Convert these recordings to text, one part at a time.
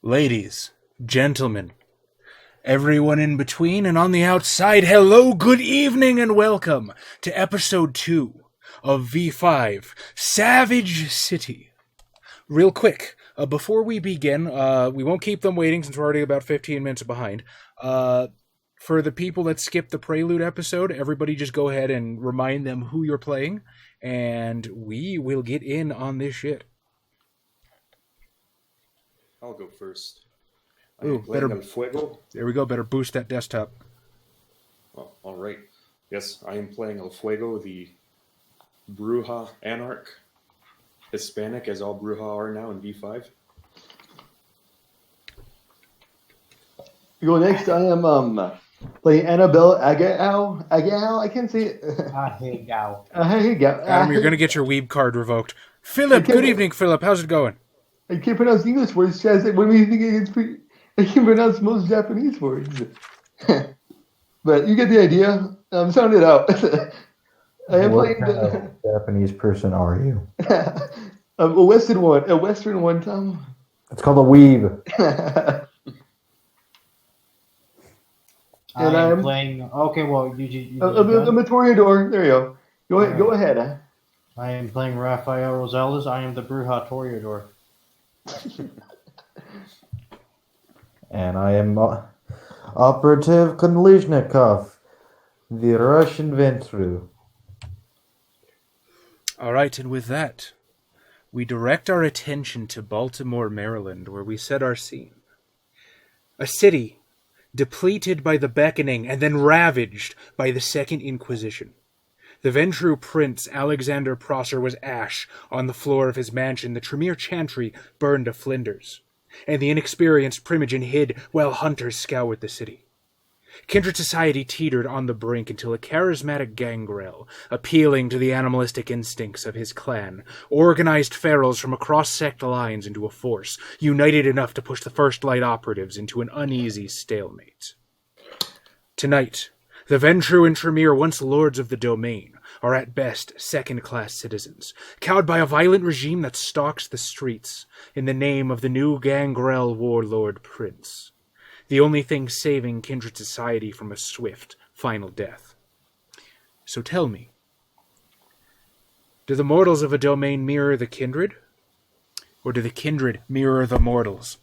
Ladies, gentlemen, everyone in between and on the outside, hello, good evening, and welcome to episode 2 of V5 Savage City. Real quick, before we begin, we won't keep them waiting since we're already about 15 minutes behind. For the people that skipped the Prelude episode, everybody just go ahead and remind them who you're playing, and we will get in on this shit. I'll go first. Ooh, playing El Fuego. There we go, better boost that desktop. Oh, all right. Yes, I am playing El Fuego, the Bruja Anarch. Hispanic, as all Bruja are now in V5. You go next. I am playing Annabelle Agao. I can't say it. Adam, you're going to get your Weeb card revoked. Philip, good evening, Philip. How's it going? I can't pronounce English words, Chaz. When we think I can pronounce most Japanese words. But you get the idea. Sound it out. I am what playing kind of Japanese person are you? a Western one, Tom. It's called a weeb. And I'm playing. Okay, well, you I'm a Toreador. There you go. Go ahead. I am playing Rafael Rosales. I am the Bruja Toreador. And I am Operative Konlizhnikov, the Russian Ventru. All right, and with that, we direct our attention to Baltimore, Maryland, where we set our scene. A city depleted by the Beckoning and then ravaged by the Second Inquisition. The Ventru prince, Alexander Prosser, was ash on the floor of his mansion. The Tremere Chantry burned to flinders, and the inexperienced Primogen hid while hunters scoured the city. Kindred society teetered on the brink until a charismatic gangrel, appealing to the animalistic instincts of his clan, organized ferals from across sect lines into a force, united enough to push the First Light operatives into an uneasy stalemate. Tonight, the Ventru and Tremere, once lords of the domain, are at best second-class citizens, cowed by a violent regime that stalks the streets in the name of the new gangrel warlord prince. The only thing saving Kindred society from a swift, final death. So tell me, do the mortals of a domain mirror the kindred? Or do the kindred mirror the mortals?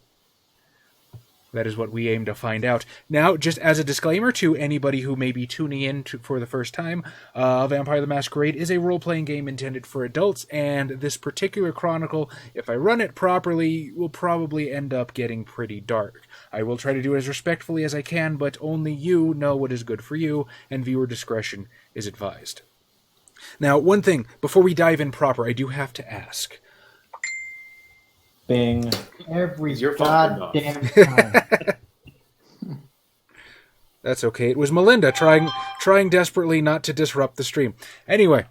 That is what we aim to find out. Now, just as a disclaimer to anybody who may be tuning in for the first time, Vampire the Masquerade is a role-playing game intended for adults, and this particular chronicle, if I run it properly, will probably end up getting pretty dark. I will try to do it as respectfully as I can, but only you know what is good for you, and viewer discretion is advised. Now, one thing, before we dive in proper, I do have to ask. Bing. Every goddamn time. That's okay. It was Melinda trying desperately not to disrupt the stream. Anyway,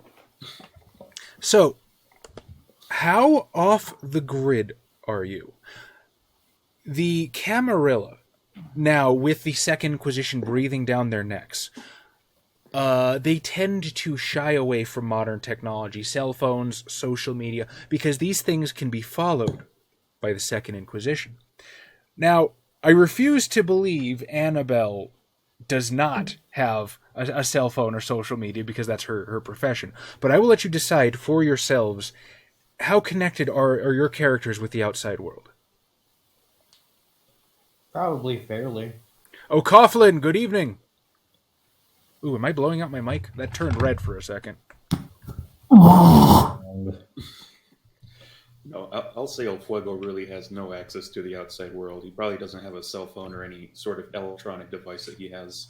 so how off the grid are you? The Camarilla, now with the Second Inquisition breathing down their necks, they tend to shy away from modern technology, cell phones, social media, because these things can be followed by the Second Inquisition. Now, I refuse to believe Annabelle does not have a cell phone or social media because that's her profession. But I will let you decide for yourselves, how connected are your characters with the outside world? Probably fairly. Oh, Coughlin, good evening. Ooh, am I blowing out my mic? That turned red for a second. No, I'll say El Fuego really has no access to the outside world. He probably doesn't have a cell phone or any sort of electronic device that he has.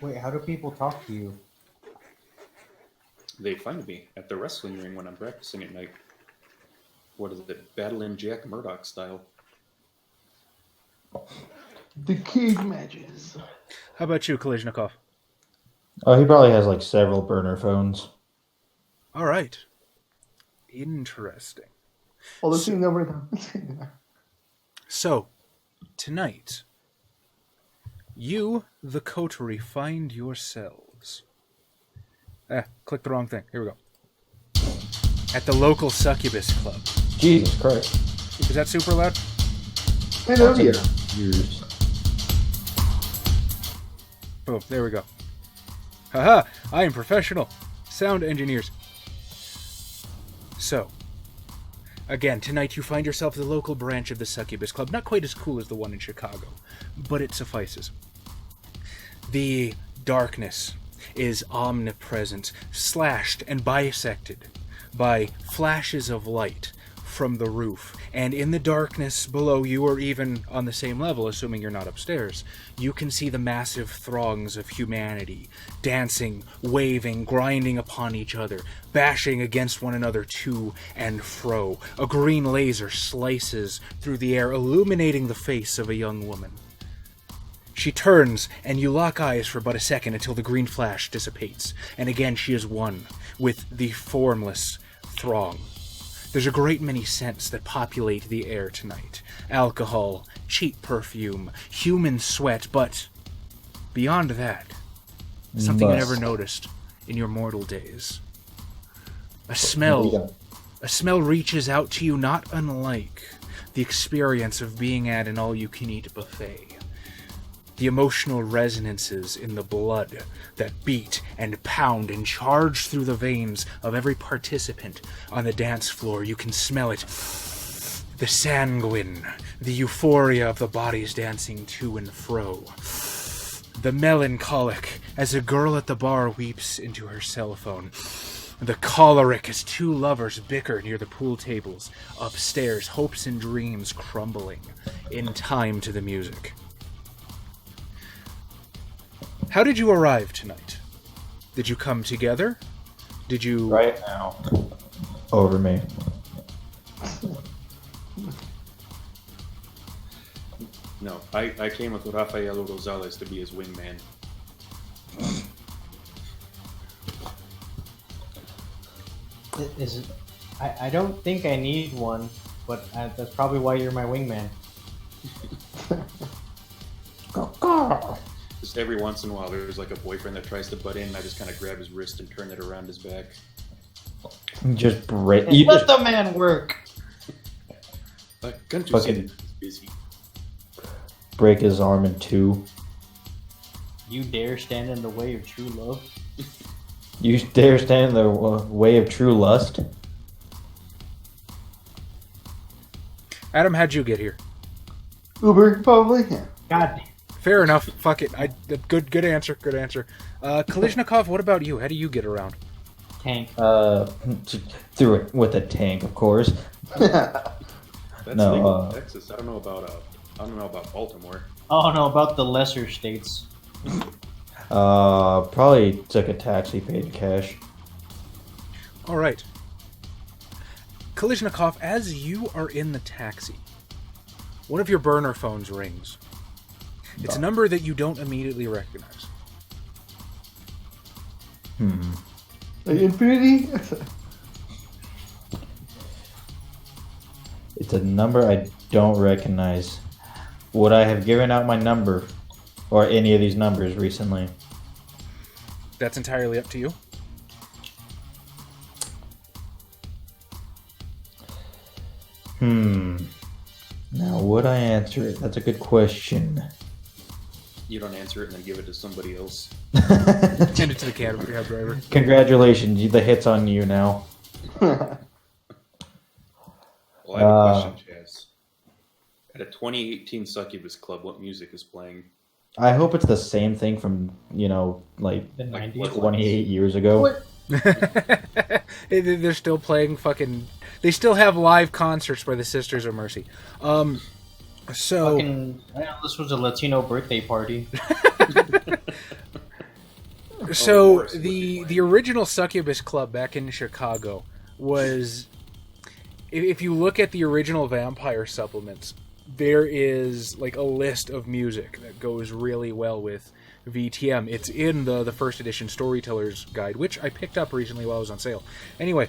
Wait, how do people talk to you? They find me at the wrestling ring when I'm practicing at night. What is it? Battling Jack Murdoch style. The cage matches. How about you, Kalishnikov? Oh, he probably has like several burner phones. All right. Interesting. All the same number. So, tonight, you, the coterie, find yourselves. Click the wrong thing. Here we go. At the local succubus club. Jesus Christ. Is that super loud? I love you. Years. Oh, there we go. Haha, I am professional. Sound engineers. So, again, tonight you find yourself at the local branch of the Succubus Club. Not quite as cool as the one in Chicago, but it suffices. The darkness is omnipresent, slashed and bisected by flashes of light from the roof. And in the darkness below you, or even on the same level, assuming you're not upstairs, you can see the massive throngs of humanity, dancing, waving, grinding upon each other, bashing against one another to and fro. A green laser slices through the air, illuminating the face of a young woman. She turns, and you lock eyes for but a second until the green flash dissipates, and again she is one with the formless throng. There's a great many scents that populate the air tonight. Alcohol, cheap perfume, human sweat, but beyond that, something you never noticed in your mortal days. A smell reaches out to you, not unlike the experience of being at an all-you-can-eat buffet. The emotional resonances in the blood that beat and pound and charge through the veins of every participant on the dance floor. You can smell it. The sanguine, the euphoria of the bodies dancing to and fro. The melancholic as a girl at the bar weeps into her cell phone. The choleric as two lovers bicker near the pool tables. Upstairs, hopes and dreams crumbling in time to the music. How did you arrive tonight? Did you come together? Did you... Right now. Over me. No, I came with Rafael Rosales to be his wingman. Is it? I don't think I need one, but that's probably why you're my wingman. Just every once in a while, there's like a boyfriend that tries to butt in, and I just kind of grab his wrist and turn it around his back. Just break. Let the man work. Like, can't you see Fucking- that he's busy? break his arm in two. You dare stand in the way of true love? You dare stand in the way of true lust? Adam, how'd you get here? Uber, probably. Yeah. God damn. Fair enough. Fuck it. Good answer. Good answer. Kalishnikov, what about you? How do you get around? Tank. Through it with a tank, of course. That's No, legal in Texas. I don't know about Baltimore. Oh no, about the lesser states. Probably took a taxi, paid cash. All right. Kalishnikov, as you are in the taxi, one of your burner phones rings. It's a number that you don't immediately recognize. Like Infinity? It's a number I don't recognize. Would I have given out my number or any of these numbers recently? That's entirely up to you. Now, would I answer it? That's a good question. You don't answer it and then give it to somebody else. Send it to the cab driver. Congratulations, the hit's on you now. Well, I have a question, Chaz. At a 2018 Succubus Club, what music is playing? I hope it's the same thing from, like The Like 90s. what? 28 years ago. What? They're still playing fucking... They still have live concerts by the Sisters of Mercy. So... This was a Latino birthday party. So the original Succubus Club back in Chicago was... If you look at the original Vampire supplements, there is like a list of music that goes really well with VTM. It's in the first edition Storyteller's Guide, which I picked up recently while it was on sale. Anyway,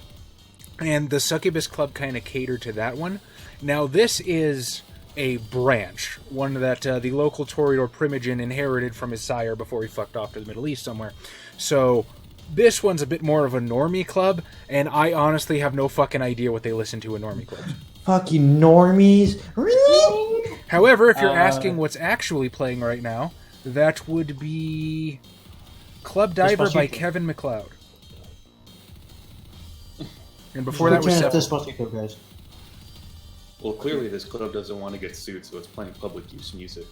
and the Succubus Club kind of catered to that one. Now this is a branch, one that the local Toreador Primogen inherited from his sire before he fucked off to the Middle East somewhere. So this one's a bit more of a normie club, and I honestly have no fucking idea what they listen to in normie clubs. Fucking normies. Really? However, if you're asking what's actually playing right now, that would be Club Diver by Kevin MacLeod. And before that was Despacito, guys. Well, clearly this club doesn't want to get sued, so it's playing public use music.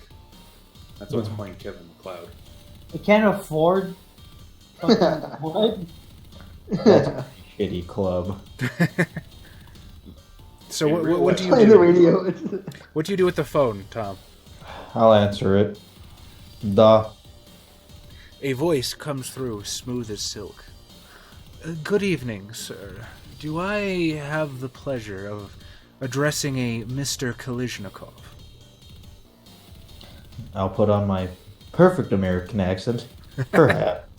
That's why it's playing Kevin MacLeod. I can't afford. What? That's a shitty club. So what do you Play the do? radio. What do you do with the phone, Tom? I'll answer it. A voice comes through, smooth as silk. Good evening, sir. Do I have the pleasure of addressing a Mr. Kolizhnikov? I'll put on my perfect American accent. Perhaps.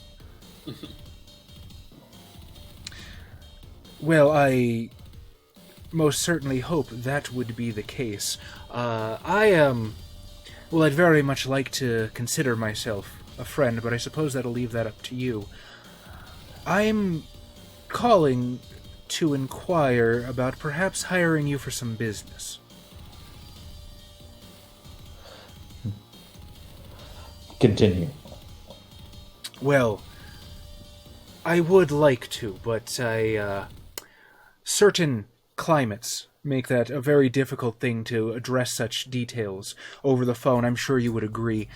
Well, I most certainly hope that would be the case. I'd very much like to consider myself a friend, but I suppose that'll leave that up to you. I'm calling to inquire about perhaps hiring you for some business. Continue. Well, I would like to, but certain climates make that a very difficult thing to address such details over the phone. I'm sure you would agree.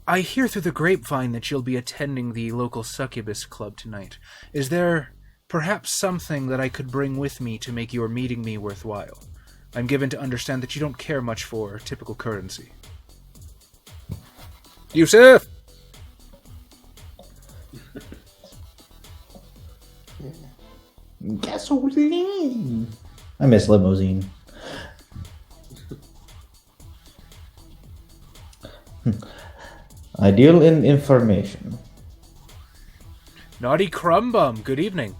I hear through the grapevine that you'll be attending the local succubus club tonight. Is there perhaps something that I could bring with me to make your meeting me worthwhile? I'm given to understand that you don't care much for typical currency. Yusuf! Gasoline. I miss limousine. I deal in information. Naughty Crumbum, good evening.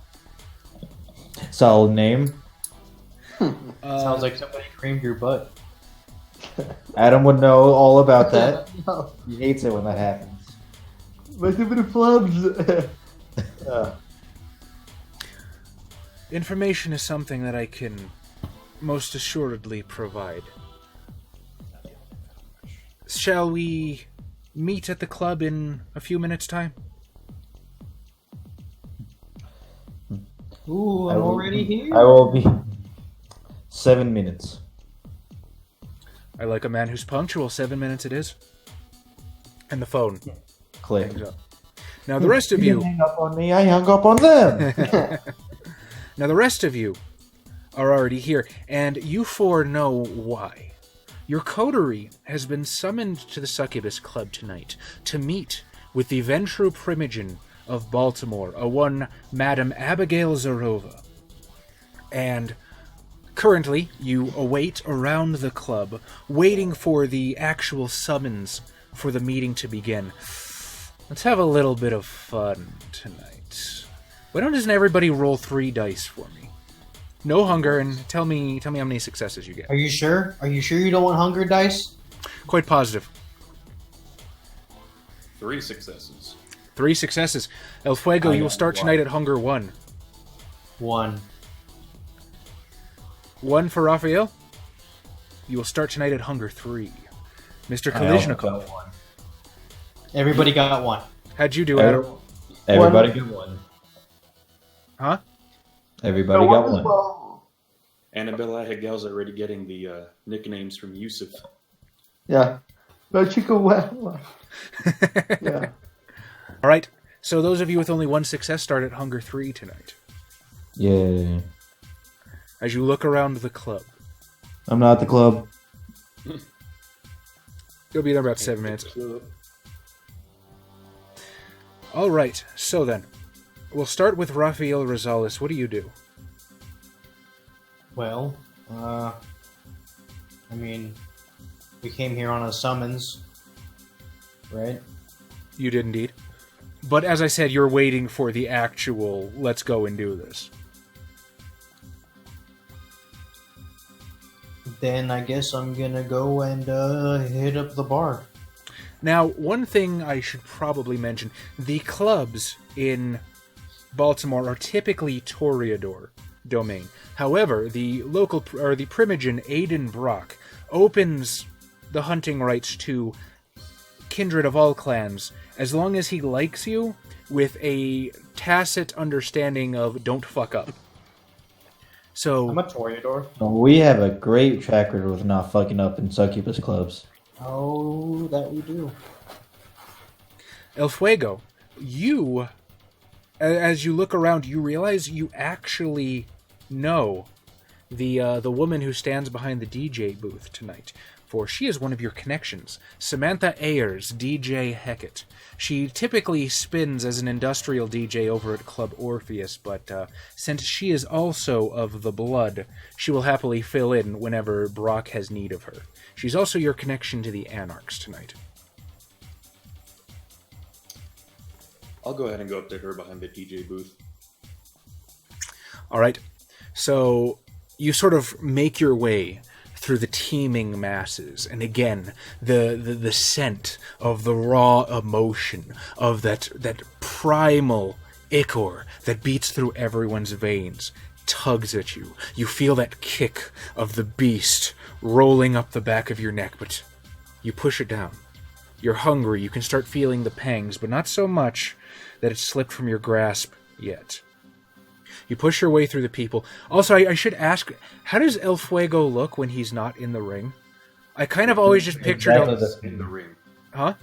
Solid name. Sounds like somebody creamed your butt. Adam would know all about that. No. He hates it when that happens. Must have been flubs. Information is something that I can most assuredly provide. Shall we meet at the club in a few minutes' time? Ooh, I'm already here. I will be 7 minutes. I like a man who's punctual. 7 minutes it is. And the phone Click. hangs up. Now the rest of you... didn't hang up on me, I hung up on them. Now the rest of you are already here, and you four know why. Your coterie has been summoned to the Succubus Club tonight to meet with the Ventru Primogen of Baltimore, a one Madame Abigail Zarova. And currently, you await around the club, waiting for the actual summons for the meeting to begin. Let's have a little bit of fun tonight. Why doesn't everybody roll 3 dice for me? No hunger, and tell me how many successes you get. Are you sure? Are you sure you don't want hunger dice? Quite positive. 3 successes. 3 successes. El Fuego, you will start tonight at hunger 1. 1. 1 for Raphael. You will start tonight at hunger 3. Mr. Kolizhnikov. Everybody got 1. How'd you do, Adam? Everybody got one. Huh? Everybody got one. Annabella Hegel's already getting the nicknames from Yusuf. Yeah. No chico wow. Yeah. All right. So those of you with only 1 success start at hunger 3 tonight. Yay. As you look around the club. I'm not at the club. You'll be there about 7 minutes. All right. So then, we'll start with Rafael Rosales. What do you do? Well, I mean, we came here on a summons, right? You did indeed. But as I said, you're waiting for the actual, let's go and do this. Then I guess I'm gonna go and hit up the bar. Now, one thing I should probably mention, the clubs in Baltimore are typically Toreador domain. However, the local, or the Primogen Aidan Brock opens the hunting rights to kindred of all clans, as long as he likes you with a tacit understanding of don't fuck up. So I'm a Toreador. We have a great track record with not fucking up in succubus clubs. Oh, that we do. El Fuego, you, as you look around, you realize you actually know the woman who stands behind the DJ booth tonight, for she is one of your connections, Samantha Ayers, DJ Heckett. She typically spins as an industrial DJ over at Club Orpheus, but since she is also of the blood, she will happily fill in whenever Brock has need of her. She's also your connection to the Anarchs tonight. I'll go ahead and go up to her behind the DJ booth. All right. So you sort of make your way through the teeming masses, and again, the scent of the raw emotion of that primal ichor that beats through everyone's veins tugs at you. You feel that kick of the beast rolling up the back of your neck, but you push it down. You're hungry, you can start feeling the pangs, but not so much that it's slipped from your grasp yet. You push your way through the people. Also, I should ask, how does El Fuego look when he's not in the ring? I kind of always just pictured him... In the ring. Huh?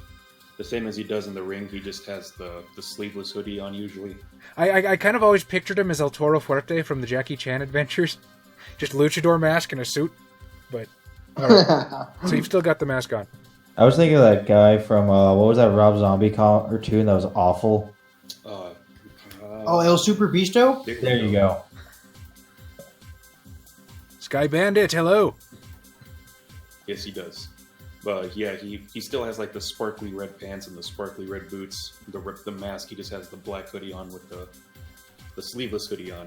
The same as he does in the ring, he just has the sleeveless hoodie on usually. I kind of always pictured him as El Toro Fuerte from the Jackie Chan Adventures. Just luchador mask and a suit. But, alright. So you've still got the mask on. I was thinking of that guy from, what was that Rob Zombie cartoon that was awful? Oh, El Super Bisto? There you go. Sky Bandit, hello. Yes, he does. But yeah, he still has like the sparkly red pants and the sparkly red boots. The mask, he just has the black hoodie on with the sleeveless hoodie on.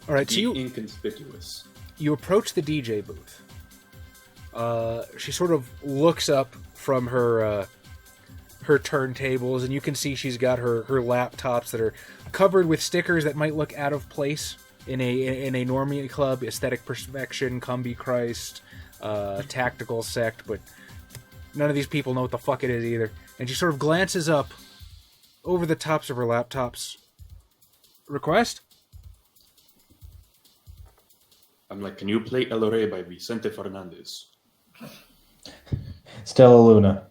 All right, so you inconspicuous. You approach the DJ booth. She sort of looks up from her turntables, and you can see she's got her laptops that are covered with stickers that might look out of place in a normie club, aesthetic perfection, Combi Christ, tactical sect, but none of these people know what the fuck it is either. And she sort of glances up over the tops of her laptops. Request? I'm like, can you play El Rey by Vicente Fernandez? Stella Luna.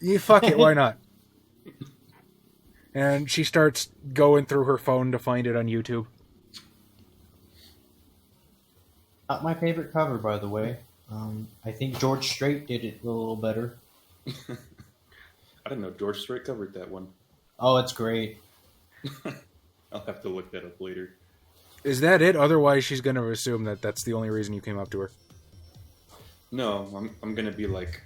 Yeah, fuck it, why not? And she starts going through her phone to find it on YouTube. Not my favorite cover, by the way. I think George Strait did it a little better. I don't know, George Strait covered that one. Oh, it's great. I'll have to look that up later. Is that it? Otherwise, she's going to assume that that's the only reason you came up to her. No, I'm going to be like,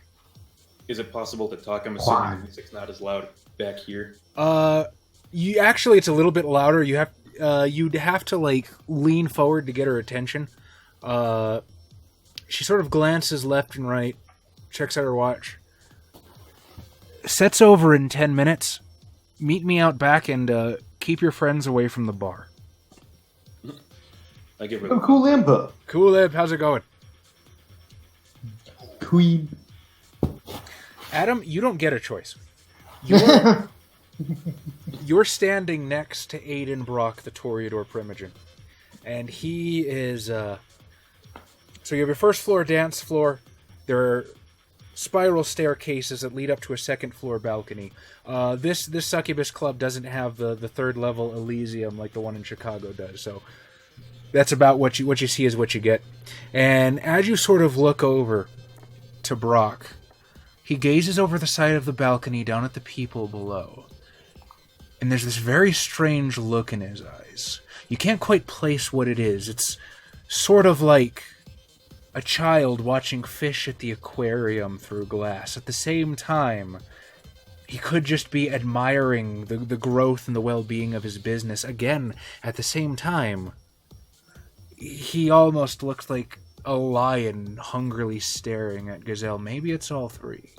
is it possible to talk? I'm assuming the music's not as loud back here. It's a little bit louder. You'd have to like lean forward to get her attention. She sort of glances left and right, checks out her watch. Set's over in 10 minutes. Meet me out back and keep your friends away from the bar. I give her Oh, cool Lempa. Cool, Lib. How's it going? Queen. Adam, you don't get a choice. You're standing next to Aiden Brock, the Toreador Primogen. And he is... So you have your first floor dance floor. There are spiral staircases that lead up to a second floor balcony. This succubus club doesn't have the third level Elysium like the one in Chicago does, so that's about what you see is what you get. And as you sort of look over to Brock, he gazes over the side of the balcony down at the people below. And there's this very strange look in his eyes. You can't quite place what it is. It's sort of like a child watching fish at the aquarium through glass. At the same time, he could just be admiring the growth and the well-being of his business. Again, at the same time, he almost looks like a lion hungrily staring at Gazelle. Maybe it's all three.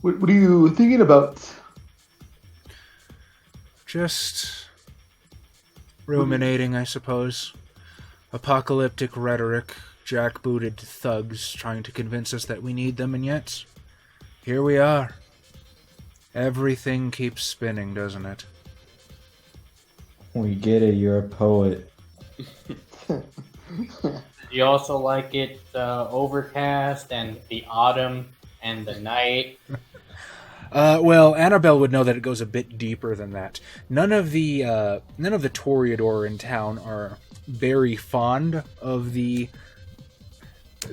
What are you thinking about? Just ruminating, I suppose. Apocalyptic rhetoric, jackbooted thugs trying to convince us that we need them, and yet, here we are. Everything keeps spinning, doesn't it? We get it, you're a poet. You also like it overcast and the autumn and the night. Well, Annabelle would know that it goes a bit deeper than that. None of the Toreador in town are very fond of the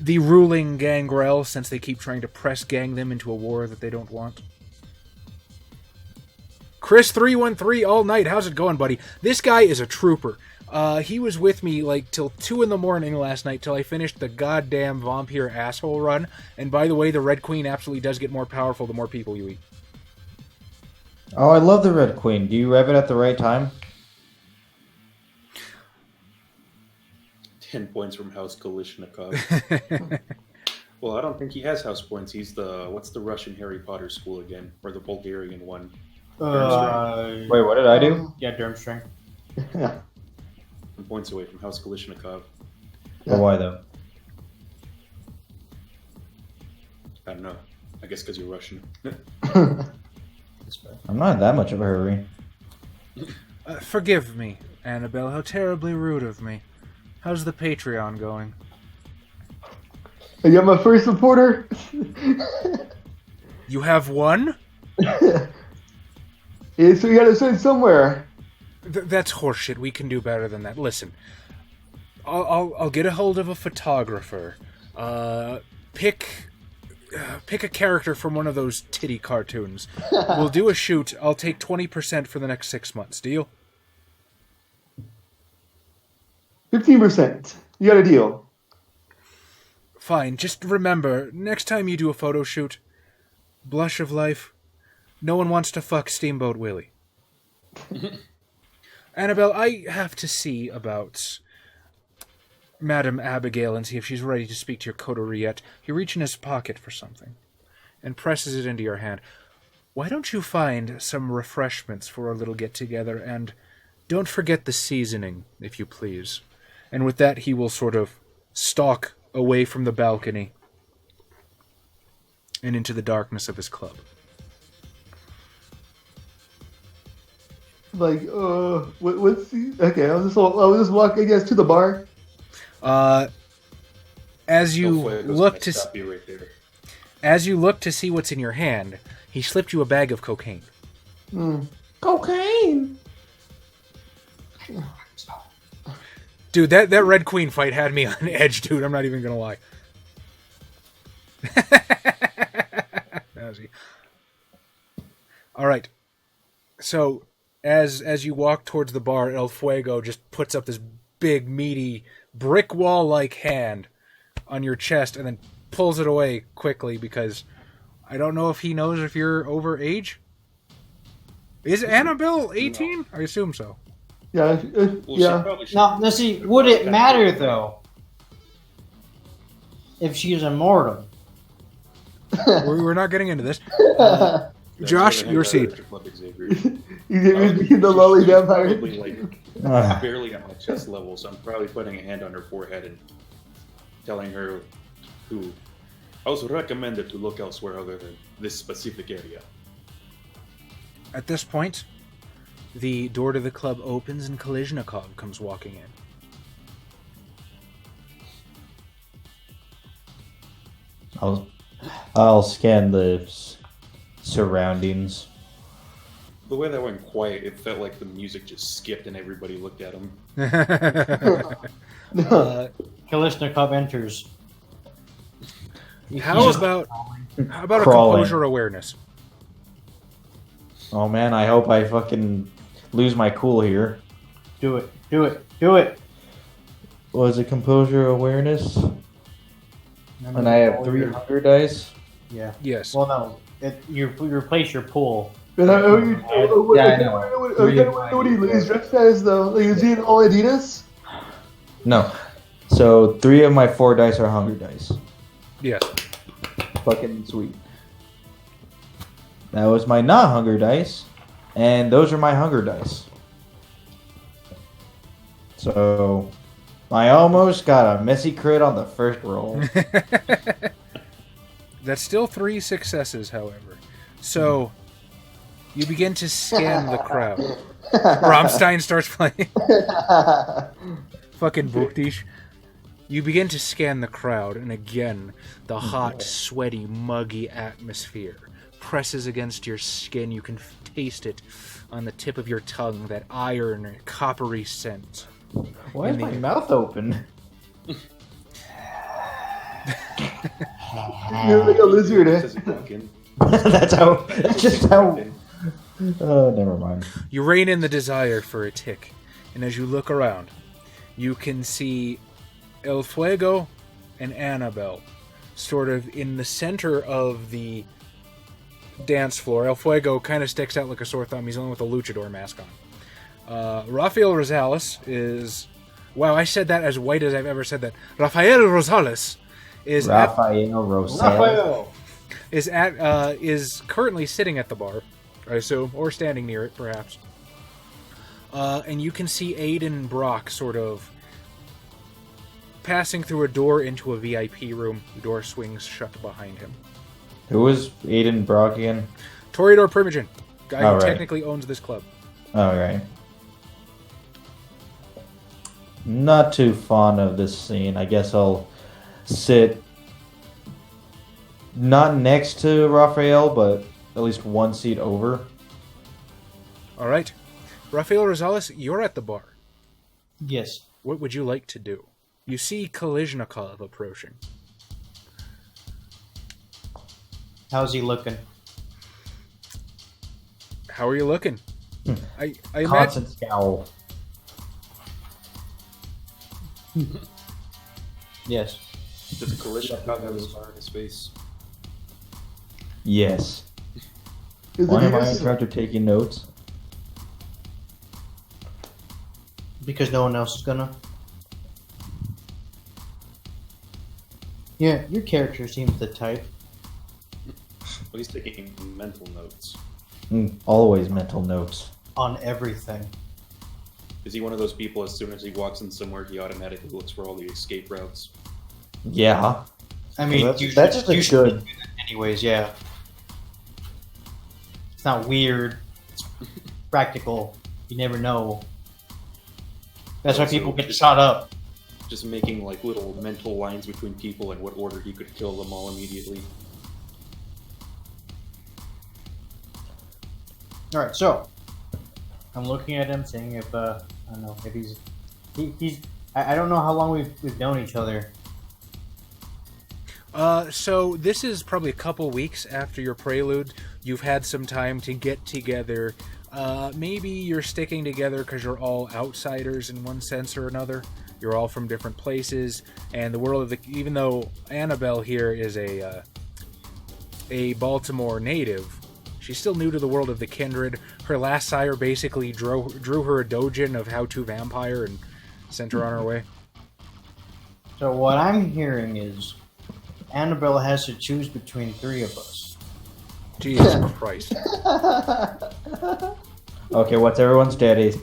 ruling gangrel, since they keep trying to press gang them into a war that they don't want. Chris313 all night. How's it going, buddy? This guy is a trooper. He was with me like till 2 a.m. last night till I finished the goddamn vampire asshole run. And by the way, the Red Queen absolutely does get more powerful the more people you eat. Oh, I love the Red Queen. Do you rev it at the right time? 10 points from House Kalishnikov. Well, I don't think he has house points. He's what's the Russian Harry Potter school again? Or the Bulgarian one? Wait, what did I do? Yeah, Durmstrang. 10 points away from House Kalishnikov. But why though? I don't know. I guess because you're Russian. I'm not in that much of a hurry. Forgive me, Annabelle. How terribly rude of me. How's the Patreon going? You got my first supporter? You have one? Yeah, so you gotta send somewhere. That's horseshit. We can do better than that. Listen, I'll get a hold of a photographer. Pick a character from one of those titty cartoons. We'll do a shoot. I'll take 20% for the next 6 months. Deal? 15%. You got a deal. Fine. Just remember, next time you do a photo shoot, blush of life, no one wants to fuck Steamboat Willie. Annabelle, I have to see about Madame Abigail and see if she's ready to speak to your coterie yet. You reach in his pocket for something and presses it into your hand. Why don't you find some refreshments for our little get-together, and don't forget the seasoning, if you please. And with that, he will sort of stalk away from the balcony and into the darkness of his club. Like, what's the... Okay, I'll just walk, I guess, to the bar. As you look to stop you right there. as you look to see what's in your hand, he slipped you a bag of cocaine. Cocaine! Dude, that Red Queen fight had me on edge, dude. I'm not even gonna lie. All right. So, as you walk towards the bar, El Fuego just puts up this big, meaty, brick wall-like hand on your chest and then pulls it away quickly because I don't know if he knows if you're over age. Is Annabelle 18? No. I assume so. Yeah, yeah. Now, see, would it matter, though, if she's immortal? We're not getting into this. Josh, your seat. You get the lolly vampire. Probably barely at my chest level, so I'm probably putting a hand on her forehead and telling her to also recommended to look elsewhere other than this specific area. At this point, the door to the club opens and Kalishnikov comes walking in. I'll scan the surroundings. The way that went quiet, it felt like the music just skipped and everybody looked at him. Kalishnikov enters. How about a composure awareness? Oh man, I hope I fucking lose my cool here. Do it. Do it. Do it. Was it composure awareness? And I have 3 hunger dice? Yeah. Yes. Well, no. You replace your pool. I know. What he's dressed as, though? Like, is he in all Adidas? No. So 3 of my 4 dice are hunger dice. Yes. Fucking sweet. That was my not hunger dice, and those are my hunger dice. So I almost got a messy crit on the first roll. That's still 3 successes, however. So, you begin to scan the crowd. Rammstein starts playing. Fucking Buchtisch. You begin to scan the crowd, and again, the hot, sweaty, muggy atmosphere presses against your skin. You can taste it on the tip of your tongue, that iron, coppery scent. Why is my mouth open? You're like a lizard, eh? Does it walk in? That's just how. Oh, never mind. You rein in the desire for a tick, and as you look around, you can see El Fuego and Annabelle sort of in the center of the dance floor. El Fuego kind of sticks out like a sore thumb. He's the one with the luchador mask on. Rafael Rosales is... Wow, I said that as white as I've ever said that. Rafael Rosales is is currently sitting at the bar, I assume, or standing near it, perhaps. And you can see Aiden Brock sort of passing through a door into a VIP room. The door swings shut behind him. Who is Aiden Brock again? Toreador Primogen, guy who right. technically owns this club. All right. Not too fond of this scene. I guess I'll sit not next to Raphael, but at least one seat over. All right. Rafael Rosales, you're at the bar. Yes. What would you like to do? You see Kalishnikov approaching. How's he looking? How are you looking? I imagine... Constant scowl. Yes. Does the Kalishnikov have a scar in his face? Yes. Is Why it am I yours? in charge of taking notes? Because no one else is gonna. Yeah, your character seems the type. Well, he's taking mental notes. Always mental notes. On everything. Is he one of those people, as soon as he walks in somewhere, he automatically looks for all the escape routes? Yeah. I mean, That's- you that's should, just you a should good- do that anyways, yeah. It's not weird. It's practical. You never know. That's why Also, people get shot up. Just making like little mental lines between people and what order he could kill them all immediately. Alright, so I'm looking at him, seeing if I don't know if he's I don't know how long we've known each other. So this is probably a couple weeks after your prelude. You've had some time to get together. Maybe you're sticking together because you're all outsiders in one sense or another. You're all from different places, and the world of the... Even though Annabelle here is a Baltimore native, she's still new to the world of the kindred. Her last sire basically drew her a doujin of How to Vampire and sent her on her way. So what I'm hearing is Annabelle has to choose between 3 of us. Jesus Christ. Okay, what's everyone's daddy?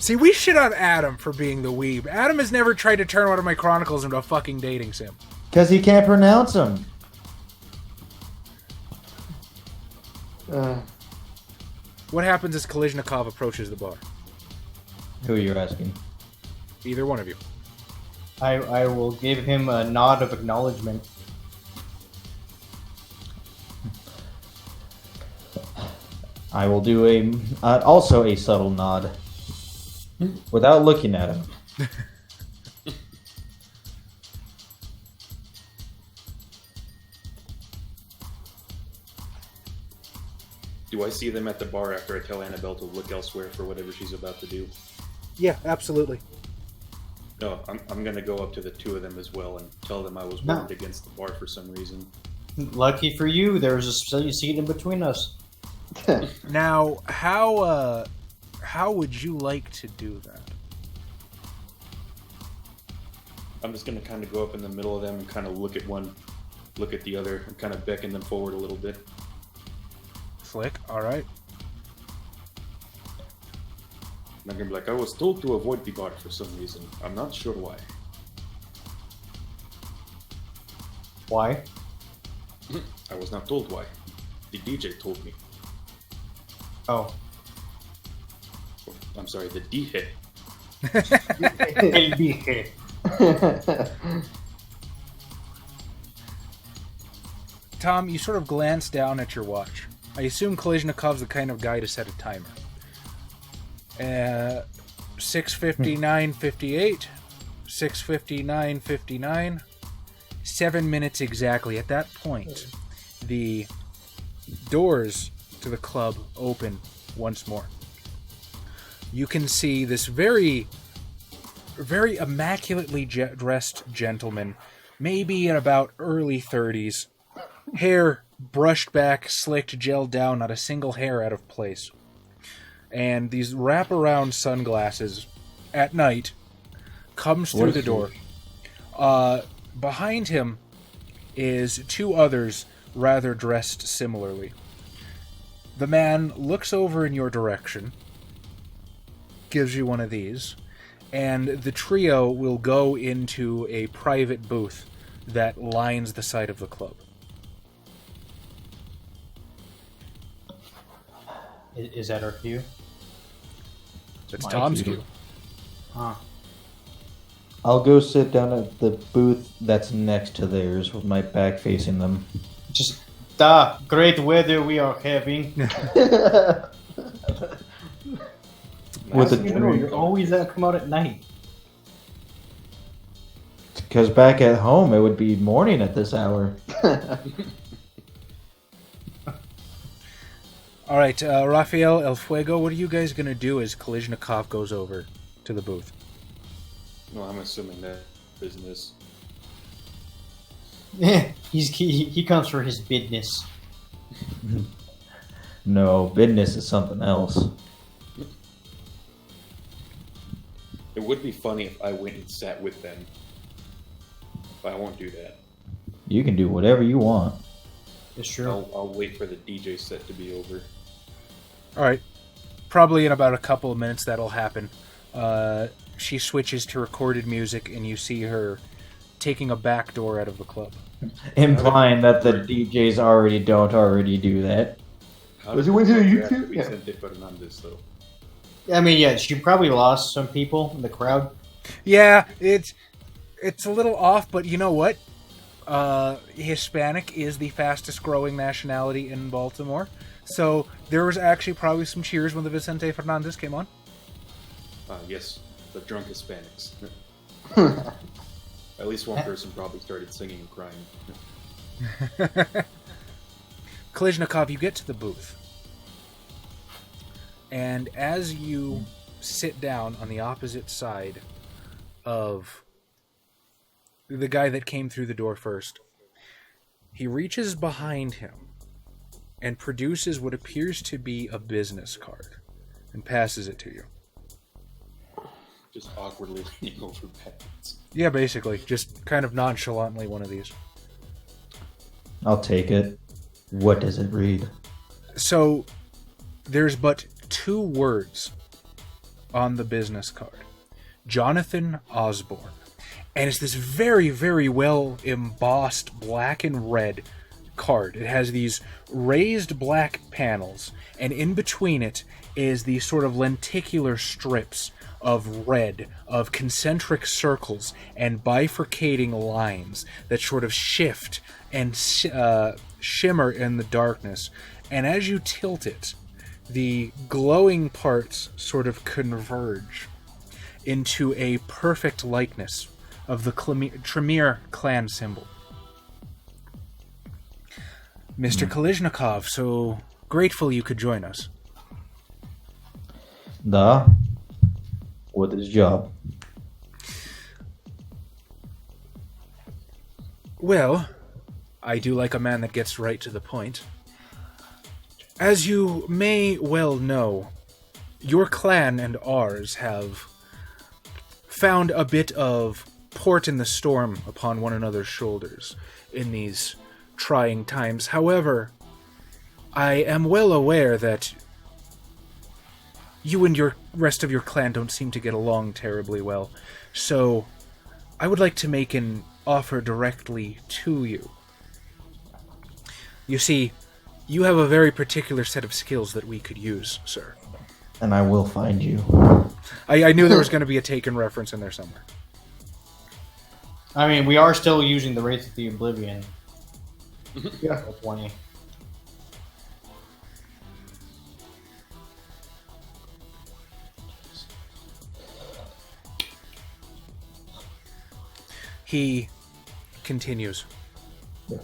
See, we shit on Adam for being the weeb. Adam has never tried to turn one of my chronicles into a fucking dating sim. Because he can't pronounce them. What happens as Kalishnikov approaches the bar? Who are you asking? Either one of you. I will give him a nod of acknowledgement. I will do also a subtle nod. Without looking at him. Do I see them at the bar after I tell Annabelle to look elsewhere for whatever she's about to do? Yeah, absolutely. No, I'm gonna go up to the 2 of them as well and tell them I was warned against the bar for some reason. Lucky for you, there was a seat in between us. Now, how would you like to do that? I'm just gonna kind of go up in the middle of them and kind of look at one, look at the other, and kind of beckon them forward a little bit. Flick, alright. I'm gonna be like, I was told to avoid the bar for some reason. I'm not sure why. Why? I was not told why. The DJ told me. Oh. I'm sorry, the DJ. El dije. Tom, you sort of glance down at your watch. I assume Kalishnikov's the kind of guy to set a timer. 6:59:58, 6:59:59, 7 minutes exactly. At that point, the doors to the club open once more. You can see this very immaculately dressed gentleman, maybe in about early 30s, hair brushed back, slicked, gelled down, not a single hair out of place. And these wraparound sunglasses at night comes through the door. Behind him is two others rather dressed similarly. The man looks over in your direction, gives you one of these, and the trio will go into a private booth that lines the side of the club. Is that our cue? It's my Tom's cue. cue. Huh. I'll go sit down at the booth that's next to theirs with my back facing them. Just the great weather we are having. With a You know, drink. you're always come out at night. Because back at home, it would be morning at this hour. All right, Rafael, El Fuego, what are you guys going to do as Kalishnikov goes over to the booth? No, I'm assuming that business. He comes for his business. No, business is something else. It would be funny if I went and sat with them. But I won't do that. You can do whatever you want. It's true. I'll wait for the DJ set to be over. All right, probably in about a couple of minutes that'll happen. She switches to recorded music, and you see her taking a back door out of the club. Implying that the DJs don't already do that. How Was did it went to the YouTube? contract Yeah. Vicente Fernandez, though? I mean, yeah, she probably lost some people in the crowd. Yeah, it's a little off, but you know what? Hispanic is the fastest growing nationality in Baltimore. So there was actually probably some cheers when the Vicente Fernandez came on. Yes, the drunk Hispanics. At least one person probably started singing and crying. Kalishnikov, you get to the booth. And as you sit down on the opposite side of the guy that came through the door first, he reaches behind him and produces what appears to be a business card and passes it to you. Just awkwardly leaning over backwards. Yeah, basically. Just kind of nonchalantly one of these. I'll take it. What does it read? So, there's but two words on the business card. Jonathan Osborne. And it's this very, very well embossed black and red card. It has these raised black panels, and in between it is these sort of lenticular strips of red, of concentric circles and bifurcating lines that sort of shift and shimmer in the darkness. And as you tilt it, the glowing parts sort of converge into a perfect likeness of the Tremere clan symbol. Mr. Kalishnikov, so grateful you could join us. What is job? Well, I do like a man that gets right to the point. As you may well know, your clan and ours have found a bit of port in the storm upon one another's shoulders in these trying times. However, I am well aware that you and your rest of your clan don't seem to get along terribly well, so I would like to make an offer directly to you. You see, you have a very particular set of skills that we could use, sir. And I will find you. I knew there was going to be a Taken reference in there somewhere. I mean, we are still using the Wraith of the Oblivion. Yeah. 20. He continues. Yeah.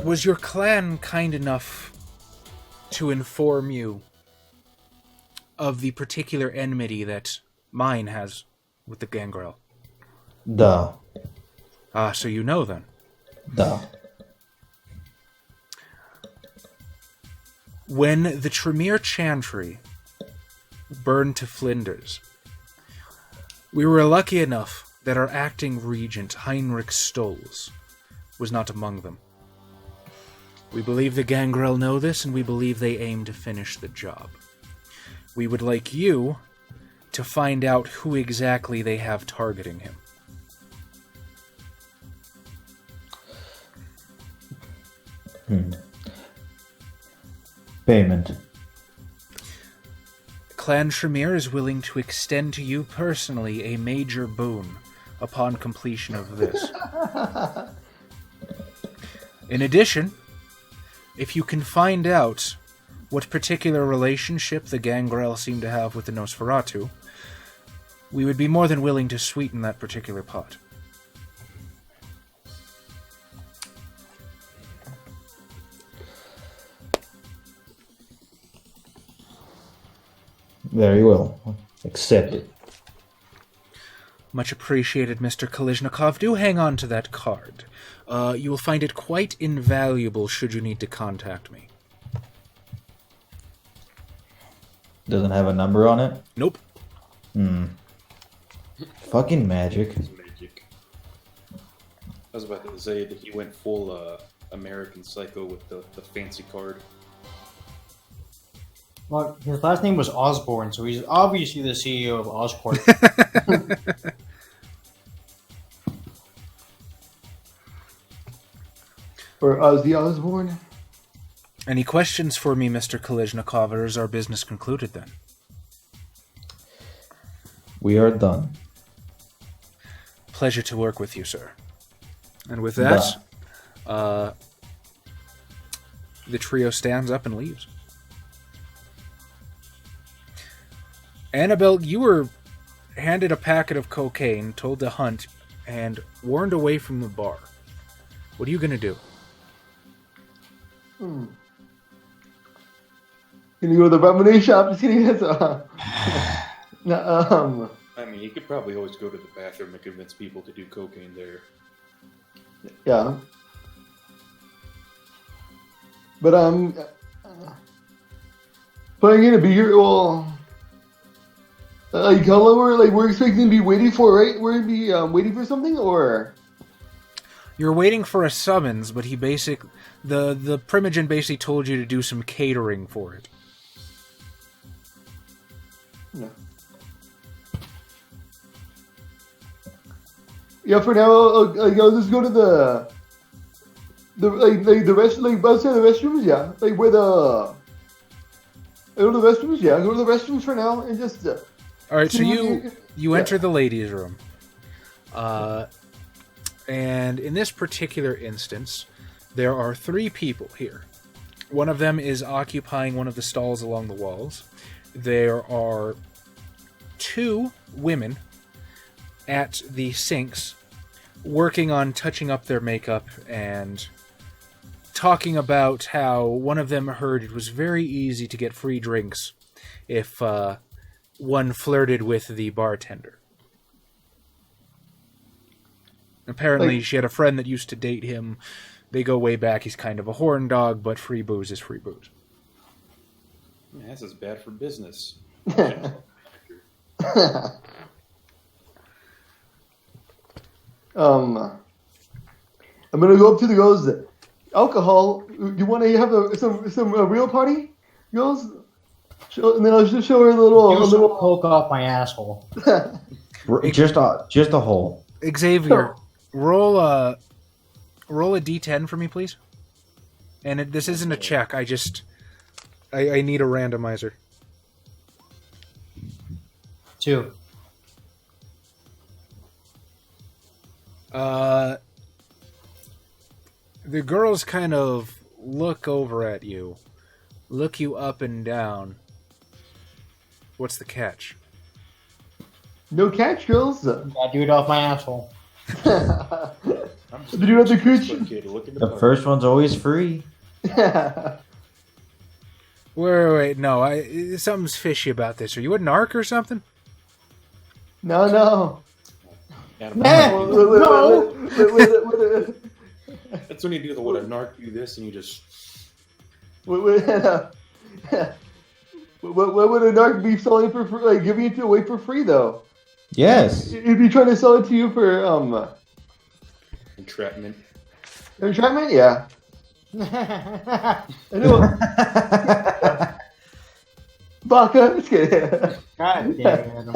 Was your clan kind enough to inform you of the particular enmity that mine has with the Gangrel? Duh. Ah, so you know then. Duh. When the Tremere Chantry burned to flinders, we were lucky enough that our acting regent, Heinrich Stolz, was not among them. We believe the Gangrel know this, and we believe they aim to finish the job. We would like you to find out who exactly they have targeting him. Payment. Clan Tremere is willing to extend to you personally a major boon upon completion of this. In addition, if you can find out what particular relationship the Gangrel seem to have with the Nosferatu, we would be more than willing to sweeten that particular pot. Very well. Accept it. Much appreciated, Mr. Kalishnikov. Do hang on to that card. You will find it quite invaluable should you need to contact me. Doesn't have a number on it? Nope. Fucking magic. It's magic. I was about to say that he went full American Psycho with the fancy card. Well, his last name was Osborne, so he's obviously the CEO of Oscorp. Or Ozzy Osbourne. Any questions for me, Mr. Kalishnikov, or is our business concluded then? We are done. Pleasure to work with you, sir. And with that, the trio stands up and leaves. Annabelle, you were handed a packet of cocaine, told to hunt, and warned away from the bar. What are you going to do? Can you go to the lemonade shop to see that's I mean, you could probably always go to the bathroom and convince people to do cocaine there. yeah. But playing in a beer, well, like how long we're expecting to be waiting for, right? We're gonna be waiting for something, or You're waiting for a summons, but the Primogen basically told you to do some catering for it. no. Yeah, for now, I'll just go to the rest, outside the restrooms, yeah. Like where I go to the restrooms, yeah. I go to the restrooms for now and just. All right, so Yeah. you enter the ladies' room, and in this particular instance, there are 3 people here. One of them is occupying one of the stalls along the walls. There are 2 women at the sinks, working on touching up their makeup and talking about how one of them heard it was very easy to get free drinks if one flirted with the bartender. Apparently, she had a friend that used to date him. They go way back. He's kind of a horn dog, but free booze is free booze. Man, this is bad for business. I'm gonna go up to the girls. Alcohol. You want to have some real party? girls, and then I'll just show her a little. Poke off my asshole. Just a hole. Xavier, roll a d10 for me, please. And this isn't a check. I need a randomizer. 2. The girls kind of look over at you, look you up and down. What's the catch? No catch, girls. Gotta do it off my asshole. Did you have the cooch? The first one's always free. Wait, no. Something's fishy about this. Are you a narc or something? No. Adam, No. that's when you do the what a narc do this, and you just. What would a narc be selling for free? Like giving it away for free, though? Yes. If you're trying to sell it to you for Entrapment. entrapment, yeah. I know. Baka, just kidding. God damn it.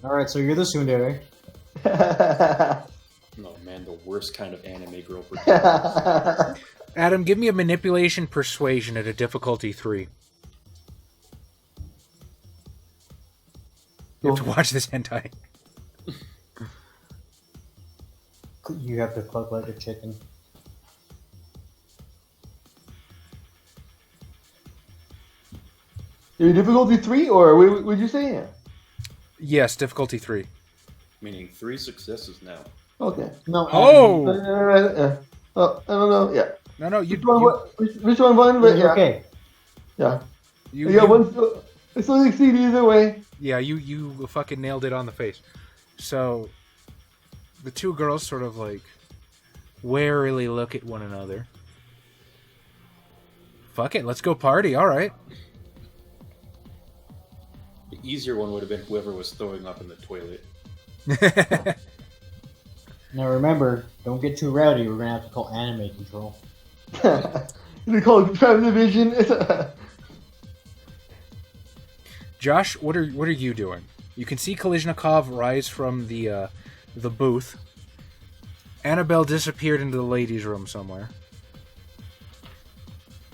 Alright, so you're the tsundere. Oh man, the worst kind of anime girl. Adam, give me a manipulation persuasion at a difficulty 3. You have to watch this hentai. You have to cluck like a chicken. Your difficulty 3, or would you say? Yes, difficulty 3. Meaning 3 successes now. Okay. No. Oh! Oh, I don't know. Yeah. No, Which one won? But yeah. Okay. Yeah. you Yeah. One. I still succeed either way. Yeah, you fucking nailed it on the face. So, the two girls sort of like warily look at one another. Fuck it, let's go party. All right. The easier one would have been whoever was throwing up in the toilet. Now remember, don't get too rowdy. We're gonna have to call anime control. They call it Prime Division. Josh, what are you doing? You can see Kalishnikov rise from the booth. Annabelle disappeared into the ladies' room somewhere.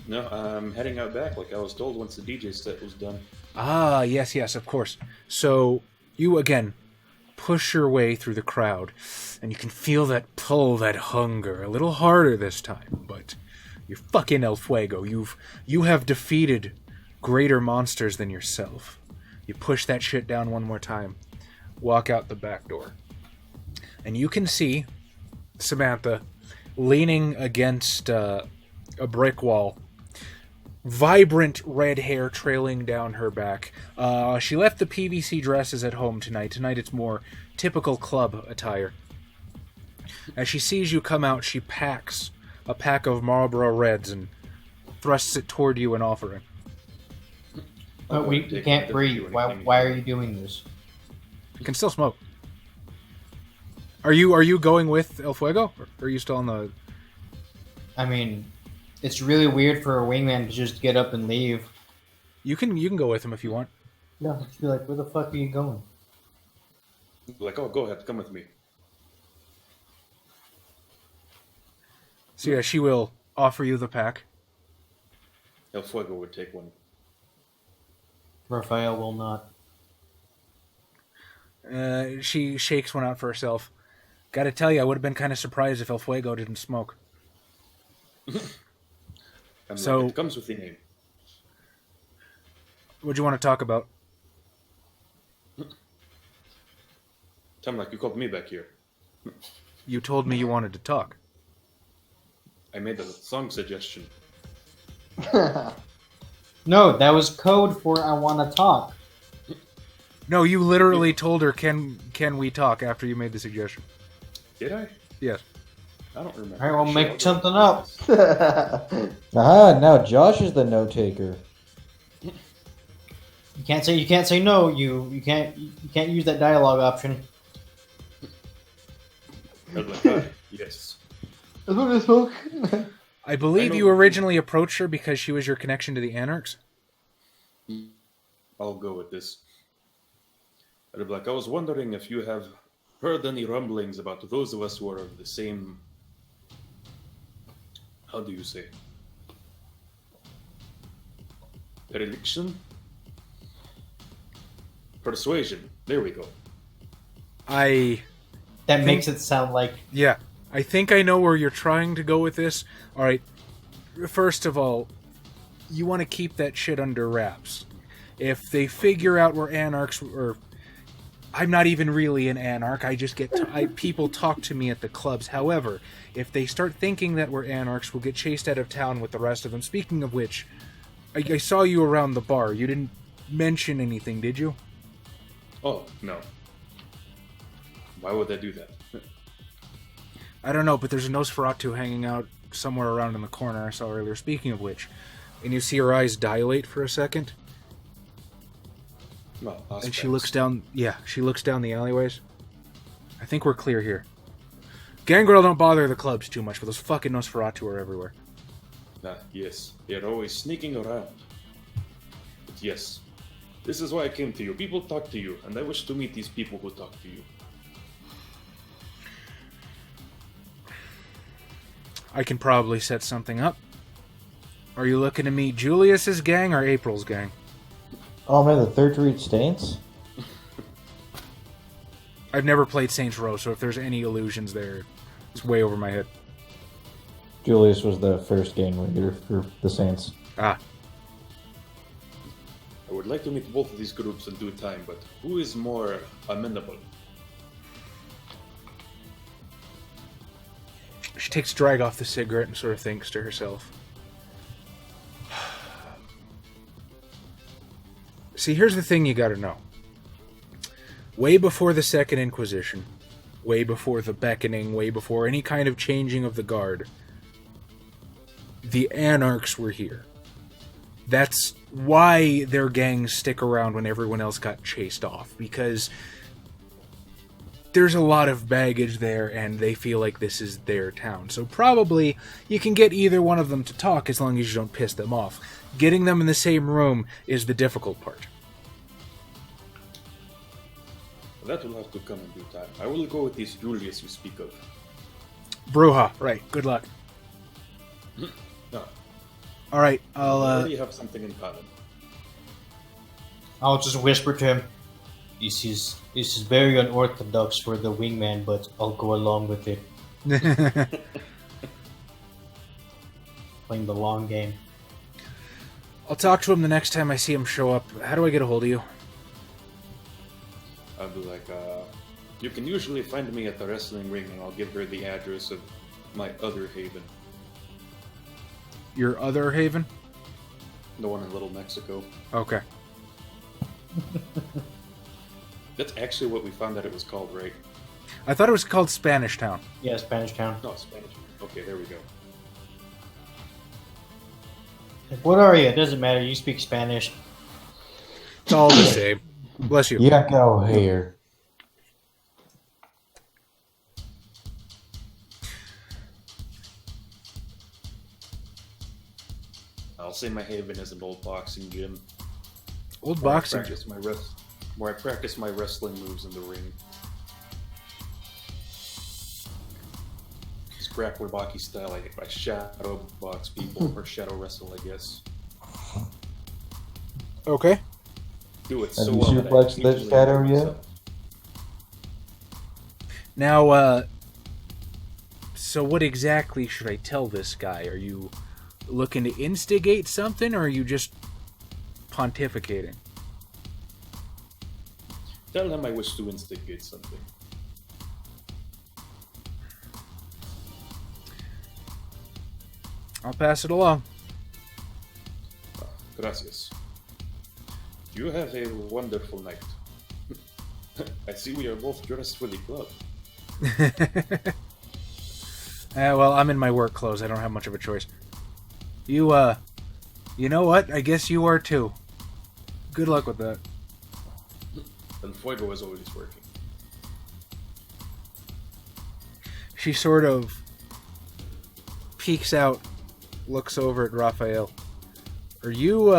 No, I'm heading out back like I was told once the DJ set was done. Ah, yes, of course. So, you again push your way through the crowd, and you can feel that pull, that hunger, a little harder this time, but you're fucking El Fuego. You have defeated greater monsters than yourself. You push that shit down one more time, walk out the back door, and you can see Samantha leaning against a brick wall, vibrant red hair trailing down her back. She left the PVC dresses at home tonight. Tonight it's more typical club attire. As she sees you come out, she packs a pack of Marlboro Reds and thrusts it toward you and offering. But we can't breathe. Why are you doing this? You can still smoke. Are you going with El Fuego? Or are you still on the... I mean, it's really weird for a wingman to just get up and leave. You can go with him if you want. No, just be like, where the fuck are you going? Like, oh, go ahead, come with me. So yeah, she will offer you the pack. El Fuego would take one. Raphael will not. She shakes one out for herself. Gotta tell you, I would have been kind of surprised if El Fuego didn't smoke. So it comes with the name. What do you want to talk about? Tell me like you called me back here. You told me you wanted to talk. I made the song suggestion. No, that was code for I want to talk. No, you literally told her, can we talk after you made the suggestion? Did I? Yes. I don't remember. Alright, we'll make something up. Aha, now Josh is the note taker. You can't say no. You can't use that dialogue option. I was like, yes. That's what I smoke. I believe you originally approached her because she was your connection to the Anarchs. I'll go with this. I'd be like, I was wondering if you have heard any rumblings about those of us who are of the same. How do you say? Religion? Persuasion. There we go. That makes it sound like Yeah, I think I know where you're trying to go with this. All right, first of all, you want to keep that shit under wraps. If they figure out we're anarchs, or I'm not even really an anarch, I just get people talk to me at the clubs. However, if they start thinking that we're anarchs, we'll get chased out of town with the rest of them. Speaking of which, I saw you around the bar. You didn't mention anything, did you? Oh, no. Why would I do that? I don't know, but there's a Nosferatu hanging out somewhere around in the corner I saw earlier. Speaking of which, and you see her eyes dilate for a second, Well, and she looks down. Yeah, she looks down the alleyways. I think we're clear here. Gangrel don't bother the clubs too much, but those fucking Nosferatu are everywhere. Yes, they're always sneaking around. But yes, this is why I came to you. People talk to you, and I wish to meet these people who talk to you. I can probably set something up. Are you looking to meet Julius's gang or April's gang? Oh man, the third to reach Stains? I've never played Saints Row, so if there's any illusions there, it's way over my head. Julius was the first gang leader for the Saints. Ah, I would like to meet both of these groups in due time, but who is more amenable? she takes a drag off the cigarette and sort of thinks to herself. See, here's the thing you gotta know. Way before the Second Inquisition, way before the Beckoning, way before any kind of changing of the guard, the Anarchs were here. That's why their gangs stick around when everyone else got chased off, because there's a lot of baggage there and they feel like this is their town. So probably you can get either one of them to talk as long as you don't piss them off. Getting them in the same room is the difficult part. That will have to come in due time. I will go with this Julius you speak of. Bruja, right. Good luck. No, All right, we I'll already have something in common. I'll just whisper to him. This is very unorthodox for the wingman, but I'll go along with it. Playing the long game. I'll talk to him the next time I see him show up. How do I get a hold of you? I'll be like, you can usually find me at the wrestling ring, and I'll give her the address of my other haven. Your other haven? The one in Little Mexico. Okay. That's actually what we found that it was called, right? I thought it was called Spanish Town. Yeah, Spanish Town. No, Spanish. Okay, there we go. What are you? It doesn't matter. You speak Spanish. It's all the same. Bless you. Yeah, go here. I'll say my haven is an old boxing gym. Old Where I boxing. practice my wrestling moves in the ring. Scrap Wabaki style, I shadow box people, or shadow wrestle, I guess. Okay. Do it Have so you well that I suplexed that usually shadow hurt yet? myself. Now, so what exactly should I tell this guy? Are you looking to instigate something, or are you just pontificating? Tell him I wish to instigate something. I'll pass it along. Gracias. You have a wonderful night. I see we are both dressed for the club. Well, I'm in my work clothes. I don't have much of a choice. You know what? I guess you are too. Good luck with that. And Fuego is always working. She sort of peeks out, looks over at Raphael. Are you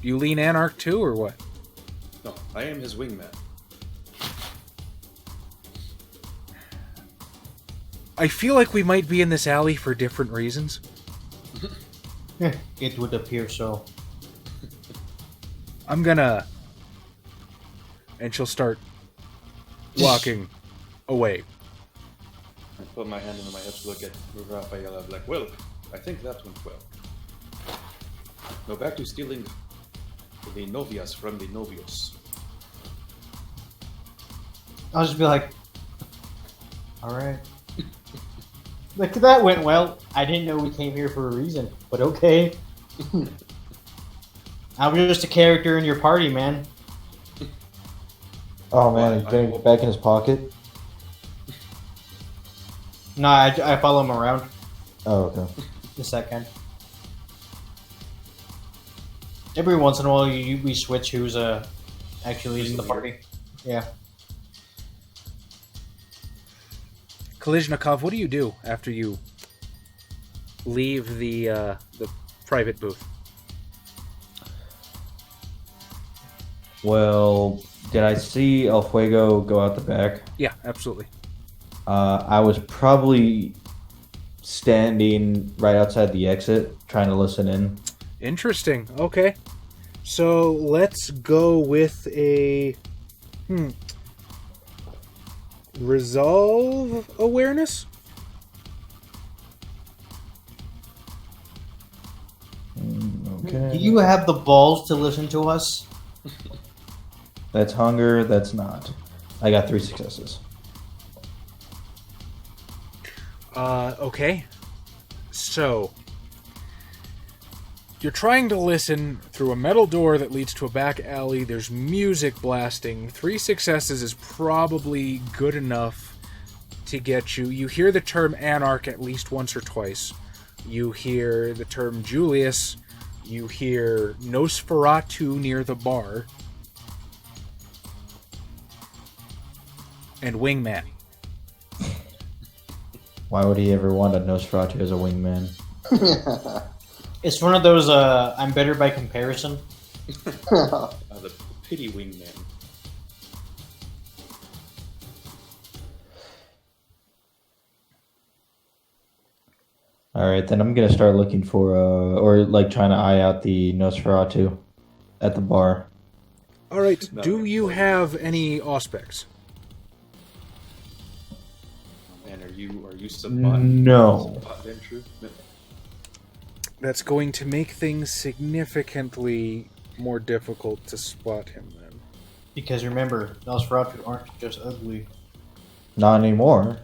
You lean Anarch too, or what? No, I am his wingman. I feel like we might be in this alley for different reasons. It would appear so. I'm gonna... And she'll start walking away. I put my hand into my hips, look at Raphael, I'm like, well, I think that went well. Now back to stealing the novias from the novios. I'll just be like, alright. Like, that went well. I didn't know we came here for a reason, but okay. I'm just a character in your party, man. Oh man, he's getting it back in his pocket. No, I follow him around. Oh, okay. The second. Every once in a while, we switch who's actually leading the party. Yeah. Kalishnikov, what do you do after you leave the private booth? Well, did I see El Fuego go out the back? Yeah, absolutely. I was probably standing right outside the exit, trying to listen in. Interesting. Okay. So let's go with a resolve awareness. Okay. Do you have the balls to listen to us? That's hunger. That's not. I got 3 successes. Okay. So, you're trying to listen through a metal door that leads to a back alley. There's music blasting. 3 successes is probably good enough to get you. You hear the term Anarch at least once or twice. You hear the term Julius. You hear Nosferatu near the bar. And Wingman. Why would he ever want a Nosferatu as a wingman? It's one of those, I'm better by comparison. The pity wingman. Alright, then I'm gonna start looking for, or like trying to eye out the Nosferatu at the bar. Alright, do you have any auspex? And are you spot? No. Spot then true? No. That's going to make things significantly more difficult to spot him then. Because remember, Nosferatu aren't just ugly. Not anymore.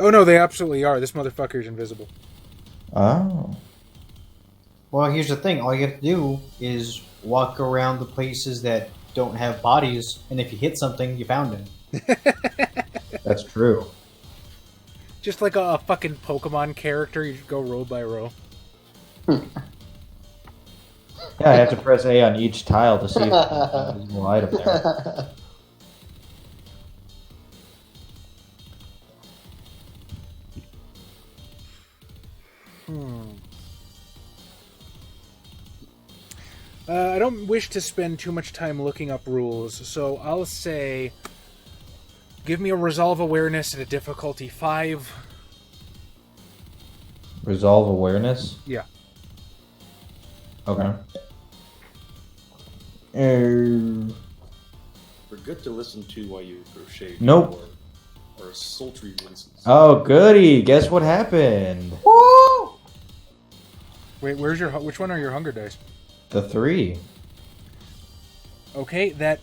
Oh no, they absolutely are. This motherfucker's invisible. Oh. Well, here's the thing. All you have to do is walk around the places that don't have bodies, and if you hit something, you found him. That's true. Just like a fucking Pokemon character, you just go row by row. Yeah, I have to press A on each tile to see if there's an invisible item there. I don't wish to spend too much time looking up rules, so I'll say... Give me a resolve awareness at a difficulty 5. Resolve awareness? Yeah. Okay. We're good to listen to while you crochet. Nope. Or sultry voices. Oh, goody. Guess what happened? Woo! Wait, which one are your hunger dice? The 3. Okay, that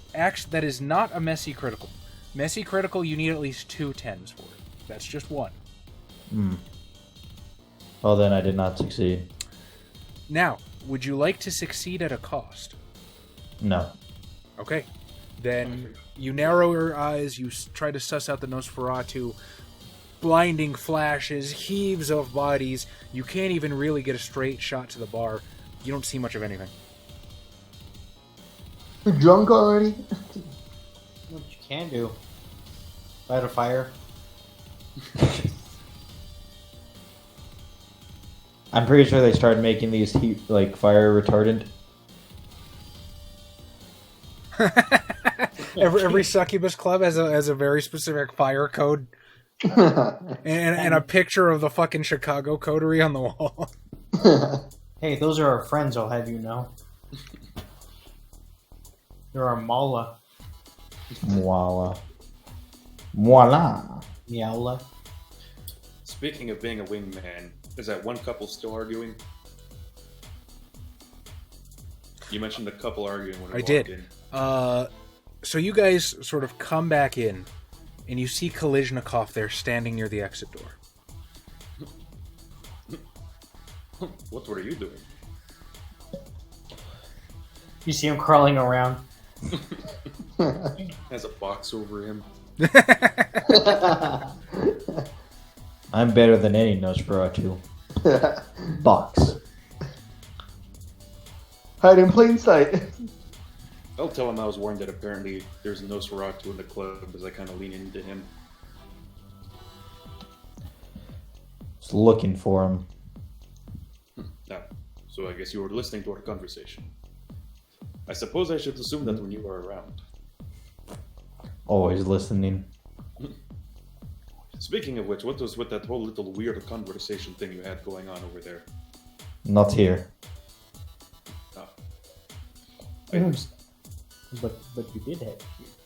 is not a messy critical. Messy critical, you need at least 2 10s for it. That's just 1. Well, then I did not succeed. Now, would you like to succeed at a cost? No. Okay. Then you narrow your eyes, you try to suss out the Nosferatu. Blinding flashes, heaves of bodies. You can't even really get a straight shot to the bar. You don't see much of anything. You drunk already? What you can do. Light a fire. I'm pretty sure they started making these heat, like, fire retardant. Every succubus club has a very specific fire code and a picture of the fucking Chicago coterie on the wall. Hey, those are our friends, I'll have you know. They're our mala. Voila. Voila. Meowla. Speaking of being a wingman, is that one couple still arguing? You mentioned the couple arguing when we I walked did. in. So you guys sort of come back in, and you see Kalishnikov there standing near the exit door. What were you doing? You see him crawling around. Has a box over him. I'm better than any Nosferatu. Box. Hide in plain sight. I'll tell him I was warned that apparently there's a Nosferatu in the club as I kind of lean into him. Just looking for him. Ah, so I guess you were listening to our conversation. I suppose I should assume that when you were around. Always listening. Speaking of which, what was with that whole little weird conversation thing you had going on over there? Not here. Ah. But you did have.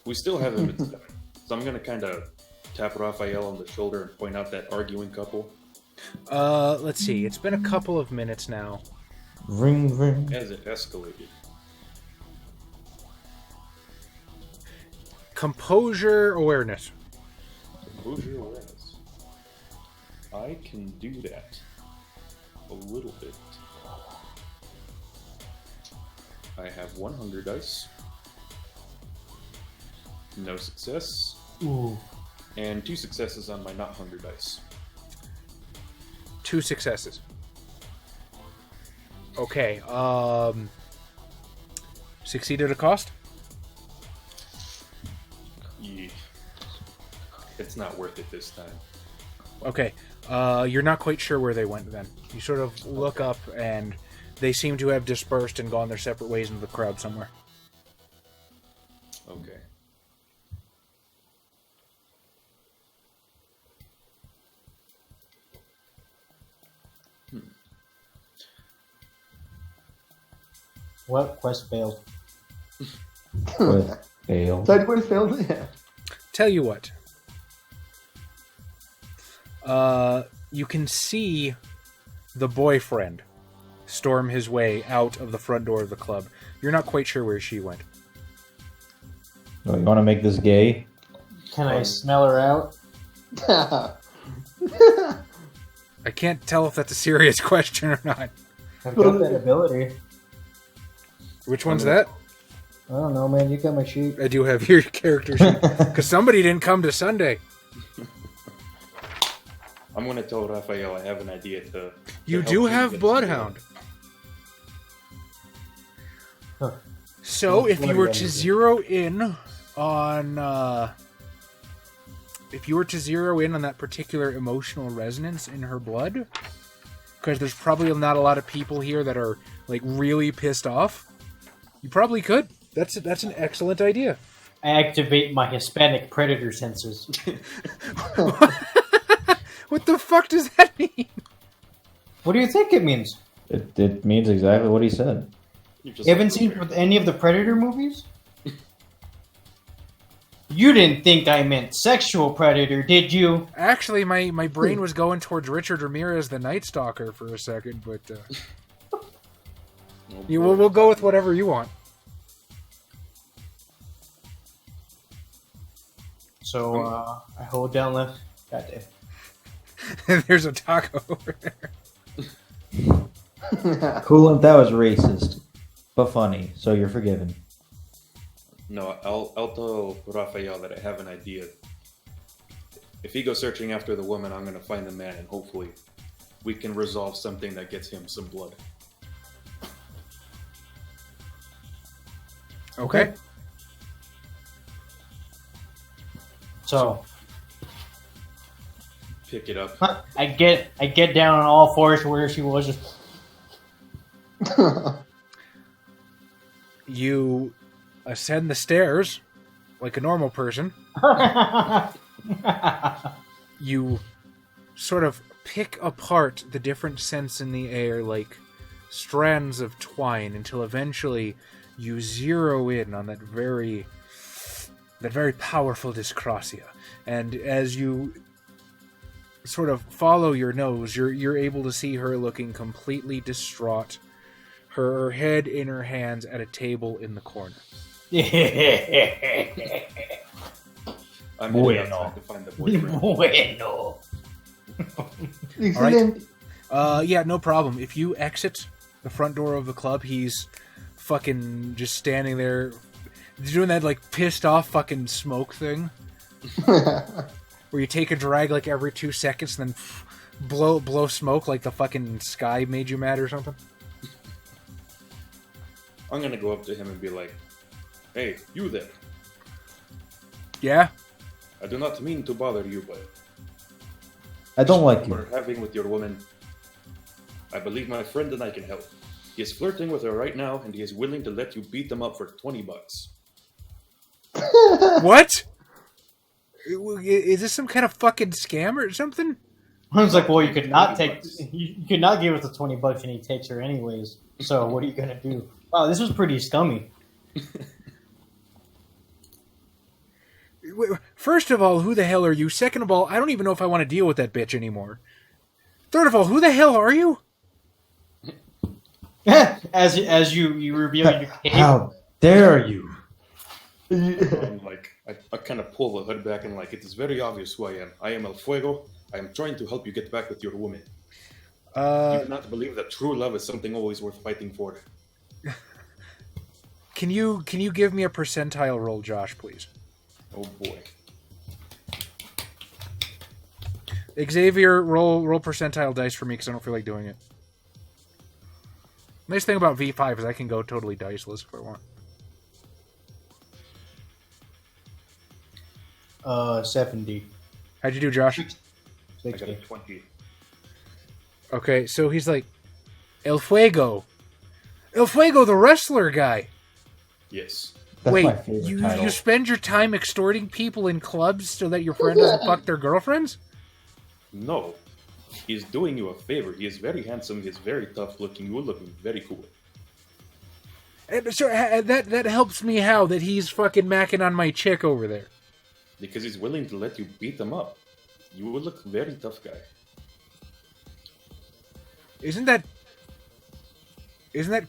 We still haven't been done. So I'm gonna kind of tap Raphael on the shoulder and point out that arguing couple. Let's see. It's been a couple of minutes now. Ring, ring. As it escalated. Composure awareness. Composure awareness. I can do that. A little bit. I have 1 hunger dice. No success. Ooh. And 2 successes on my not hunger dice. 2 successes. Okay. Succeed at a cost? Yeah. It's not worth it this time. Okay. You're not quite sure where they went then. You sort of look up and they seem to have dispersed and gone their separate ways into the crowd somewhere. Okay. Well, quest failed. Fail. Side quest failed? Yeah. Tell you what. You can see the boyfriend storm his way out of the front door of the club. You're not quite sure where she went. Oh, you want to make this gay? Can I smell her out? I can't tell if that's a serious question or not. I've got that ability. Which one's that? I don't know, man. You got my sheet. I do have your character sheet. Because somebody didn't come to Sunday. I'm gonna tell Raphael I have an idea to... You to do help him have get Bloodhound. Huh. So, Well, if you were Bloodhound to is it? zero in on... if you were to zero in on that particular emotional resonance in her blood, because there's probably not a lot of people here that are, like, really pissed off, you probably could. That's an excellent idea. I activate my Hispanic predator sensors. What the fuck does that mean? What do you think it means? It means exactly what he said. You just You haven't seen any of the Predator movies? You didn't think I meant sexual predator, did you? Actually, my brain was going towards Richard Ramirez, the Night Stalker, for a second, but we'll go with whatever you want. So, I hold down left. Goddamn. There's a taco over there. Coolant, that was racist. But funny, so you're forgiven. No, I'll tell Raphael that I have an idea. If he goes searching after the woman, I'm gonna find the man, and hopefully we can resolve something that gets him some blood. Okay. So, pick it up. I get down on all fours to where she was. Just... You ascend the stairs like a normal person. You sort of pick apart the different scents in the air like strands of twine until eventually you zero in on that very powerful dyscrasia. And as you sort of follow your nose, you're able to see her looking completely distraught, her head in her hands at a table in the corner. I'm going to find the boyfriend. Bueno. Excellent. Yeah, no problem. If you exit the front door of the club, he's fucking just standing there doing that like pissed off fucking smoke thing. Where you take a drag like every 2 seconds and then blow smoke like the fucking sky made you mad or something. I'm gonna go up to him and be like, "Hey, you there? Yeah? I do not mean to bother you, but I don't like you. we're having with your woman. I believe my friend and I can help. He is flirting with her right now, and he is willing to let you beat them up for $20. What? Is this some kind of fucking scam or something? I was like, well, you could not take, you could not give us the $20 and he takes her anyways. So what are you gonna do? Wow, this was pretty scummy. First of all, who the hell are you? Second of all, I don't even know if I want to deal with that bitch anymore. Third of all, who the hell are you? as you reveal your cape. How dare you? I'm like, I kind of pull the hood back and like, it is very obvious who I am. I am El Fuego. I am trying to help you get back with your woman. You do not believe that true love is something always worth fighting for. Can you give me a percentile roll, Josh, please? Oh boy. Xavier, roll percentile dice for me because I don't feel like doing it. Nice thing about V5 is I can go totally diceless if I want. 70. How'd you do, Josh? I got a 60. 20. Okay, so he's like, El Fuego, the wrestler guy. Yes. That's Wait, my favorite you title. spend your time extorting people in clubs so that your friend doesn't fuck their girlfriends? No. He is doing you a favor. He is very handsome. He is very tough looking. You are looking very cool. And so that helps me how? That he's fucking macking on my chick over there. Because he's willing to let you beat them up. You will look very tough guy. Isn't that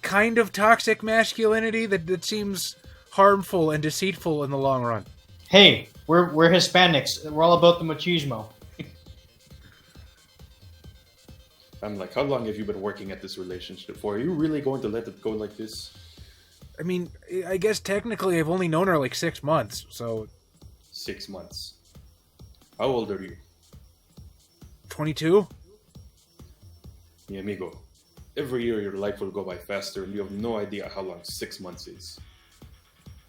kind of toxic masculinity that seems harmful and deceitful in the long run? Hey, we're Hispanics. We're all about the machismo. I'm like, how long have you been working at this relationship for? Are you really going to let it go like this? I mean, I guess technically I've only known her like 6 months, so... 6 months. How old are you? 22? Mi amigo. Every year your life will go by faster and you have no idea how long 6 months is.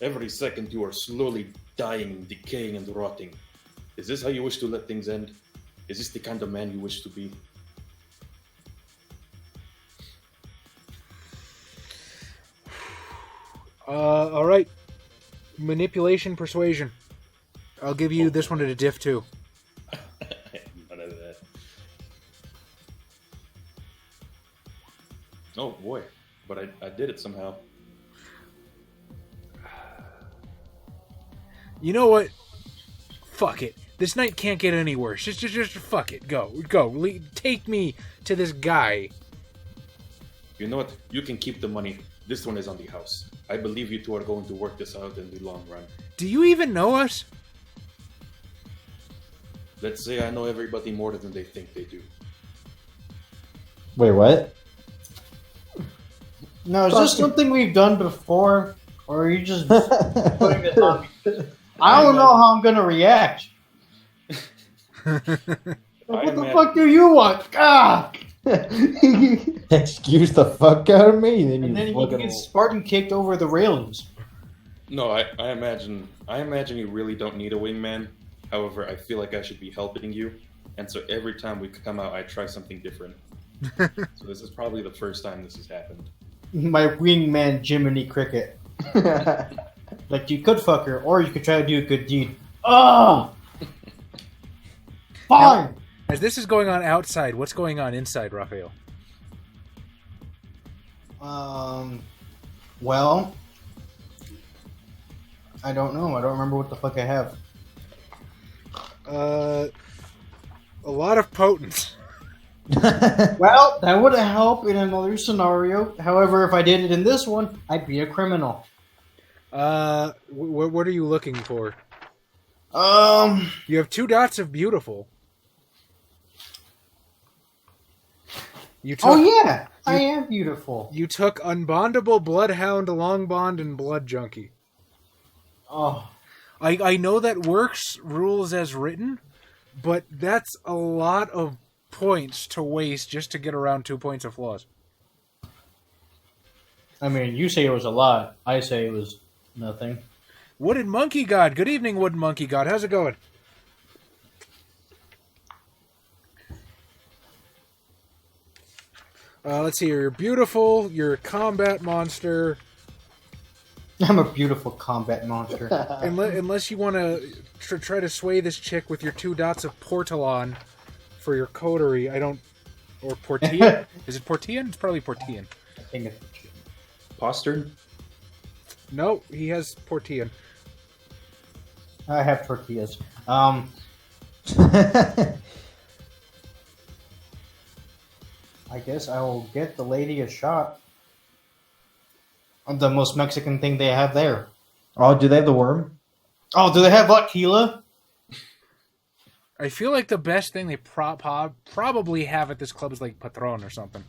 Every second you are slowly dying, decaying, and rotting. Is this how you wish to let things end? Is this the kind of man you wish to be? Alright. Manipulation, persuasion. I'll give you this one at a diff too. None of that. Oh boy, but I did it somehow. You know what? Fuck it. This night can't get any worse. Just fuck it. Go. Take me to this guy. You know what? You can keep the money. This one is on the house. I believe you two are going to work this out in the long run. Do you even know us? Let's say I know everybody more than they think they do. Wait, what? No, is this something we've done before? Or are you just putting this on me? I don't know how I'm going to react. What the fuck do you want? Ah! Excuse the fuck out of me. And then he gets Spartan kicked over the railings. No, I imagine you really don't need a wingman. However, I feel like I should be helping you, and so every time we come out, I try something different. So this is probably the first time this has happened. My wingman Jiminy Cricket. Like, you could fuck her, or you could try to do a good deed. Oh! Fine! Now, as this is going on outside, what's going on inside, Raphael? Well, I don't know. I don't remember what the fuck I have. A lot of potence. Well, that would have helped in another scenario. However, if I did it in this one, I'd be a criminal. What are you looking for? Um, You have 2 dots of beautiful. You took, oh yeah, I am beautiful. You took Unbondable, Bloodhound, Long Bond, and Blood Junkie. Oh, I know that works rules as written, but that's a lot of points to waste just to get around 2 points of flaws. I mean, you say it was a lot. I say it was nothing. Wooden Monkey God. Good evening, Wooden Monkey God. How's it going? Let's see. You're beautiful. You're a combat monster. I'm a beautiful combat monster. Unless you want to try to sway this chick with your 2 dots of Portalon for your coterie. I don't... Or Portian? Is it Portian? It's probably Portian. I think it's... Postern? No, he has Portian. I have tortillas. I guess I will get the lady a shot. The most Mexican thing they have there. Oh, do they have the worm? Oh, do they have tequila? I feel like the best thing they probably have at this club is like Patron or something.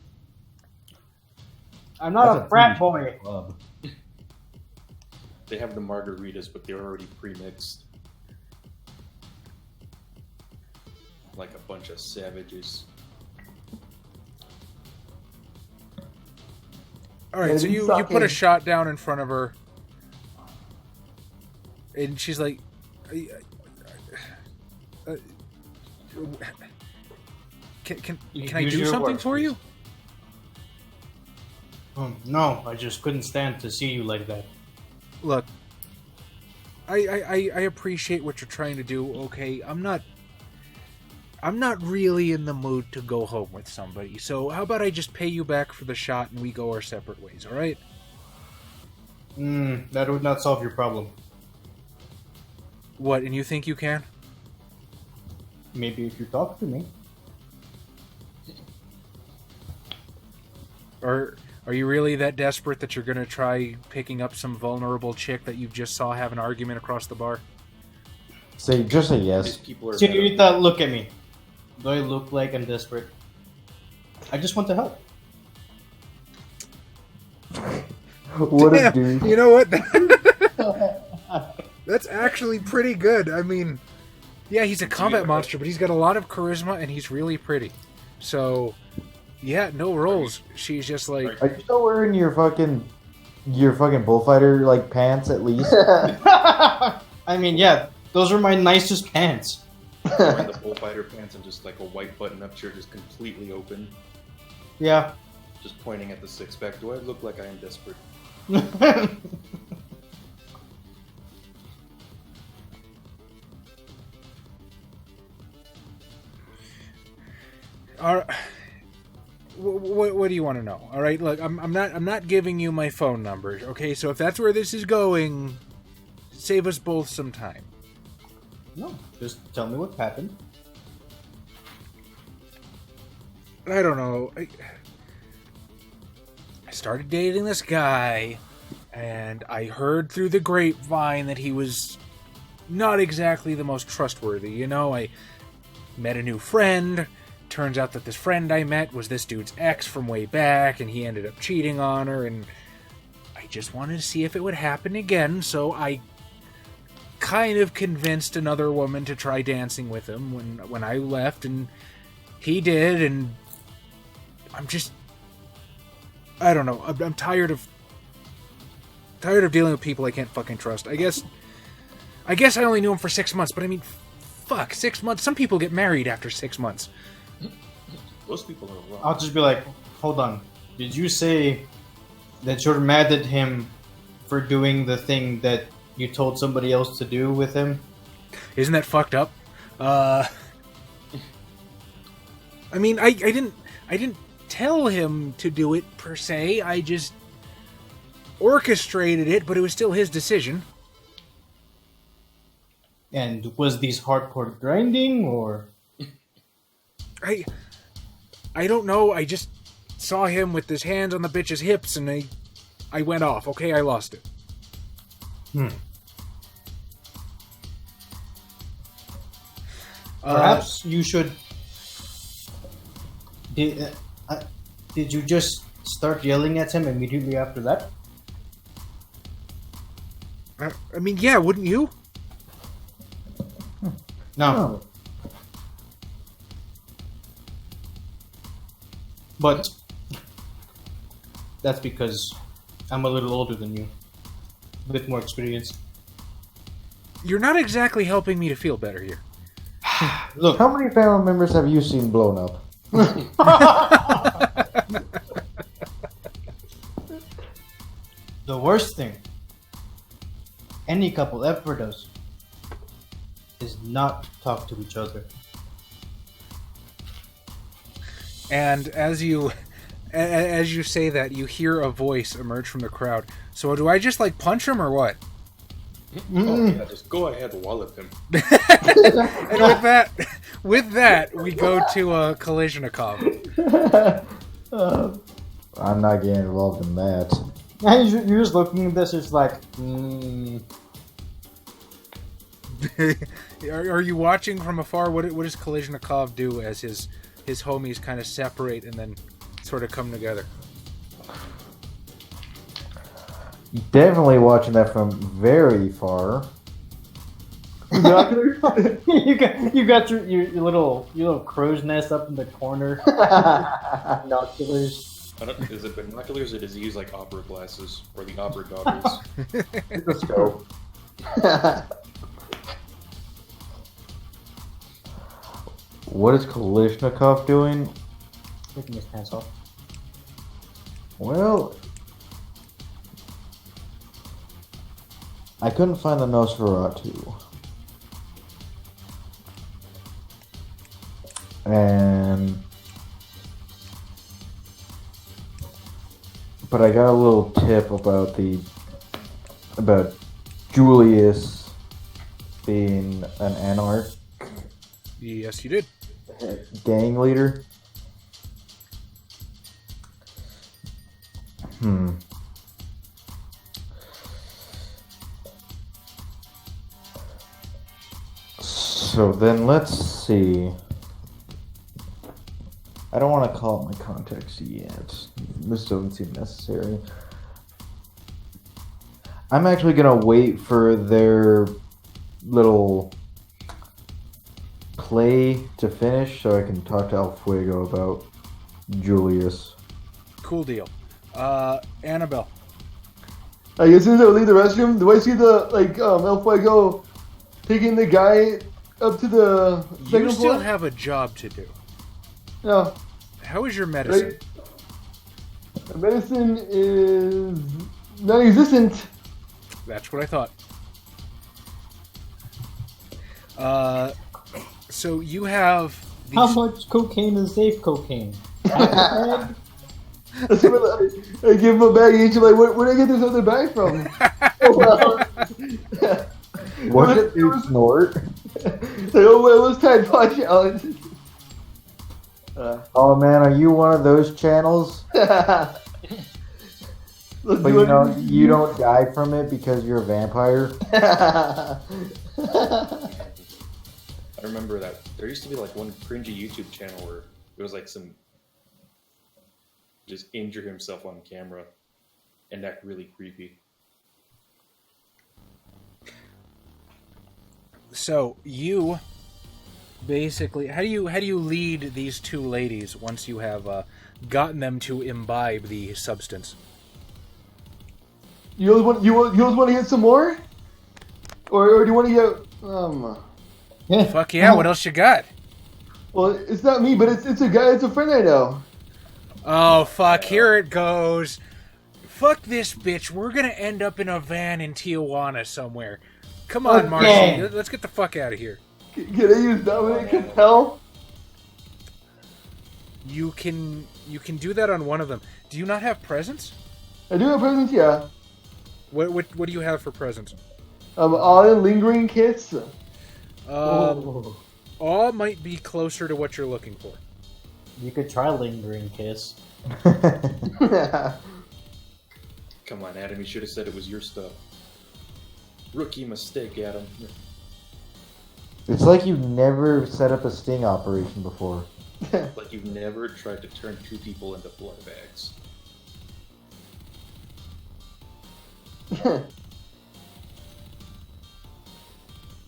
I'm not That's a frat bougie boy. club. They have the margaritas, but they're already pre-mixed. Like a bunch of savages. All right, so you put a shot down in front of her, and she's like, "Can I do something for you?" No, I just couldn't stand to see you like that. Look, I appreciate what you're trying to do. Okay, I'm not really in the mood to go home with somebody. So how about I just pay you back for the shot and we go our separate ways, all right? That would not solve your problem. What, and you think you can? Maybe if you talk to me. Or are you really that desperate that you're going to try picking up some vulnerable chick that you just saw have an argument across the bar? Just say These yes. people are Senorita, look at me. Do I look like I'm desperate? I just want to help. What a Damn, dude. you know what? That's actually pretty good. I mean, yeah, he's a combat monster, but he's got a lot of charisma and he's really pretty. So, yeah, no rolls. She's just like... Are you still wearing your fucking bullfighter like pants at least? I mean, yeah, those are my nicest pants. wearing the bullfighter pants and just like a white button-up shirt just completely open. Yeah. Just pointing at the six-pack. Do I look like I am desperate? What do you want to know? All right, look, I'm not giving you my phone number. Okay, so if that's where this is going, save us both some time. No, just tell me what happened. I don't know. I started dating this guy, and I heard through the grapevine that he was not exactly the most trustworthy. You know, I met a new friend. Turns out that this friend I met was this dude's ex from way back, and he ended up cheating on her, and I just wanted to see if it would happen again, so I kind of convinced another woman to try dancing with him when I left, and he did, and I don't know. I'm tired of dealing with people I can't fucking trust. I guess I only knew him for 6 months, but I mean, fuck, 6 months? Some people get married after 6 months. Those people are wrong. I'll just be like, hold on. Did you say that you're mad at him for doing the thing that you told somebody else to do with him? Isn't that fucked up? I mean, I didn't tell him to do it per se. I just orchestrated it, but it was still his decision. And was these hardcore grinding, or? I don't know. I just saw him with his hands on the bitch's hips, and I went off. Okay, I lost it. Perhaps you should. Did you just start yelling at him immediately after that? I mean, yeah, wouldn't you? No. But that's because I'm a little older than you. A bit more experience. You're not exactly helping me to feel better here. Look, How many family members have you seen blown up? the worst thing any couple ever does is not talk to each other. And as you say that, you hear a voice emerge from the crowd. So do I just like punch him or what? Oh, yeah, just go ahead and wallop him. And with that, we go to Kolesnikov. I'm not getting involved in that. And you're just looking at this, it's like, Are you watching from afar? What does Kolesnikov do as his homies kind of separate and then sort of come together? Definitely watching that from very far. you got your little crow's nest up in the corner. Binoculars. Is it binoculars or does he use like opera glasses or the opera goggles? Let's go. What is Kolesnikov doing? Taking his pants off. Well, I couldn't find the Nosferatu. But I got a little tip about Julius being an anarch Yes, you did. gang leader. So then let's see. I don't want to call it my context yet. This doesn't seem necessary. I'm actually going to wait for their little play to finish so I can talk to El Fuego about Julius. Cool deal. Annabelle. I guess as soon as I leave the restroom, do I see the El Fuego taking the guy up to the You second still floor? have a job to do. No. How is your medicine? The medicine is non-existent. That's what I thought. So you have these... How much cocaine is safe cocaine? I give him a bag each. I'm like, where did I get this other bag from? What did you snort? It was Tide Pod Challenge. Oh man, are you one of those channels? But you don't die from it because you're a vampire? I remember that there used to be like one cringy YouTube channel where it was like some just injure himself on camera and act really creepy. So you basically, how do you lead these two ladies once you have gotten them to imbibe the substance? You always want to get some more, or do you want to get Yeah. Fuck yeah! What else you got? Well, it's not me, but it's a guy. It's a friend I know. Oh fuck! Here it goes. Fuck this bitch. We're gonna end up in a van in Tijuana somewhere. Come on, Marcy. Okay. Let's get the fuck out of here. Can I use Dominic Capel? You can do that on one of them. Do you not have presents? I do have presents, yeah. What do you have for presents? All in lingering kiss. All might be closer to what you're looking for. You could try lingering kiss. Come on, Adam. You should have said it was your stuff. Rookie mistake, Adam. It's like you've never set up a sting operation before. Like you've never tried to turn 2 people into blood bags.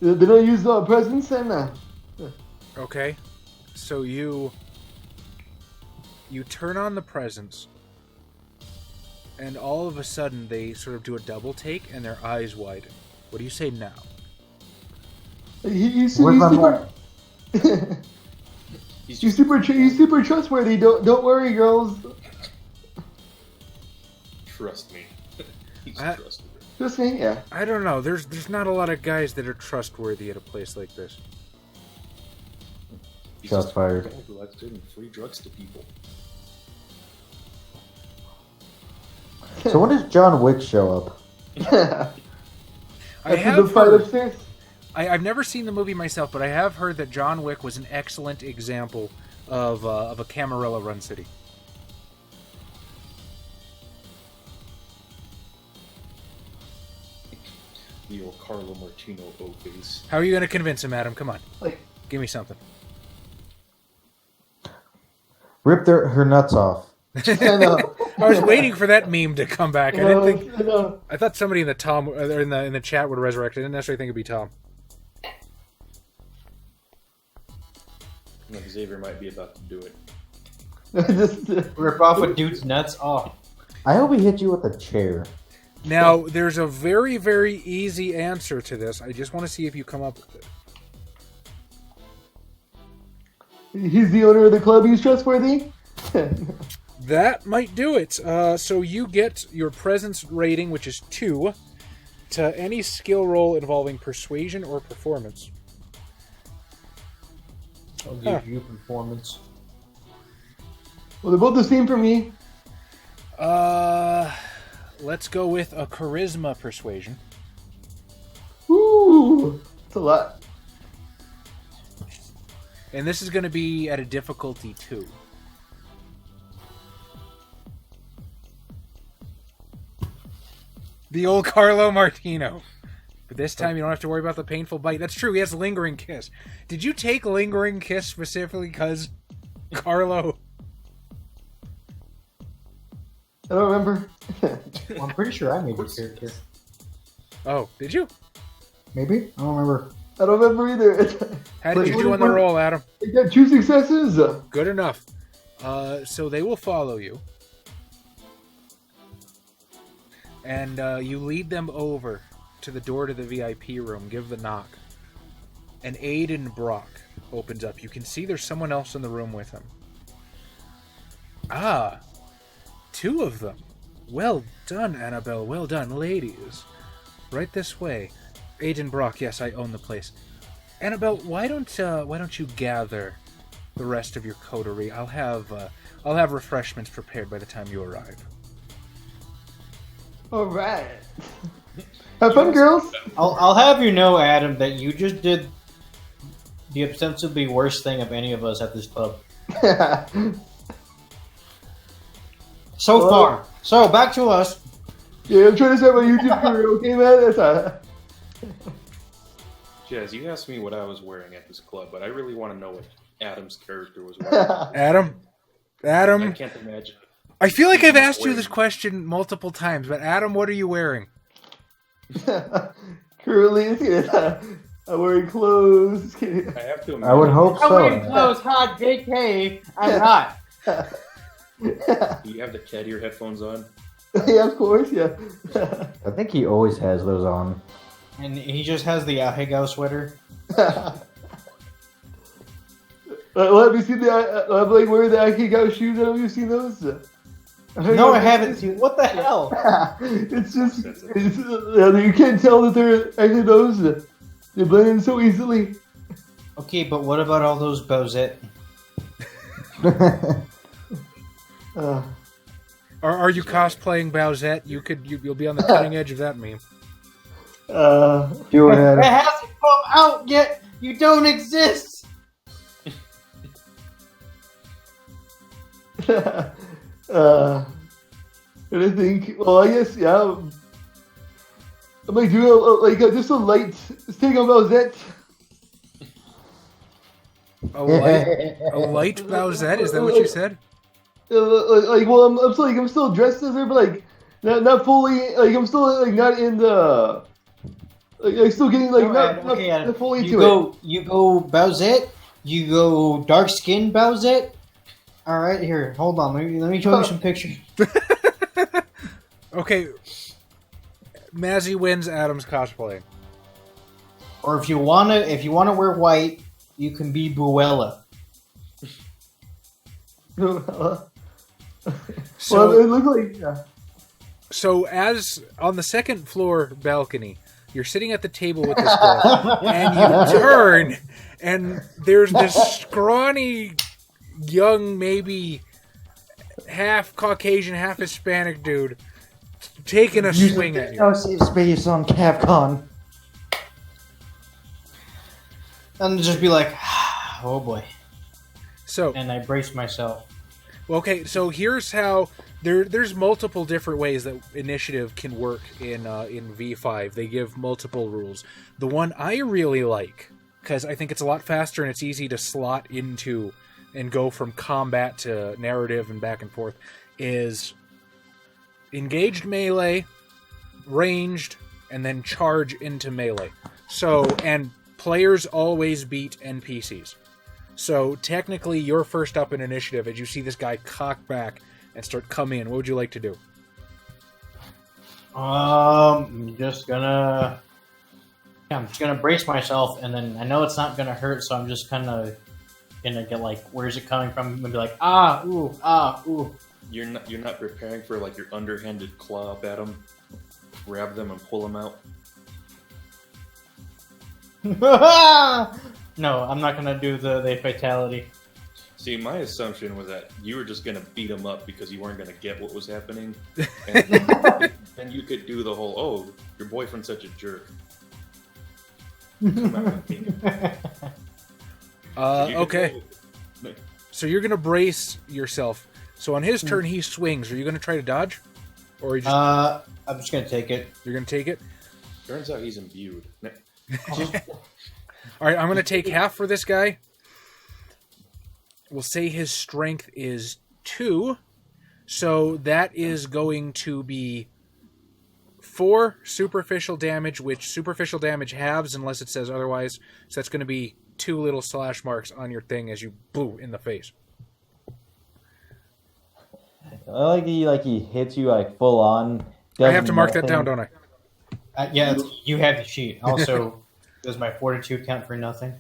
They don't use presents then? Okay, so you turn on the presents, and all of a sudden they sort of do a double take, and their eyes widen. What do you say now? He's Where's my super. He's He's just super trustworthy. Don't worry, girls. trust me. He's I- trustworthy. Just me, yeah. I don't know. There's not a lot of guys that are trustworthy at a place like this. He's Shots just fired. a guy who likes giving free drugs to people. So when does John Wick show up? I After have the fight heard, upstairs. I've never seen the movie myself, but I have heard that John Wick was an excellent example of a Camarilla run city. The old Carlo Martino O-face. How are you going to convince him, Adam? Come on, Like, give me something. Rip her nuts off. I know. I was waiting for that meme to come back. I didn't think. I know. I thought somebody in the Tom or in the chat would resurrect it. I didn't necessarily think it'd be Tom. No, Xavier might be about to do it. Just, Rip off a dude's nuts. Oh, I hope he hit you with a chair. Now, there's a very, very easy answer to this. I just want to see if you come up with it. he's the owner of the club. He's trustworthy. That might do it. So you get your presence rating, which is 2, to any skill roll involving persuasion or performance. I'll give you performance. Well, they're both the same for me. Let's go with a charisma persuasion. Ooh, it's a lot. And this is going to be at a difficulty 2. The old Carlo Martino. But this time you don't have to worry about the painful bite. That's true, he has Lingering Kiss. Did you take Lingering Kiss specifically because Carlo... I don't remember. Well, I'm pretty sure I made your character. Oh, did you? Maybe? I don't remember. I don't remember either. How did you do on the roll, Adam? I got 2 successes. Good enough. So they will follow you. And you lead them over to the door to the VIP room. Give the knock. And Aiden Brock opens up. You can see there's someone else in the room with him. Ah, 2 of them. Well done, Annabelle. Well done, ladies. Right this way. Aiden Brock, yes, I own the place. Annabelle, why don't you gather the rest of your coterie? I'll have refreshments prepared by the time you arrive. All right. Have fun, girls. I'll have you know, Adam, that you just did the ostensibly worst thing of any of us at this club. So Well- far. So, back to us. Yeah, I'm trying to start my YouTube career. Okay, man. That's Jazz, you asked me what I was wearing at this club, but I really want to know what Adam's character was wearing. Adam? I can't imagine. I feel like I've asked you this question multiple times, but Adam, what are you wearing? Currently, I'm wearing clothes. I have to imagine. I would hope I'm so. wearing clothes, hot, JK. I'm hot. Do you have the cat ear headphones on? Yeah, of course, yeah. I think he always has those on. And he just has the Ahegao sweater. have you seen the I'm like wearing the Aikigao shoes? Have you seen those? No, I haven't seen. What the hell? It's just you can't tell that they're actually those. They blend in so easily. Okay, but what about all those Bowsette? Are you cosplaying Bowsette? You'll be on the cutting edge of that meme. Do It it. hasn't come out yet. You don't exist. And I think, well, I guess, yeah. I'm like doing just a light thing about that. A light Bowsette? Is that what you said? Well, I'm still dressed as her, but like, not fully. Like, I'm still like not in the. Like, I'm still getting like not fully into it. You go Bowsette. You go dark skin Bowsette. All right, here, hold on. Let me show you some pictures. Okay. Mazzy wins Adam's cosplaying. Or if you wanna wear white, you can be Buella. So, Well, it looked like. Yeah. So as on the second floor balcony, you're sitting at the table with this girl, and you turn, and there's this scrawny, young, maybe half Caucasian, half Hispanic dude taking a swing at you. No safe space on Capcom. And just be like, oh boy. So, And I brace myself. okay, so here's how there's multiple different ways that initiative can work in V5. They give multiple rules. The one I really like, because I think it's a lot faster and it's easy to slot into and go from combat to narrative and back and forth, is engaged melee, ranged, and then charge into melee. So, and players always beat NPCs. So technically, you're first up in initiative as you see this guy cock back and start coming in. What would you like to do? I'm just gonna brace myself, and then I know it's not gonna hurt, so I'm just kind of gonna get like, where's it coming from? And be like, ooh. You're not preparing for like your underhanded claw up at them, grab them and pull them out. No, I'm not gonna do the fatality. See, my assumption was that you were just gonna beat them up because you weren't gonna get what was happening, and then you could do the whole, "Oh, your boyfriend's such a jerk." Come out with me. Okay. So you're gonna brace yourself. So on his turn, he swings. Are you gonna try to dodge, or are you just... I'm just gonna take it. You're gonna take it? Turns out he's imbued. All right, I'm going to take half for this guy. We'll say his strength is 2. So that is going to be 4 superficial damage, which superficial damage halves unless it says otherwise. So that's going to be 2 little slash marks on your thing as you boo in the face. I like he hits you like full on. I have to mark that down, don't I? Yeah, you have the sheet. Also, does my fortitude count for nothing?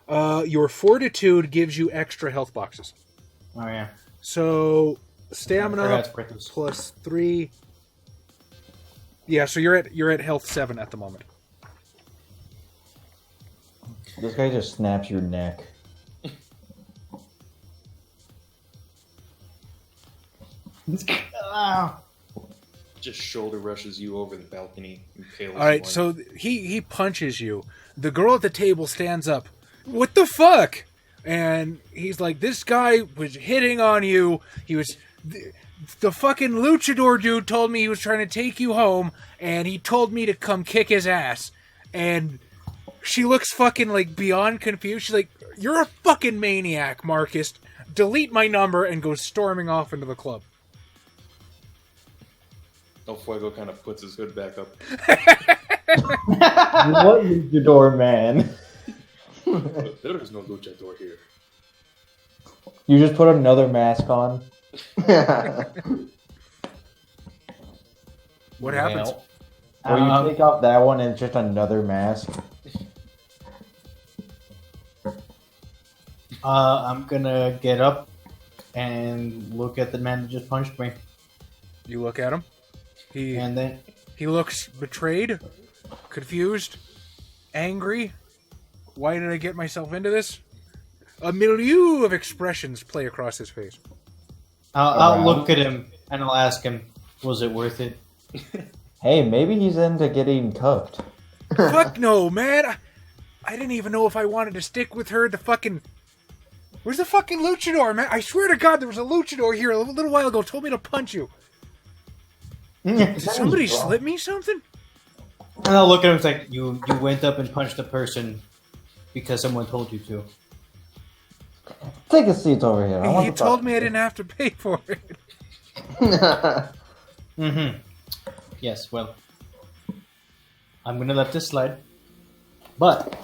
Your fortitude gives you extra health boxes. Oh yeah. So stamina plus 3. Yeah, so you're at health 7 at the moment. This guy just snaps your neck. Just shoulder rushes you over the balcony. All right, so he punches you. The girl at the table stands up. What the fuck? And he's like, this guy was hitting on you. He was... The fucking luchador dude told me he was trying to take you home, and he told me to come kick his ass. And she looks fucking like beyond confused. She's like, you're a fucking maniac, Marcus. Delete my number, and goes storming off into the club. El Fuego kind of puts his hood back up. What luchador, man? There is no luchador here. You just put another mask on. What happens? Or you take off that one and it's just another mask. I'm gonna get up and look at the man that just punched me. You look at him. And then He looks betrayed, confused, angry. Why did I get myself into this? A milieu of expressions play across his face. I'll look at him and I'll ask him, was it worth it? Hey, maybe he's into getting cuffed. Fuck no, man. I didn't even know if I wanted to stick with her. Where's the fucking luchador, man? I swear to God, there was a luchador here a little while ago. Told me to punch you. Did somebody slip me something? And I'll look at him and say, you went up and punched a person because someone told you to. Take a seat over here. He told me I didn't have to pay for it. Mm-hmm. Yes, well, I'm gonna let this slide. But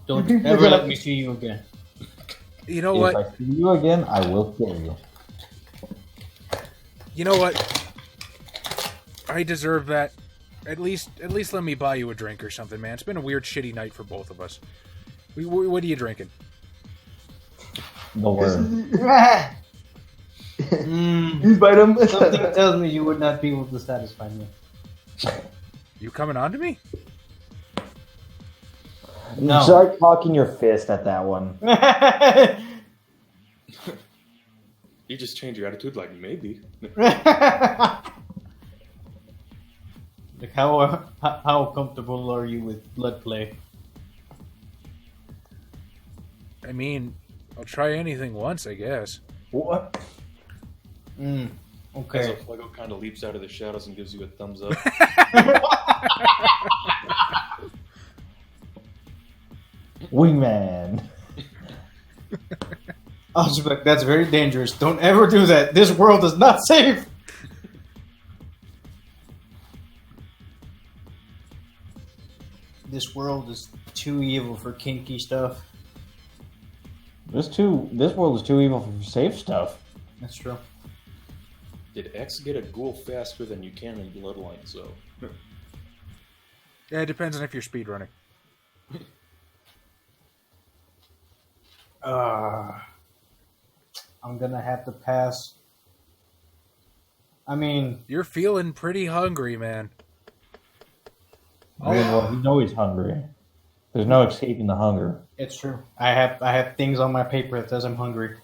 don't ever let me see you again. You know If what? I see you again, I will kill you. You know what? I deserve that. At least let me buy you a drink or something, man. It's been a weird, shitty night for both of us. What are you drinking? The worm. He's bite him. Something tells me you would not be able to satisfy me. You coming on to me? No. Start cocking your fist at that one. You just change your attitude, like maybe. Like how comfortable are you with blood play? I mean, I'll try anything once, I guess. What? As Okay. a Fuego kind of leaps out of the shadows and gives you a thumbs up. Wingman. I was like, that's very dangerous. Don't ever do that. This world is not safe. This world is too evil for kinky stuff. This world is too evil for safe stuff. That's true. Did X get a ghoul faster than you can in Bloodline, so... Yeah, it depends on if you're speedrunning. I'm gonna have to pass. I mean, You're feeling pretty hungry, man. Well, you know he's hungry. There's no escaping the hunger. it's true. I have things on my paper that says I'm hungry.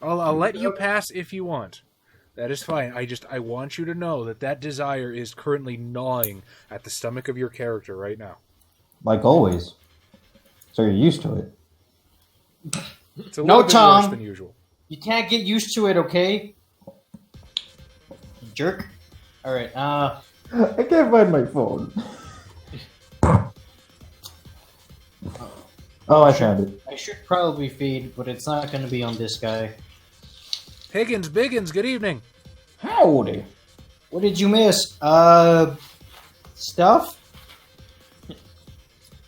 I'll let you pass if you want. That is fine. I want you to know that desire is currently gnawing at the stomach of your character right now. Like always. So you're used to it. It's a No, little bit Tom. worse than usual. You can't get used to it, okay? You jerk. All right. I can't find my phone. Oh, I found it. I should probably feed, but it's not going to be on this guy. HiggensBiggens, good evening. Howdy. What did you miss? Stuff?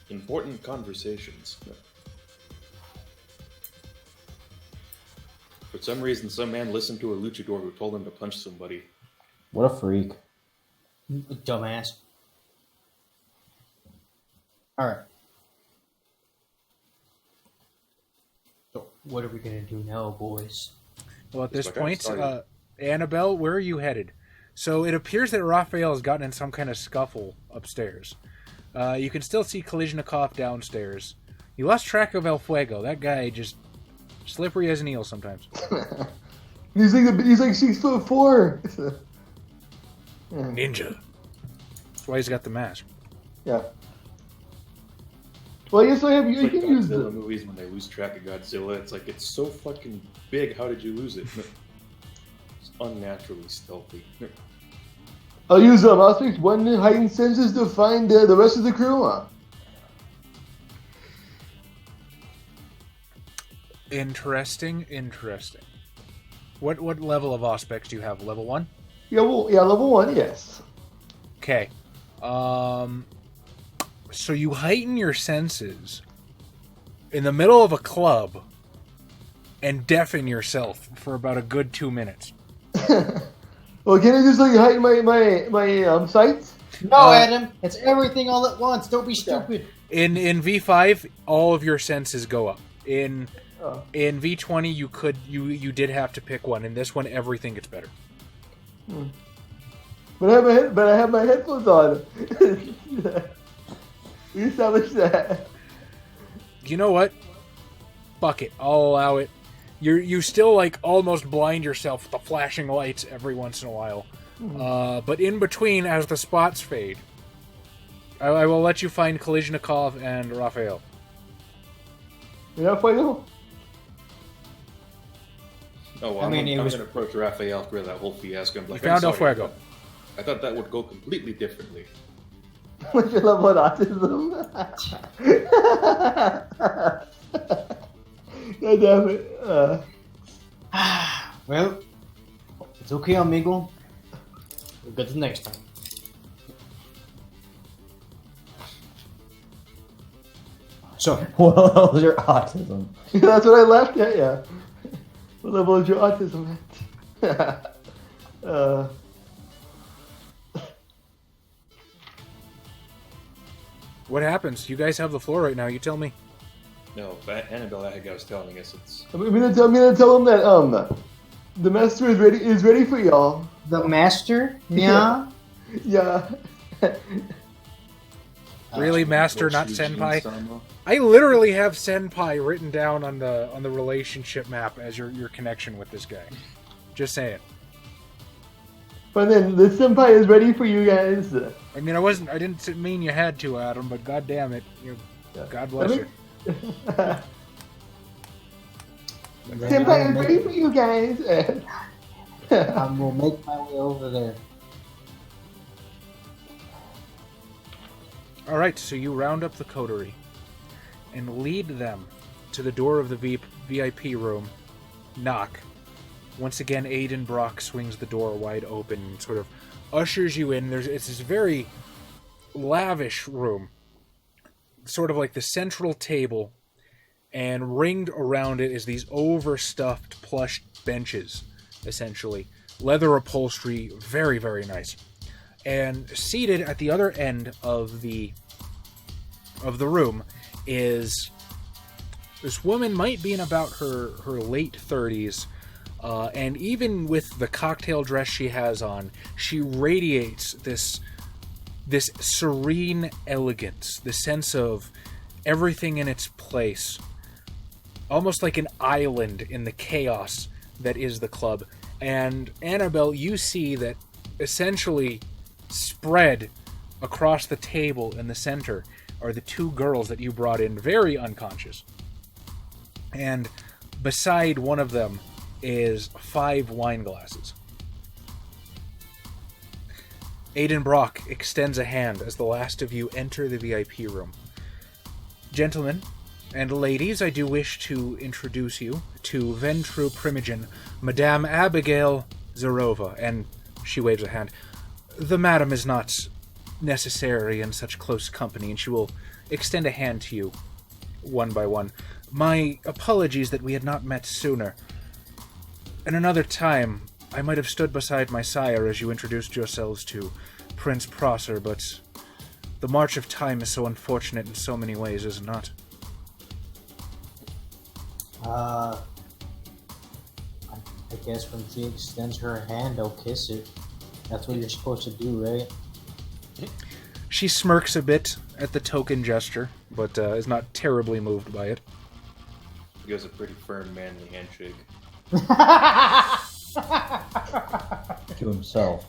Important conversations. For some reason, some man listened to a luchador who told him to punch somebody. What a freak. Dumbass. Alright. So, what are we going to do now, boys? Well, at this Like I point, started. Annabelle, where are you headed? So it appears that Raphael has gotten in some kind of scuffle upstairs. You can still see Kolizhnikov downstairs. You lost track of El Fuego. That guy just slippery as an eel sometimes. He's like 6'4". Ninja. That's why he's got the mask. Yeah. Well, yes, I have. It's You like can use Godzilla the. movies when they lose track of Godzilla. It's like, it's so fucking big, how did you lose it? It's unnaturally stealthy. I'll use aspect 1 heightened senses to find the rest of the crew. Interesting. What level of aspects do you have? Level 1? Yeah, well, yeah, level 1, yes. Okay. So you heighten your senses in the middle of a club and deafen yourself for about a good 2 minutes. Well, can I just like heighten my sights No, Adam, it's everything all at once. Don't be stupid. In V5, all of your senses go up. In Oh. V20, you did have to pick one. In this one, everything gets better. But I have my headphones on. We established that. You know what? Fuck it. I'll allow it. You still like almost blind yourself with the flashing lights every once in a while. But in between, as the spots fade, I will let you find Kalishnikov and Raphael. You're not Fuego? Oh, well, I mean, I'm it going was- to approach Raphael for that whole fiasco. I'm like, You found I'm El sorry, Fuego. I thought that would go completely differently. What's your level of autism? God damn it. Well, it's okay, amigo. We'll get to the next time. So, What level is your autism? That's what I left at, yeah. What level is your autism at? What happens? You guys have the floor right now. You tell me. No, Annabelle Ahega was telling us it's... I'm gonna tell him that the master is ready for y'all. the master? Yeah. Yeah. Really, master, not senpai? Sama. I literally have senpai written down on the relationship map as your connection with this guy. Just saying. But then the senpai is ready for you guys. I mean, I didn't mean you had to, Adam, but god damn it, God bless you. Senpai is ready for you guys. I will make my way over there. All right, so you round up the coterie and lead them to the door of the VIP room. Knock. Once again, Aiden Brock swings the door wide open and sort of ushers you in. It's this very lavish room, sort of like the central table, and ringed around it is these overstuffed plush benches, essentially. Leather upholstery, very, very nice. And seated at the other end of the room is this woman, might be in about her late 30s, and even with the cocktail dress she has on, she radiates this serene elegance, the sense of everything in its place, almost like an island in the chaos that is the club. And Annabelle, you see that essentially spread across the table in the center are the two girls that you brought in, very unconscious. And beside one of them is 5 wine glasses. Aiden Brock extends a hand as the last of you enter the VIP room. Gentlemen and ladies, I do wish to introduce you to Ventru Primogen, Madame Abigail Zarova, and she waves a hand. The madam is not necessary in such close company, and she will extend a hand to you one by one. My apologies that we had not met sooner. At another time, I might have stood beside my sire as you introduced yourselves to Prince Prosser, but the march of time is so unfortunate in so many ways, is it not? I guess when she extends her hand, I'll kiss it. That's what you're supposed to do, right? She smirks a bit at the token gesture, but is not terribly moved by it. He gives a pretty firm, manly handshake. To himself.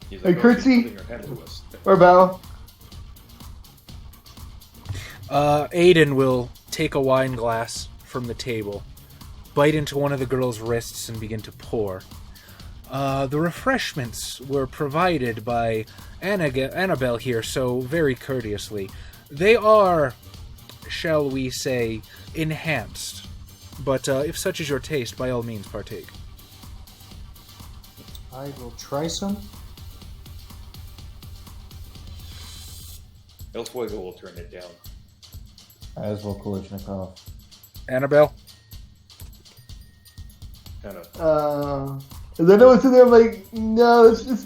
He's Hey, "Oh, she's curtsy." putting her hand to us." Or bow. Aiden will take a wine glass from the table, bite into one of the girl's wrists, and begin to pour. The refreshments were provided by Annabelle here so very courteously. They are, shall we say, enhanced. But if such is your taste, by all means partake. I will try some. El Fuego will turn it down. As will Kalishnikov. Annabelle? Kind of. And then I was sitting there, I'm like, no, it's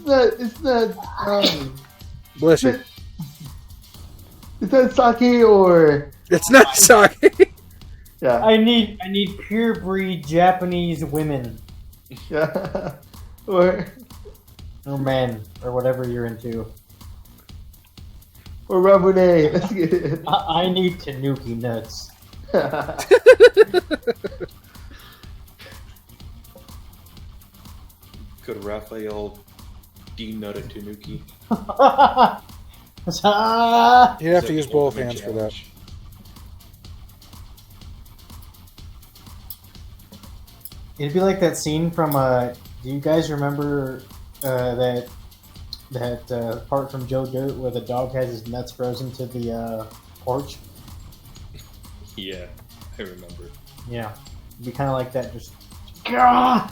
not. Bless you. It's not sake or. It's not sake. Yeah. I need pure breed Japanese women Yeah. Or men or whatever you're into. Rabune. Let's get it. I need tanuki nuts. Could Raphael denut a tanuki? You have to use both hands for that. It'd be like that scene from do you guys remember that part from Joe Dirt where the dog has his nuts frozen to the porch? Yeah, I remember. Yeah, it'd be kind of like that. Just Gah!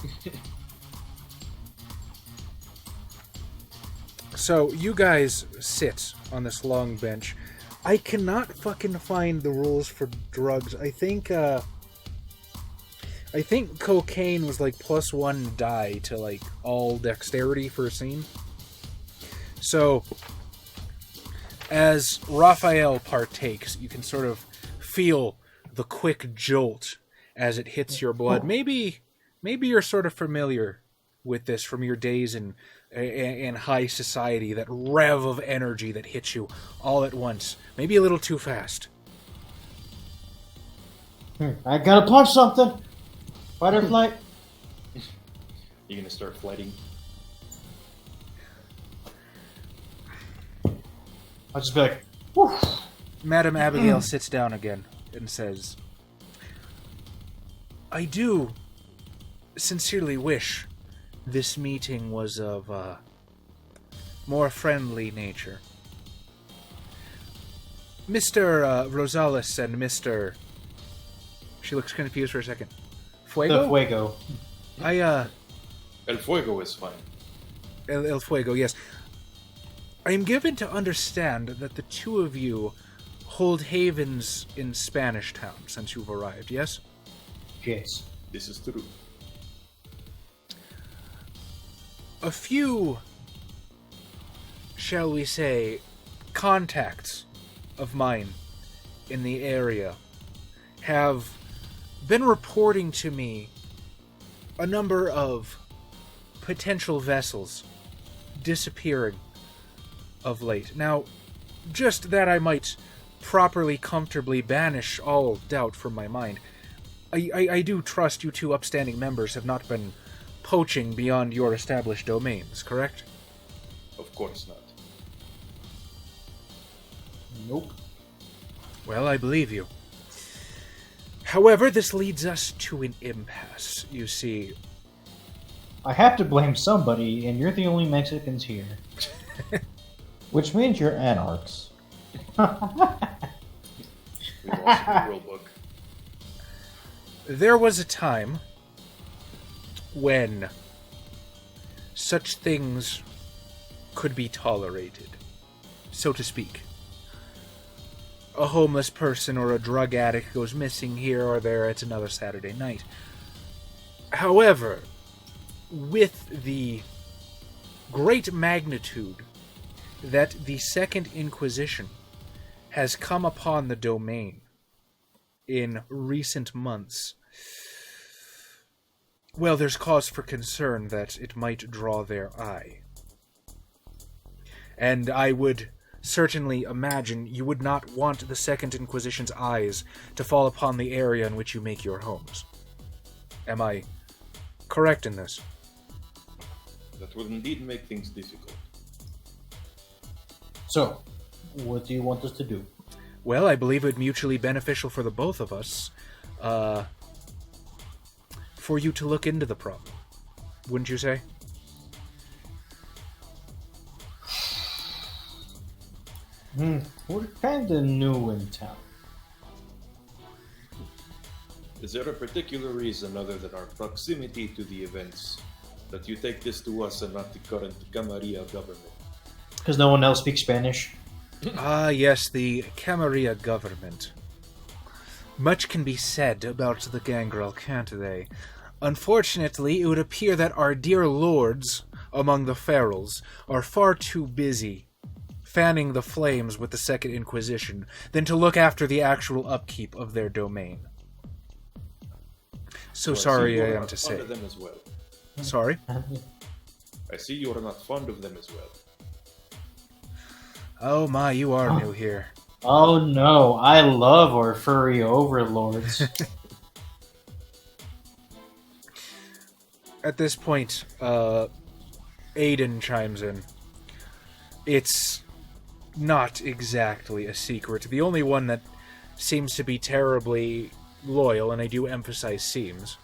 So you guys sit on this long bench. I cannot fucking find the rules for drugs. I think cocaine was like +1 die to like all dexterity for a scene. So as Raphael partakes, you can sort of feel the quick jolt as it hits your blood. Maybe you're sort of familiar with this from your days in high society, that rev of energy that hits you all at once. Maybe a little too fast. I gotta punch something. Fight or flight? You gonna start flighting? I'll just be like, whew. Madame Abigail sits down again and says, I do sincerely wish this meeting was of a more friendly nature. Mr. Rosales and Mr. She looks confused for a second. Fuego? The Fuego. El Fuego is fine. El Fuego, yes. I am given to understand that the two of you hold havens in Spanish Town since you've arrived, yes? Yes. This is true. A few, shall we say, contacts of mine in the area have been reporting to me a number of potential vessels disappearing of late. Now, just that I might properly, comfortably banish all doubt from my mind, I do trust you two upstanding members have not been poaching beyond your established domains, correct? Of course not. Nope. Well, I believe you. However, this leads us to an impasse. You see, I have to blame somebody, and you're the only Mexicans here. Which means you're anarchs. We lost the rule book. there was a time when such things could be tolerated, so to speak. A homeless person or a drug addict goes missing here or there, it's another Saturday night. However, with the great magnitude that the Second Inquisition has come upon the domain in recent months, well, there's cause for concern that it might draw their eye. And I would certainly imagine you would not want the Second Inquisition's eyes to fall upon the area in which you make your homes. Am I correct in this? That would indeed make things difficult. So, what do you want us to do? Well, I believe it mutually beneficial for the both of us, for you to look into the problem. Wouldn't you say? We're kind of new in town. Is there a particular reason other than our proximity to the events that you take this to us and not the current Camarilla government? Because no one else speaks Spanish. Ah, yes, the Camarilla government. Much can be said about the gangrel, can't they? Unfortunately, it would appear that our dear lords among the ferals are far too busy fanning the flames with the Second Inquisition than to look after the actual upkeep of their domain. So sorry I am to say. Fond of them as well. Sorry? I see you are not fond of them as well. Oh my, you are new here. Oh no, I love our furry overlords. At this point, Aiden chimes in. It's not exactly a secret. The only one that seems to be terribly loyal, and I do emphasize seems,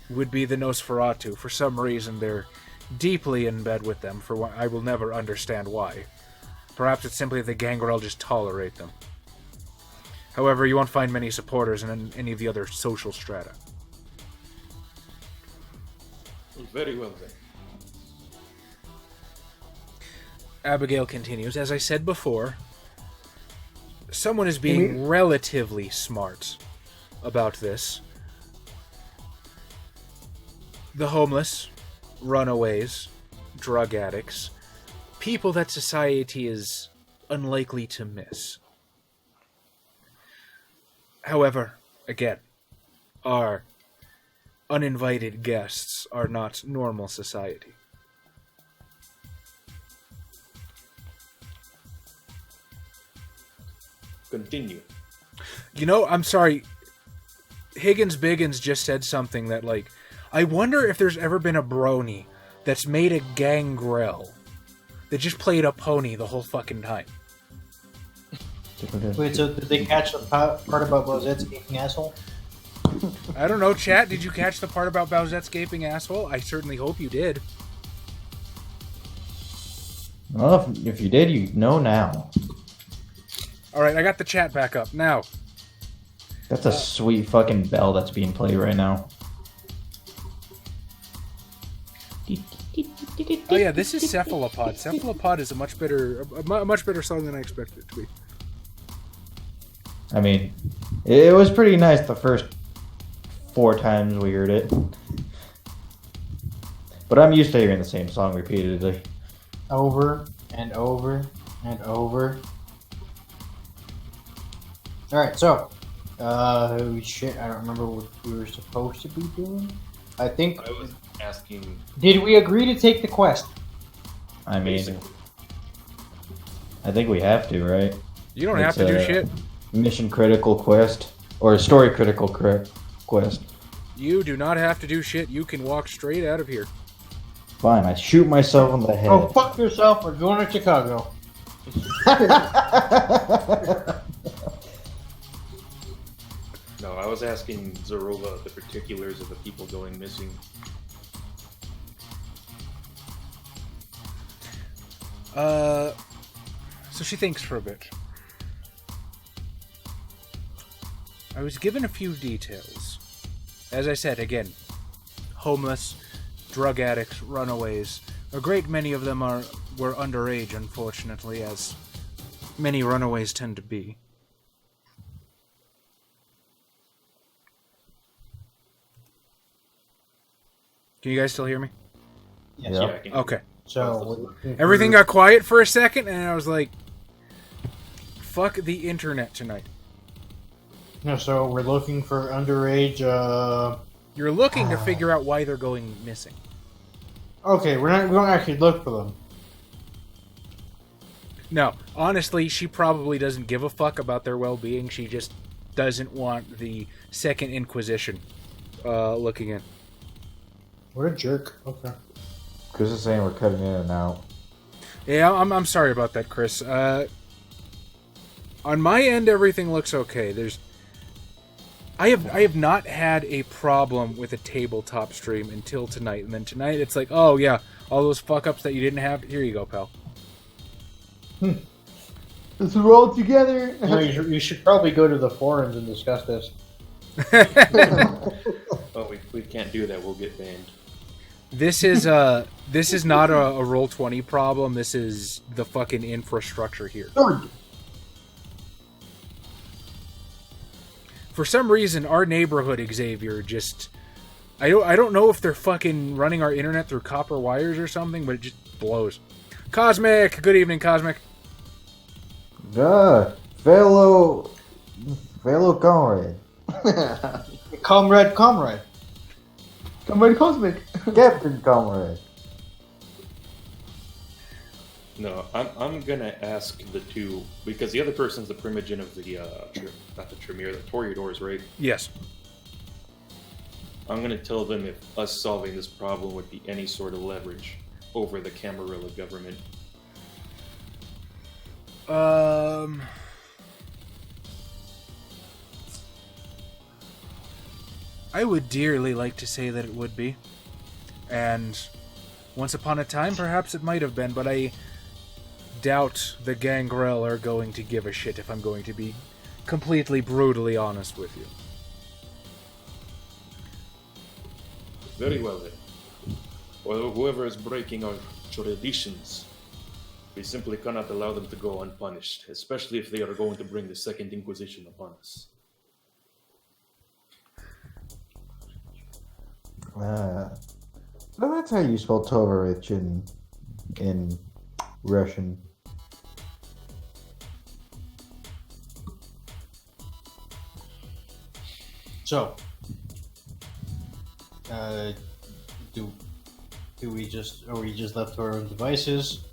would be the Nosferatu. For some reason, they're deeply in bed with them, for what I will never understand why. Perhaps it's simply the Gangrel just tolerate them. However, you won't find many supporters in any of the other social strata. Very well then. Abigail continues, as I said before, someone is being relatively smart about this. The homeless, runaways, drug addicts, people that society is unlikely to miss. However, again, our uninvited guests are not normal society. Continue. You know, I'm sorry. HiggensBiggens just said something that, like, I wonder if there's ever been a brony that's made a gangrel that just played a pony the whole fucking time. Wait, so did they catch the part about Bozzet's gaping asshole? I don't know, chat, did you catch the part about Bowsette's gaping asshole? I certainly hope you did. Well, if you did, you know now. Alright, I got the chat back up. Now. That's a sweet fucking bell that's being played right now. Oh yeah, this is Cephalopod. Cephalopod is a much better song than I expected it to be. I mean, it was pretty nice the first 4 times we heard it. But I'm used to hearing the same song repeatedly. Over and over and over. Alright, so. Holy shit, I don't remember what we were supposed to be doing. I think. I was asking. Did we agree to take the quest? I mean, Basically. I think we have to, right? You don't have to do shit. Mission critical quest. Or story critical quest. You do not have to do shit. You can walk straight out of here. Fine, I shoot myself in the head. Oh, fuck yourself. We're going to Chicago. No, I was asking Zorova the particulars of the people going missing. So she thinks for a bit. I was given a few details. As I said, again, homeless, drug addicts, runaways. A great many of them were underage, unfortunately, as many runaways tend to be. Can you guys still hear me? Yes. Yeah. I can. Okay. So, Everything got quiet for a second, and I was like, fuck the internet tonight. No, so we're looking for underage, You're looking to figure out why they're going missing. Okay, we don't actually look for them. No, honestly, she probably doesn't give a fuck about their well-being. She just doesn't want the Second Inquisition looking in. What a jerk. Okay. Chris is saying we're cutting in and out. Yeah, I'm sorry about that, Chris. On my end, everything looks okay. I have not had a problem with a tabletop stream until tonight, and then tonight it's like, oh yeah, all those fuck-ups that you didn't have, here you go, pal. Let's roll together. No, you should probably go to the forums and discuss this. Oh, we can't do that. We'll get banned. This is not a Roll20 problem. This is the fucking infrastructure here. For some reason, our neighborhood, Xavier, just I don't know if they're fucking running our internet through copper wires or something, but it just blows. Cosmic! Good evening, Cosmic. Fellow comrade. Comrade. Comrade Cosmic. Captain comrade. No, I'm gonna ask the two because the other person's the primogen of the not the Tremere, the Toreadors, right? Yes. I'm gonna tell them if us solving this problem would be any sort of leverage over the Camarilla government. I would dearly like to say that it would be. And once upon a time, perhaps it might have been, but I doubt the Gangrel are going to give a shit if I'm going to be completely brutally honest with you. Very well then. Well, whoever is breaking our traditions, we simply cannot allow them to go unpunished, especially if they are going to bring the Second Inquisition upon us. So that's how you spell Tovarich in Russian. So, do we just are we just left to our own devices?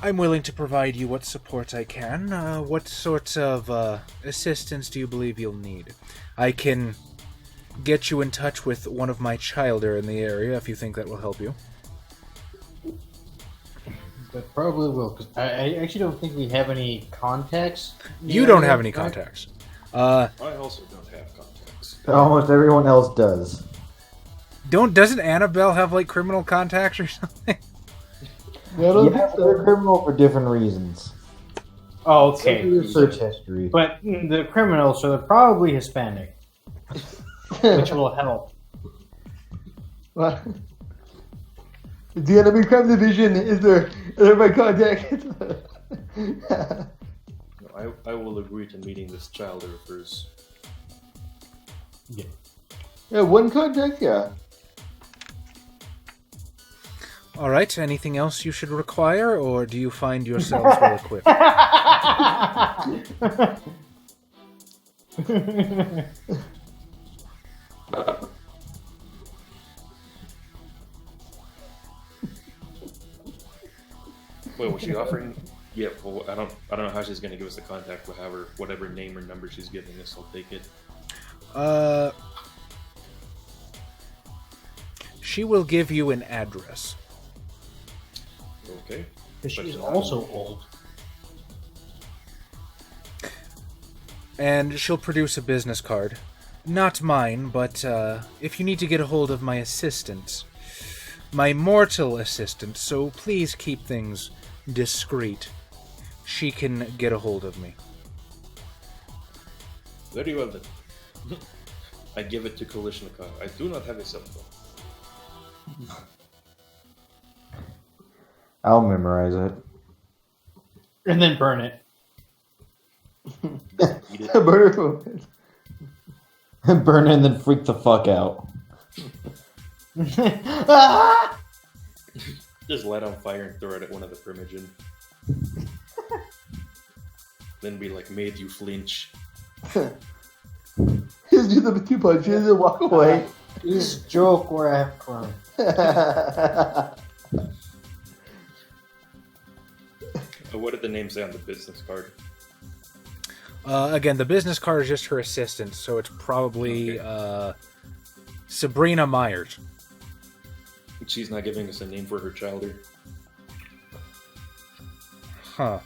I'm willing to provide you what support I can. What sort of assistance do you believe you'll need? I can get you in touch with one of my childer in the area if you think that will help you. That probably will, because I actually don't think we have any contacts. You don't have any contacts. I also don't have contacts. Almost everyone else does. Doesn't Annabelle have like criminal contacts or something? Yeah, they're criminal for different reasons. Oh, okay. Your search history. But the criminals, so they're probably Hispanic, which will help. What? The enemy crime division is there my contact? I will agree to meeting this childer first. Yeah, one contact, yeah. All right. Anything else you should require, or do you find yourselves well equipped? Wait, was she offering? Yeah, well, I don't know how she's gonna give us the contact. However, whatever name or number she's giving us, I'll take it. She will give you an address. Okay. Because she's also old. And she'll produce a business card. Not mine, but if you need to get a hold of my assistant, my mortal assistant, so please keep things discreet, she can get a hold of me. Very well then. I give it to Kalishnikov. I do not have a cell phone. I'll memorize it. And then burn it. Eat it. Burn Burn it and then freak the fuck out. Just light on fire and throw it at one of the primogen. Then be like, made you flinch. Just do the 2 punches and walk away. This joke where I have crime. What did the name say on the business card? Again, the business card is just her assistant, so it's probably Sabrina Myers. She's not giving us a name for her childer. Huh.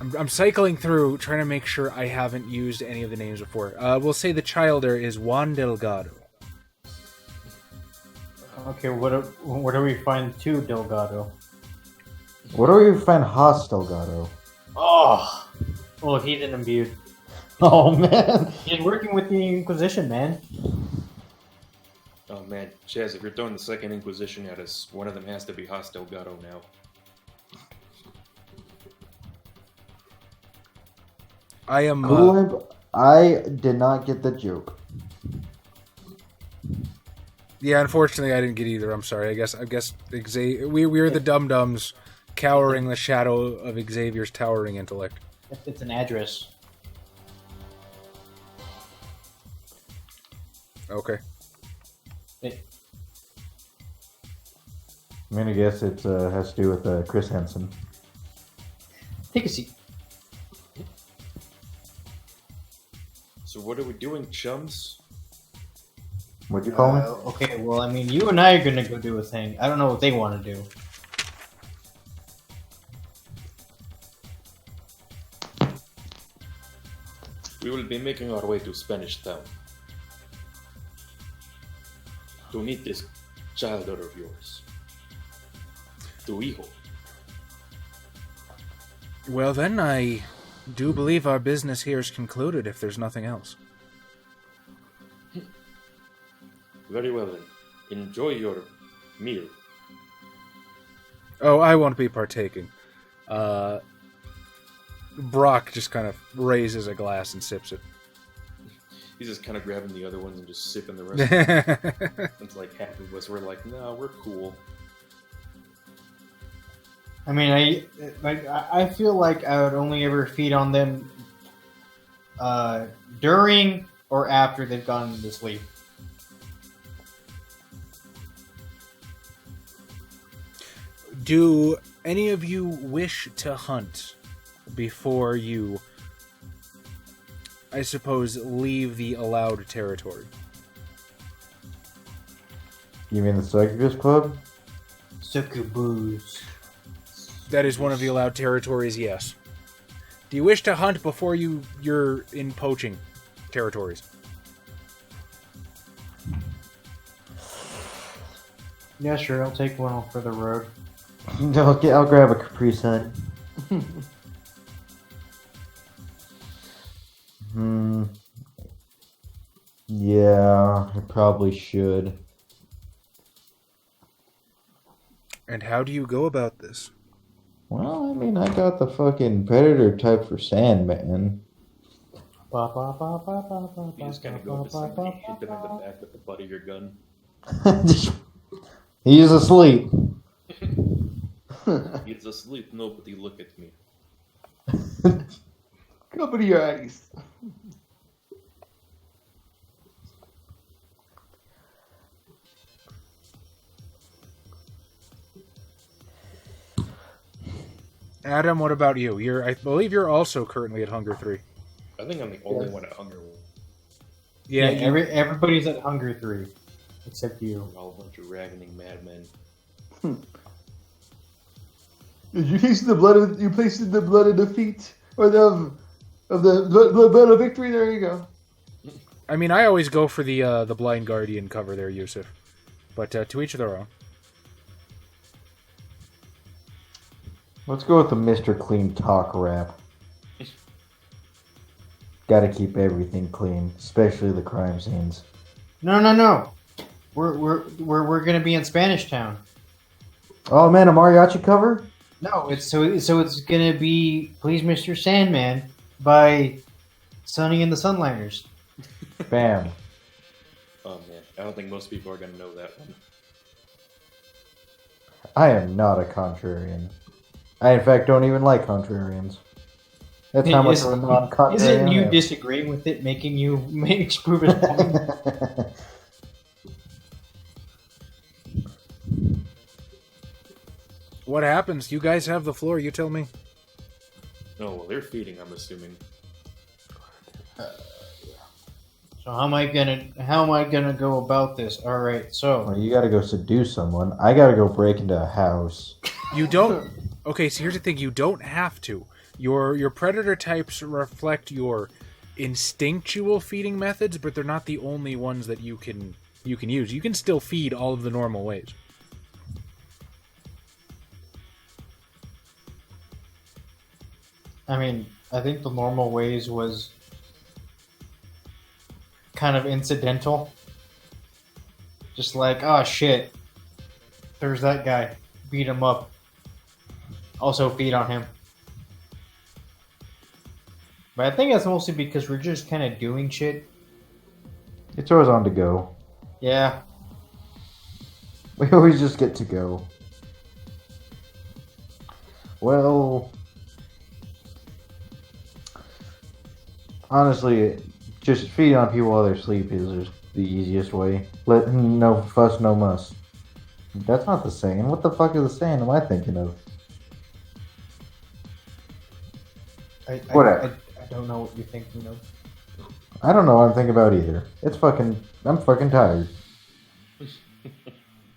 I'm cycling through, trying to make sure I haven't used any of the names before. We'll say the childer is Juan Delgado. Okay, where do we find 2 Delgado? Where do we find Haas Delgado? Oh! Well, he's an imbued. Oh, man. He's working with the Inquisition, man. Oh man, Chaz, if you're throwing the Second Inquisition at us, one of them has to be Haas Delgado now. I am. Cool Limp, I did not get the joke. Yeah, unfortunately, I didn't get either. I'm sorry. I guess we're the dum-dums cowering the shadow of Xavier's towering intellect. It's an address. Okay. I'm gonna guess it has to do with Chris Henson. Take a seat. So what are we doing, chums? What'd you call me? Okay, well, I mean, you and I are gonna go do a thing. I don't know what they want to do. We will be making our way to Spanish Town to meet this child daughter of yours. Tu hijo. Well, then I do believe our business here is concluded. If there's nothing else. Very well then. Enjoy your meal. Oh, I won't be partaking. Brock just kind of raises a glass and sips it. He's just kind of grabbing the other ones and just sipping the rest of it. It's like half of us, we're like, no, we're cool. I mean, I feel like I would only ever feed on them during or after they've gone to sleep. Do any of you wish to hunt before you, I suppose, leave the allowed territory? You mean the Succubus Club? Succubus. That is one of the allowed territories, yes. Do you wish to hunt before you're in poaching territories? Yeah, sure. I'll take one off for the road. No, I'll grab a Capri Sun. Yeah, I probably should. And how do you go about this? Well, I mean, I got the fucking predator type for Sandman. You just kind of go up to somebody, hit them in the back with the butt of your gun. He's asleep. He's asleep, nobody look at me. Cover your eyes. Adam, what about you? I believe you're also currently at Hunger 3. I think I'm the only one at Hunger. Yeah, Everybody's at Hunger 3. Except you. We're all a bunch of ravening madmen. Did you taste the blood of you tasted the blood of defeat or the blood of victory? There you go. I mean, I always go for the Blind Guardian cover there, Yusuf. But to each their own. Let's go with the Mr. Clean Talk rap. Gotta keep everything clean, especially the crime scenes. No. We're gonna be in Spanish Town. Oh man, a mariachi cover? No, it's gonna be "Please, Mr. Sandman" by Sonny and the Sunliners. Bam. Oh man, I don't think most people are gonna know that one. I am not a contrarian. I, in fact, don't even like contrarians. That's how much of a non-contrarian Isn't you I am. disagreeing with it making you prove it wrong? What happens? You guys have the floor. You tell me. Oh well, they're feeding. I'm assuming. So how am I gonna go about this? All right, so Well, you gotta go seduce someone. I gotta go break into a house. You don't. Okay, so here's the thing. You don't have to. Your predator types reflect your instinctual feeding methods, but they're not the only ones that you can use. You can still feed all of the normal ways. I mean, I think the normal ways was kind of incidental. Just like, oh shit, there's that guy. Beat him up. Also feed on him. But I think that's mostly because we're just kind of doing shit. It's always on to go. Yeah. We always just get to go. Well, honestly, just feeding on people while they're asleep is just the easiest way. No fuss, no muss. That's not the saying. What the fuck is the saying am I thinking of? Whatever. I don't know what you're thinking of. I don't know what I'm thinking about either. I'm fucking tired.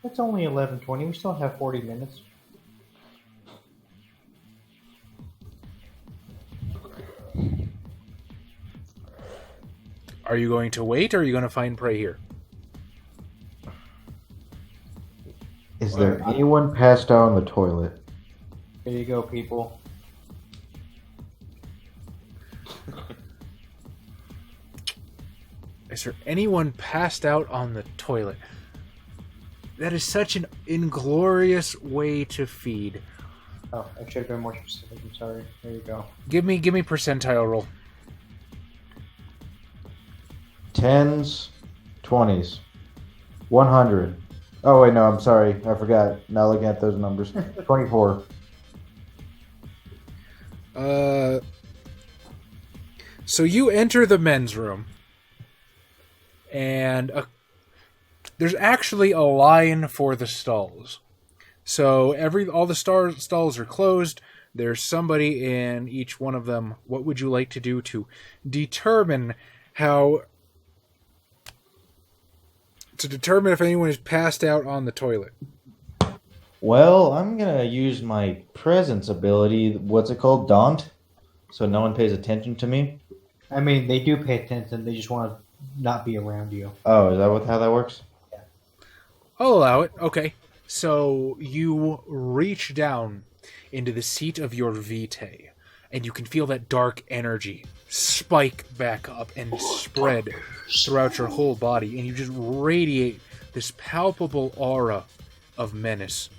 It's only 11:20. We still have 40 minutes. Are you going to wait, or are you going to find prey here? Is there anyone passed out on the toilet? There you go, people. Is there anyone passed out on the toilet? That is such an inglorious way to feed. Oh, I should have been more specific. I'm sorry. There you go. Give me percentile roll. 10s, 20s, 100. Oh wait, no, I'm sorry. I forgot. Now looking at those numbers. 24. So you enter the men's room, and there's actually a line for the stalls. So all the stalls are closed. There's somebody in each one of them. What would you like to do to determine if anyone is passed out on the toilet? Well, I'm gonna use my presence ability. What's it called? Daunt. So no one pays attention to me. I mean, they do pay attention. They just want to not be around you. Oh, is that how that works? Yeah. I'll allow it. Okay. So you reach down into the seat of your Vitae, and you can feel that dark energy spike back up and spread throughout your whole body, and you just radiate this palpable aura of menace.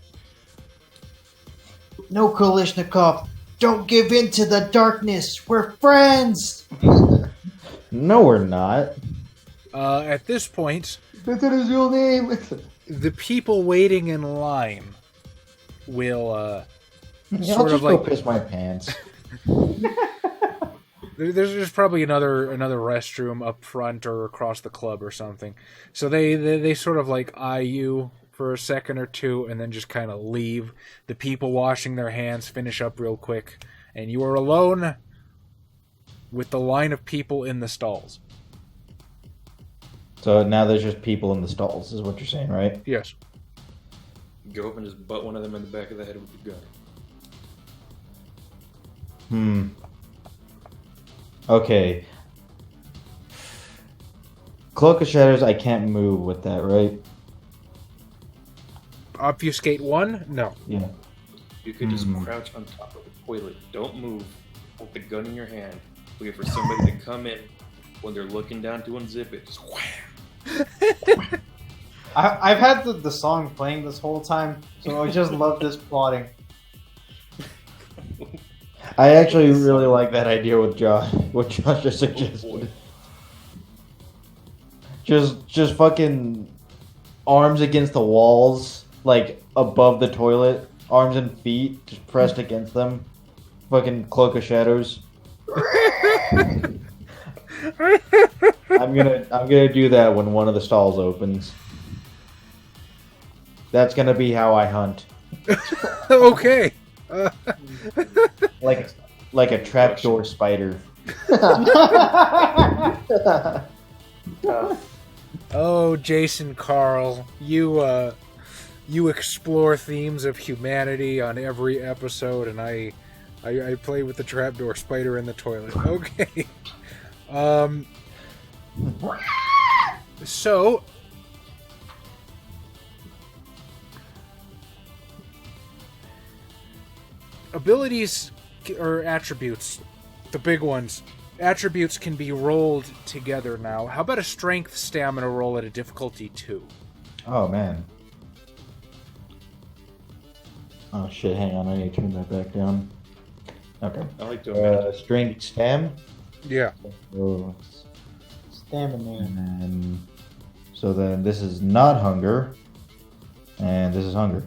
No, Kalishnikov, don't give in to the darkness. We're friends. No, we're not. At this point, That's not his real name. the people waiting in line will Yeah, I'll sort just of like go piss my pants. There's probably another restroom up front or across the club or something. So they sort of like eye you for a second or two and then just kind of leave. The people washing their hands finish up real quick, and you are alone with the line of people in the stalls. So now there's just people in the stalls, is what you're saying, right? Yes. Go up and just butt one of them in the back of the head with your gun. Okay. Cloak of Shadows, I can't move with that, right? Obfuscate 1? No. Yeah. You could just crouch on top of the toilet. Don't move. Hold the gun in your hand. Wait for somebody to come in. When they're looking down to unzip it, just wham! I've had the song playing this whole time, so I just love this plotting. I actually really like that idea with Josh. What Josh just suggested. Just fucking arms against the walls, like above the toilet, arms and feet just pressed against them. Fucking Cloak of Shadows. I'm gonna do that when one of the stalls opens. That's gonna be how I hunt. Okay. Like a trapdoor spider. Oh, Jason Carl, you explore themes of humanity on every episode, and I play with the trapdoor spider in the toilet. Okay. So abilities or attributes, the big ones. Attributes can be rolled together now. How about a strength stamina roll at a difficulty 2? Oh man. Oh shit, hang on, I need to turn that back down. Okay. I like to imagine. Strength stam? Yeah. So, Stamina. and so then this is not hunger, and this is hunger.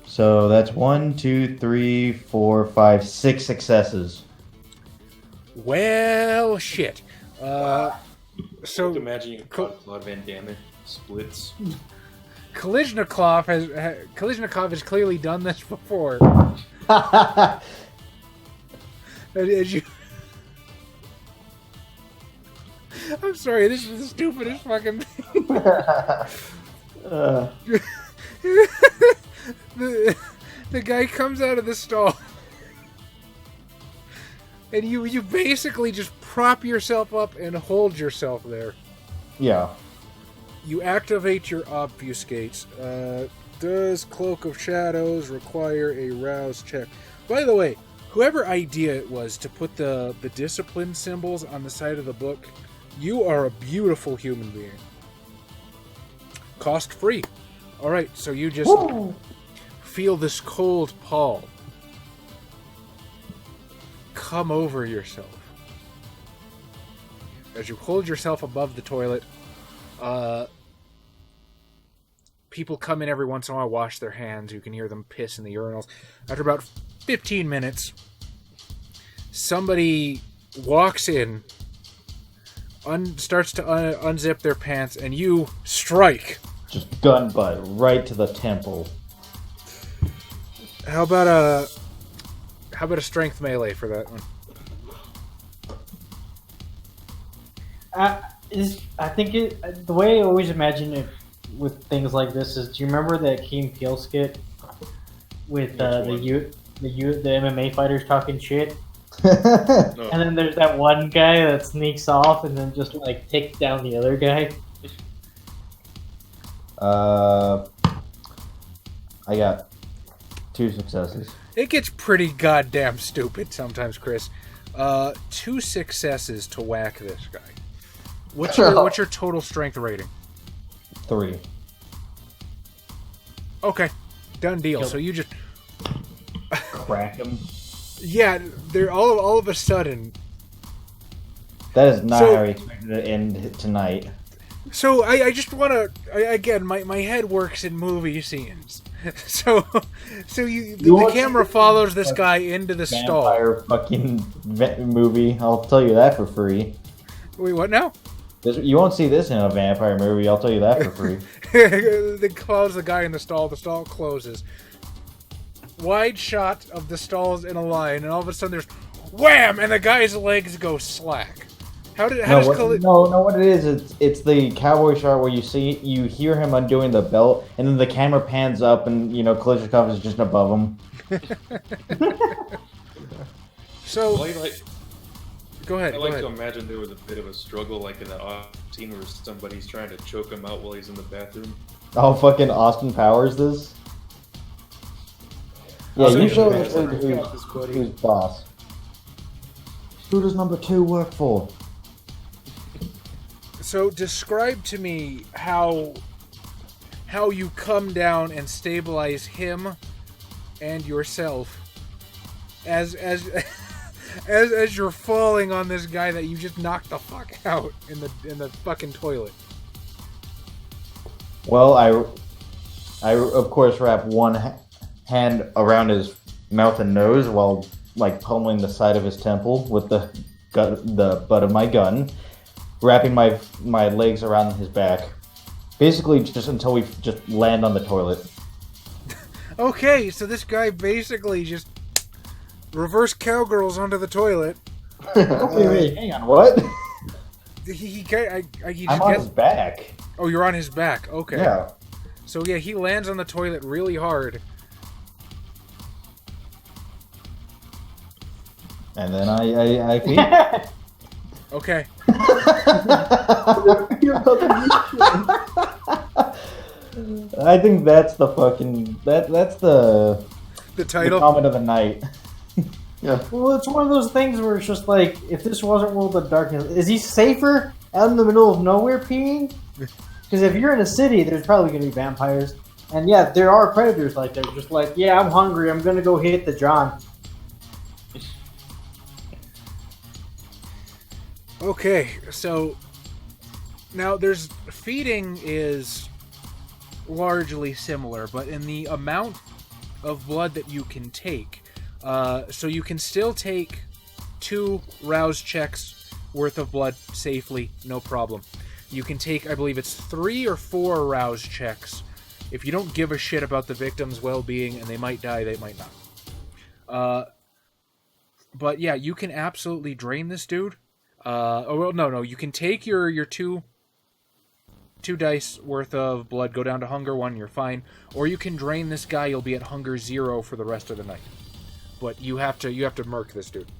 So that's 1, 2, 3, 4, 5, 6 successes. Well, shit. So Imagine you Claude Van Damme splits. Kalishnikov has clearly done this before. As you... I'm sorry, this is the stupidest fucking thing. The guy comes out of the stall, and you basically just prop yourself up and hold yourself there. Yeah. You activate your obfuscates. Does Cloak of Shadows require a rouse check? By the way, whoever idea it was to put the discipline symbols on the side of the book, you are a beautiful human being. Cost free. Alright, so you just feel this cold pall come over yourself. As you hold yourself above the toilet, people come in every once in a while, wash their hands. You can hear them piss in the urinals. After about 15 minutes, somebody walks in, starts to unzip their pants, and you strike. Just gun butt right to the temple. How about a strength melee for that one? I think the way I always imagine it with things like this is, do you remember that Keen Peele skit with the MMA fighters talking shit? No. And then there's that one guy that sneaks off and then just like takes down the other guy. I got 2 successes. It gets pretty goddamn stupid sometimes, Chris. 2 successes to whack this guy. What's your total strength rating? 3. Okay, done deal. So you just Crack him. yeah, they're all of a sudden. That is not So- how I expected it to end tonight. So I just want to again, my head works in movie scenes. So the camera follows this guy into the stall. Vampire fucking movie. I'll tell you that for free. Wait, what now? You won't see this in a vampire movie. I'll tell you that for free. They close the guy in the stall. The stall closes. Wide shot of the stalls in a line, and all of a sudden there's wham, and the guy's legs go slack. What it is, it's the cowboy shot where you hear him undoing the belt, and then the camera pans up, and Kalishnikov is just above him. So Well, go ahead. I Go like ahead. to imagine there was a bit of a struggle, like in that scene where somebody's trying to choke him out while he's in the bathroom. Oh, fucking Austin Powers this? Yeah, So you you show should us have who's boss. Who does number 2 work for? So describe to me how you come down and stabilize him and yourself as you're falling on this guy that you just knocked the fuck out in the fucking toilet. Well, I of course wrap one hand around his mouth and nose while pummeling the side of his temple with the butt of my gun, wrapping my legs around his back, basically just until we just land on the toilet. Okay, so this guy basically just reverse cowgirls onto the toilet. Wait, hang on, what? He I'm on his back. Oh, you're on his back. Okay. Yeah. So yeah, he lands on the toilet really hard. And then I feed. Okay. I think that's the fucking that's the title. comment of the night. Yeah. Well, it's one of those things where it's just like, if this wasn't World of Darkness, is he safer out in the middle of nowhere peeing? Because if you're in a city, there's probably going to be vampires. And yeah, there are predators like that. Just like, yeah, I'm hungry. I'm going to go hit the John. Okay, so now there's feeding is largely similar, but in the amount of blood that you can take, so you can still take 2 rouse checks worth of blood safely, no problem. You can take, I believe it's 3 or 4 rouse checks. If you don't give a shit about the victim's well-being and they might die, they might not. But yeah, you can absolutely drain this dude. No, you can take your two dice worth of blood, go down to hunger 1, you're fine. Or you can drain this guy, you'll be at hunger 0 for the rest of the night. But you have to murk this dude.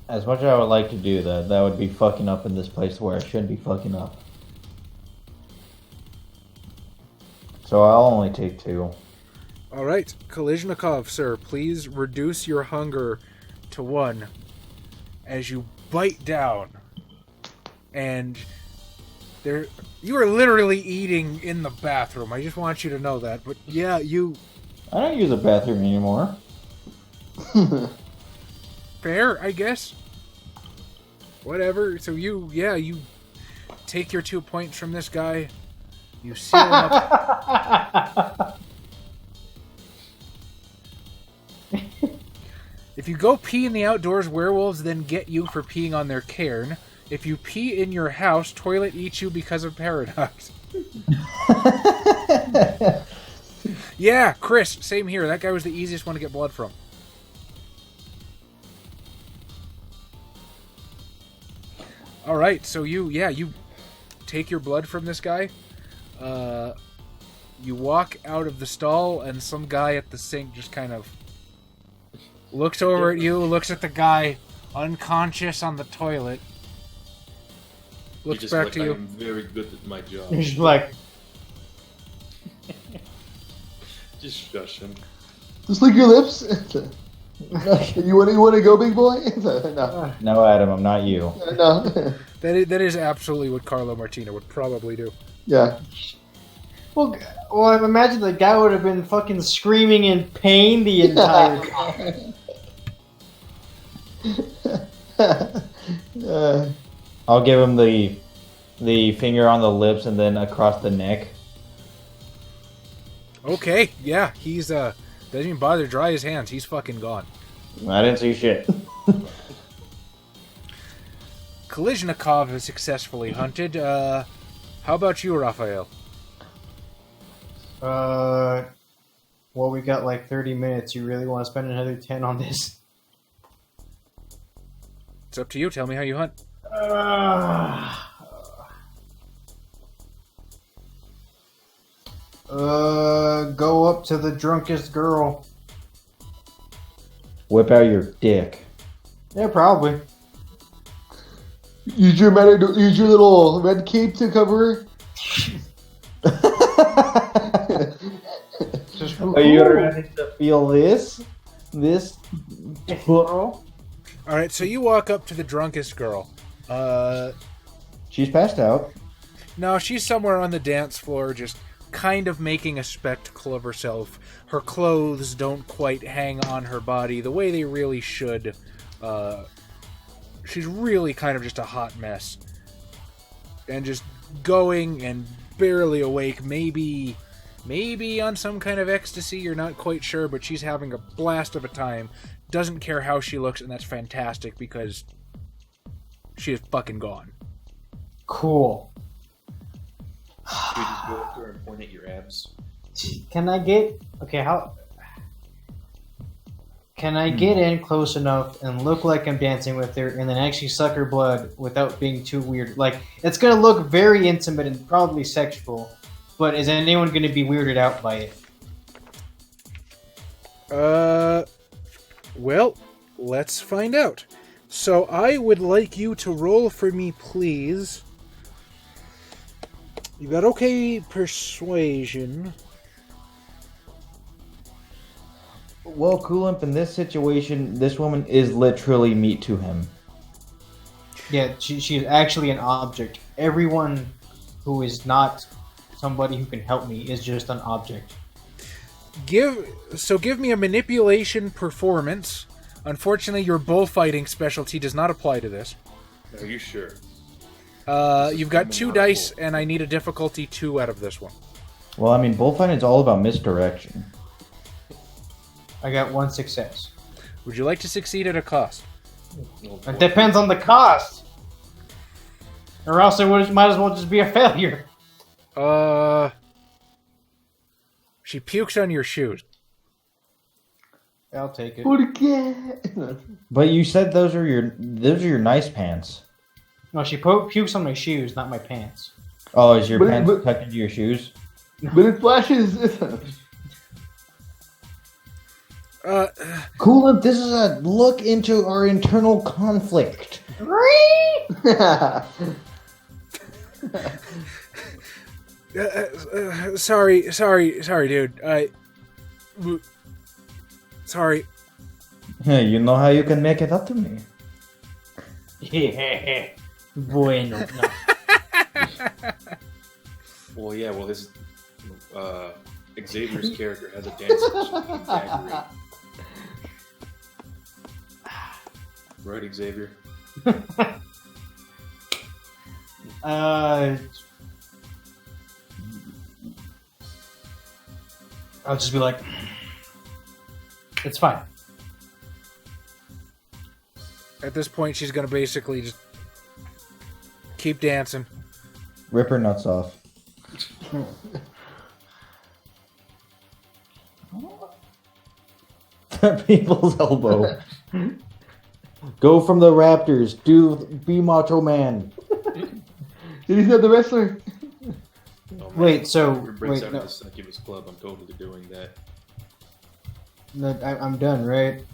As much as I would like to do that, that would be fucking up in this place where I should be fucking up. So I'll only take 2. All right, Kolizhnikov, sir, please reduce your hunger to 1 as you bite down. And you are literally eating in the bathroom. I just want you to know that. But yeah, I don't use a bathroom anymore. Fair, I guess. Whatever. So you take your 2 points from this guy. You seal him up. If you go pee in the outdoors, werewolves then get you for peeing on their cairn. If you pee in your house, toilet eats you because of paradox. Yeah, Chris, same here. That guy was the easiest one to get blood from. All right, so you take your blood from this guy. You walk out of the stall, and some guy at the sink just kind of looks over at you, looks at the guy unconscious on the toilet, looks back to you. I'm very good at my job. He's like, Just shush him. Just lick your lips. You want to go, big boy? No. No, Adam, I'm not you. No. That is absolutely what Carlo Martina would probably do. Yeah. well, I imagine the guy would have been fucking screaming in pain the entire time. I'll give him the finger on the lips and then across the neck. Okay, yeah, he's doesn't even bother to dry his hands. He's fucking gone. I didn't see shit. Kolizhnikov is successfully hunted. How about you, Raphael? Well, we got like 30 minutes. You really want to spend another 10 on this? It's up to you. Tell me how you hunt. Go up to the drunkest girl. Whip out your dick. Yeah, probably. Use your little red cape to cover her. Are you ready to feel this? This girl? All right, so you walk up to the drunkest girl. She's passed out. No, she's somewhere on the dance floor, just kind of making a spectacle of herself. Her clothes don't quite hang on her body the way they really should. She's really kind of just a hot mess. And just going and barely awake, maybe on some kind of ecstasy, you're not quite sure, but she's having a blast of a time. Doesn't care how she looks, and that's fantastic because she is fucking gone. Cool. Should we just go up there and point at your abs? Can I get... Okay, how... Can I get in close enough and look like I'm dancing with her and then actually suck her blood without being too weird? Like, it's going to look very intimate and probably sexual, but is anyone going to be weirded out by it? Well, let's find out. So I would like you to roll for me, please. You got okay persuasion. Well, Coolimp, in this situation, this woman is literally meat to him. Yeah, she is actually an object. Everyone who is not somebody who can help me is just an object. Give me a manipulation performance Unfortunately, your bullfighting specialty does not apply to this. Are you sure? You've got 2 dice, and I need a difficulty 2 out of this one. Well, I mean, bullfighting is all about misdirection. I got 1 success. Would you like to succeed at a cost? It depends on the cost. Or else it might as well just be a failure. She pukes on your shoes. I'll take it. ¿Por qué? But you said those are your nice pants. No, she pukes on my shoes, not my pants. Oh, is your But- pants but- tucked into your shoes? But it flashes. Coolant, this is a look into our internal conflict. Sorry, dude. Sorry. Hey, you know how you can make it up to me. Bueno. No. Well, yeah. Well, his Xavier's character has a dance specialty in daggery. Right, Xavier. I'll just be like, it's fine. At this point, she's gonna basically just keep dancing. Rip her nuts off. People's elbow. Go from the Raptors. Be Macho Man. He's not the wrestler. Oh, man. Wait, so Whoever breaks wait, out no, of the Succubus Club, I'm totally doing that. I'm done, right?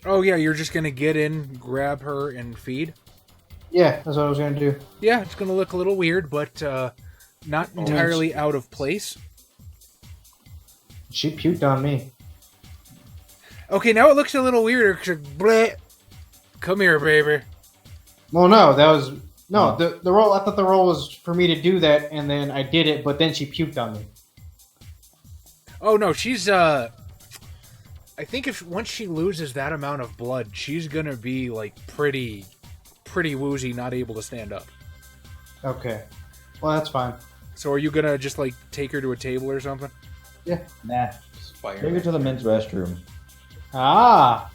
Oh yeah, you're just gonna get in, grab her, and feed? Yeah, that's what I was gonna do. Yeah, it's gonna look a little weird, but not entirely out of place. She puked on me. Okay, now it looks a little weirder. 'Cause bleh. Come here, baby. Well, no, that was no the role. I thought the role was for me to do that, and then I did it, but then she puked on me. Oh no, she's I think once she loses that amount of blood, she's gonna be like pretty woozy, not able to stand up. Okay, well that's fine. So are you gonna just like take her to a table or something? Yeah. Nah. Just fire Take her to the men's restroom. Ah,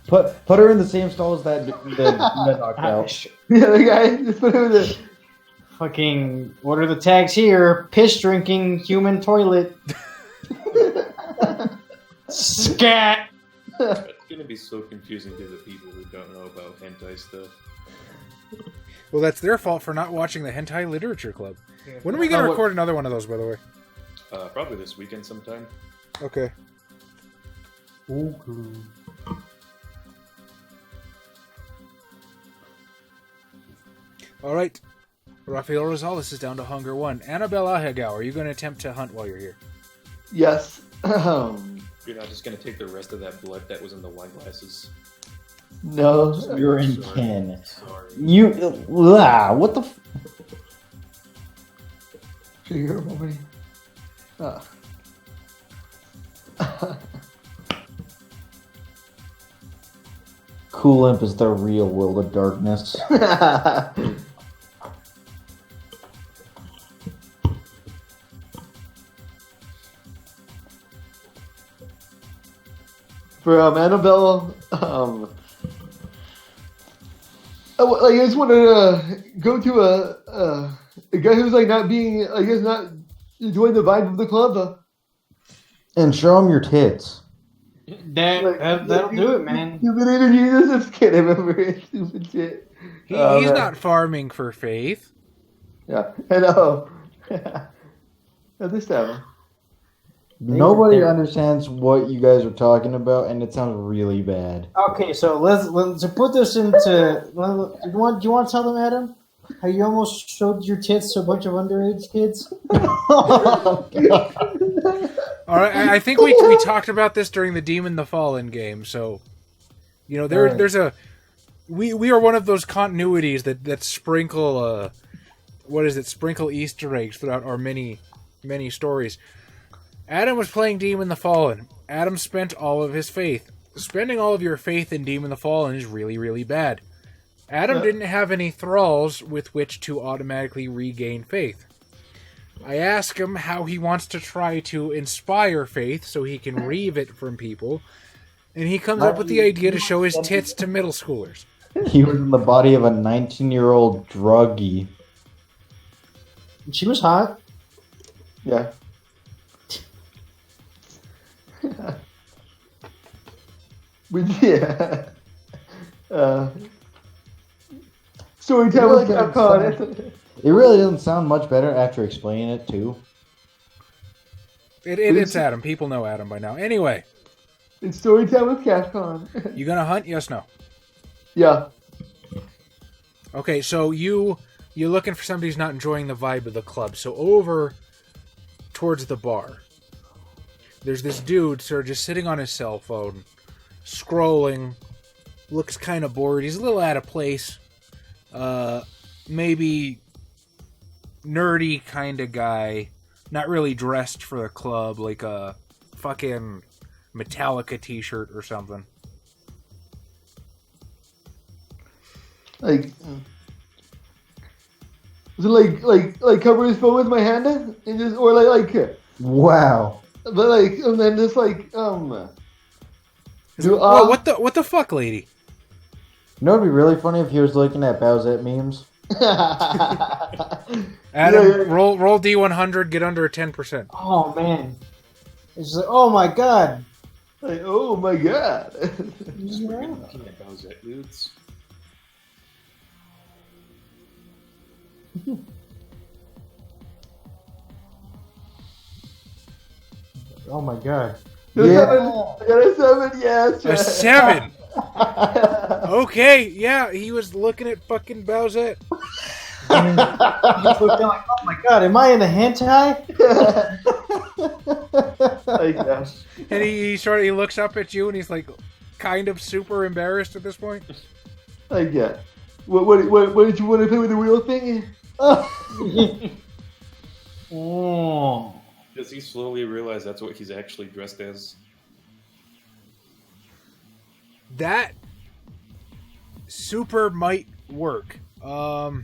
Put her in the same stall as that knocked out. Yeah, the guy just put him in the. fucking. What are the tags here? Piss drinking human toilet. Scat. It's gonna be so confusing to the people who don't know about hentai stuff. Well, that's their fault for not watching the Hentai Literature Club. When are we gonna record another one of those, by the way? Probably this weekend sometime. Okay. All right. Rafael Rosales is down to hunger 1. Annabelle Ahegao, are you going to attempt to hunt while you're here? Yes. You're not just gonna take the rest of that blood that was in the wine glasses. No. You're in Sorry. 10. Sorry. What the? Should you hear about me? Cool Imp is the real Will of Darkness. For Annabelle, I just wanted to go to a guy who's like not being, I guess, not enjoying the vibe of the club. And show him your tits. That'll do it, man. You've been interviewing this kid, I remember. Stupid shit. He's Man. not farming for faith. Yeah, I know. At this time. Nobody understands what you guys are talking about, and it sounds really bad. Okay, so let's to put this into. Do you want to tell them, Adam, how you almost showed your tits to a bunch of underage kids? All right, I think we talked about this during the Demon the Fallen game. So, you know, there's a we are one of those continuities that sprinkle sprinkle Easter eggs throughout our many stories. Adam was playing Demon the Fallen. Adam spent all of his faith. spending all of your faith in Demon the Fallen is really, really bad. Adam didn't have any thralls with which to automatically regain faith. I ask him how he wants to try to inspire faith so he can reave it from people, and he comes up with the idea to show his tits to middle schoolers. He was in the body of a 19-year-old druggie. She was hot. Yeah. But yeah. Storytime with Capcom. It really doesn't sound much better after explaining it, too. It's Adam. People know Adam by now. Anyway. It's Storytime with Capcom. You gonna hunt? Yes, no? Yeah. Okay, so you're looking for somebody who's not enjoying the vibe of the club. So over towards the bar, there's this dude sort of just sitting on his cell phone, scrolling, looks kind of bored. He's a little out of place. Maybe nerdy kind of guy, not really dressed for the club, like a fucking Metallica t-shirt or something. Like, is it like cover his phone with my hand and just or like Wow. but like and then just like Whoa, what the fuck, lady? You know, it'd be really funny if he was looking at Bowsette memes. Adam, roll D100, get under a 10%. Oh man, it's like, oh my god. Like, oh my god. Looking at Bowsette nudes. Oh my god. I got a 7, yes. A 7. Okay, yeah, he was looking at fucking Bowsette. Like, oh my god, am I in a hentai? Like, yeah. And he looks up at you and he's like kind of super embarrassed at this point. Like, yeah. What did you want to play with the real thing? Oh. Does he slowly realize that's what he's actually dressed as? That super might work. So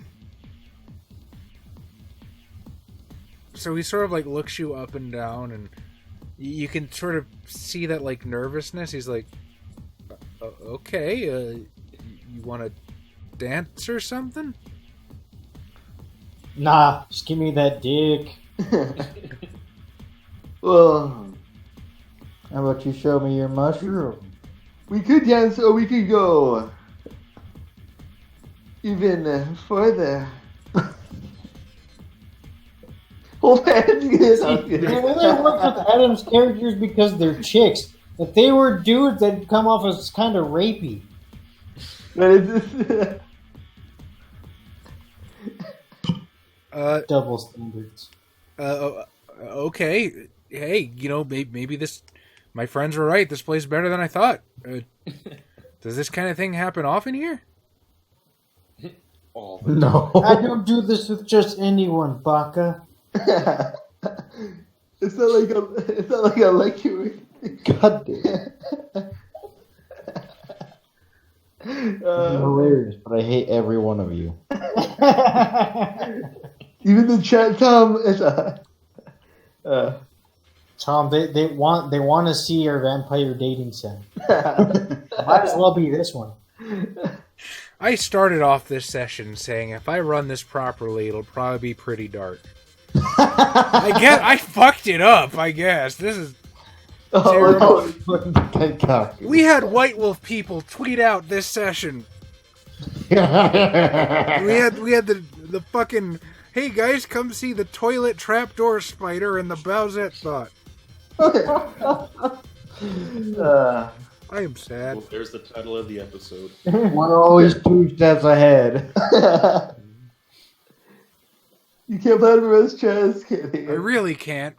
he sort of like looks you up and down, and you can sort of see that like nervousness. He's like, "Okay, you want to dance or something?" Nah, just give me that dick. Well, How about you show me your mushroom? we could dance or we could go even further. Hold hands. Yes, They only work with Adam's characters because they're chicks. If they were dudes, they'd come off as kind of rapey. But it's Double standards. Okay. Hey, maybe this. My friends were right. This place is better than I thought. Does this kind of thing happen often here? All the No. I don't do this with just anyone, Baka. it's not like a lecture. God damn. You're hilarious, but I hate every one of you. Even the chat, Tom, is Tom, they want to see your vampire dating sim. Might as well be this one. I started off this session saying if I run this properly, it'll probably be pretty dark. I fucked it up, I guess. This is terrible. We had White Wolf people tweet out this session. We had the fucking, hey guys, come see the toilet trapdoor spider and the Bowsette thought. I am sad. Well, there's the title of the episode. One always 2 steps ahead. You can't play the rest chess. I really can't.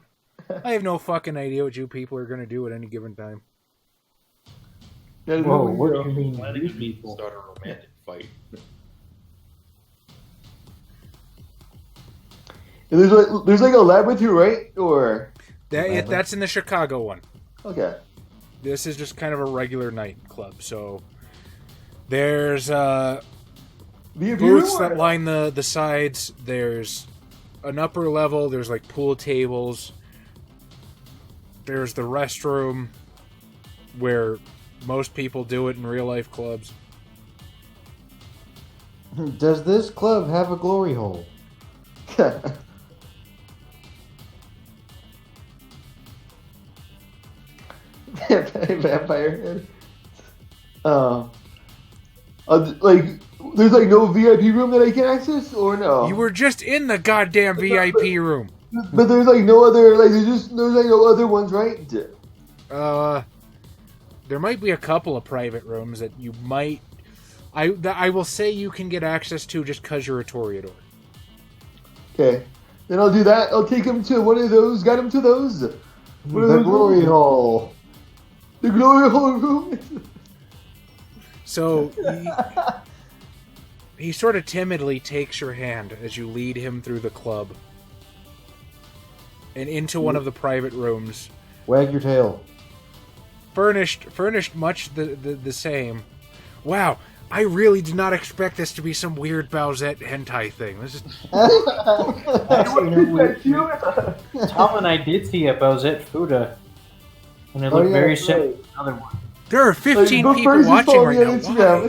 I have no fucking idea what you people are going to do at any given time. Whoa, what do you mean, Planning you to people? start a romantic fight. There's like a labyrinth, right? Or That's in the Chicago one. okay. This is just kind of a regular nightclub. So there's booths that line the sides. There's an upper level. There's like pool tables. There's the restroom where most people do it in real life clubs. Does this club have a glory hole? Vampire head. Like, there's like no VIP room that I can access, or no? You were just in the goddamn VIP room. But there's like no other, like there's like no other ones, right? There might be a couple of private rooms that you might. I will say you can get access to just because you're a Toreador. Okay, then I'll do that. I'll take him to one of those. Got him to those. The glory hole. The glory hole room. So he sort of timidly takes your hand as you lead him through the club and into one of the private rooms. Wag your tail. Furnished much the same. Wow, I really did not expect this to be some weird Bowsette hentai thing. This is... Tom and I did see a Bowsette Fuda, and it looked very similar to another one. There are 15 people watching right now.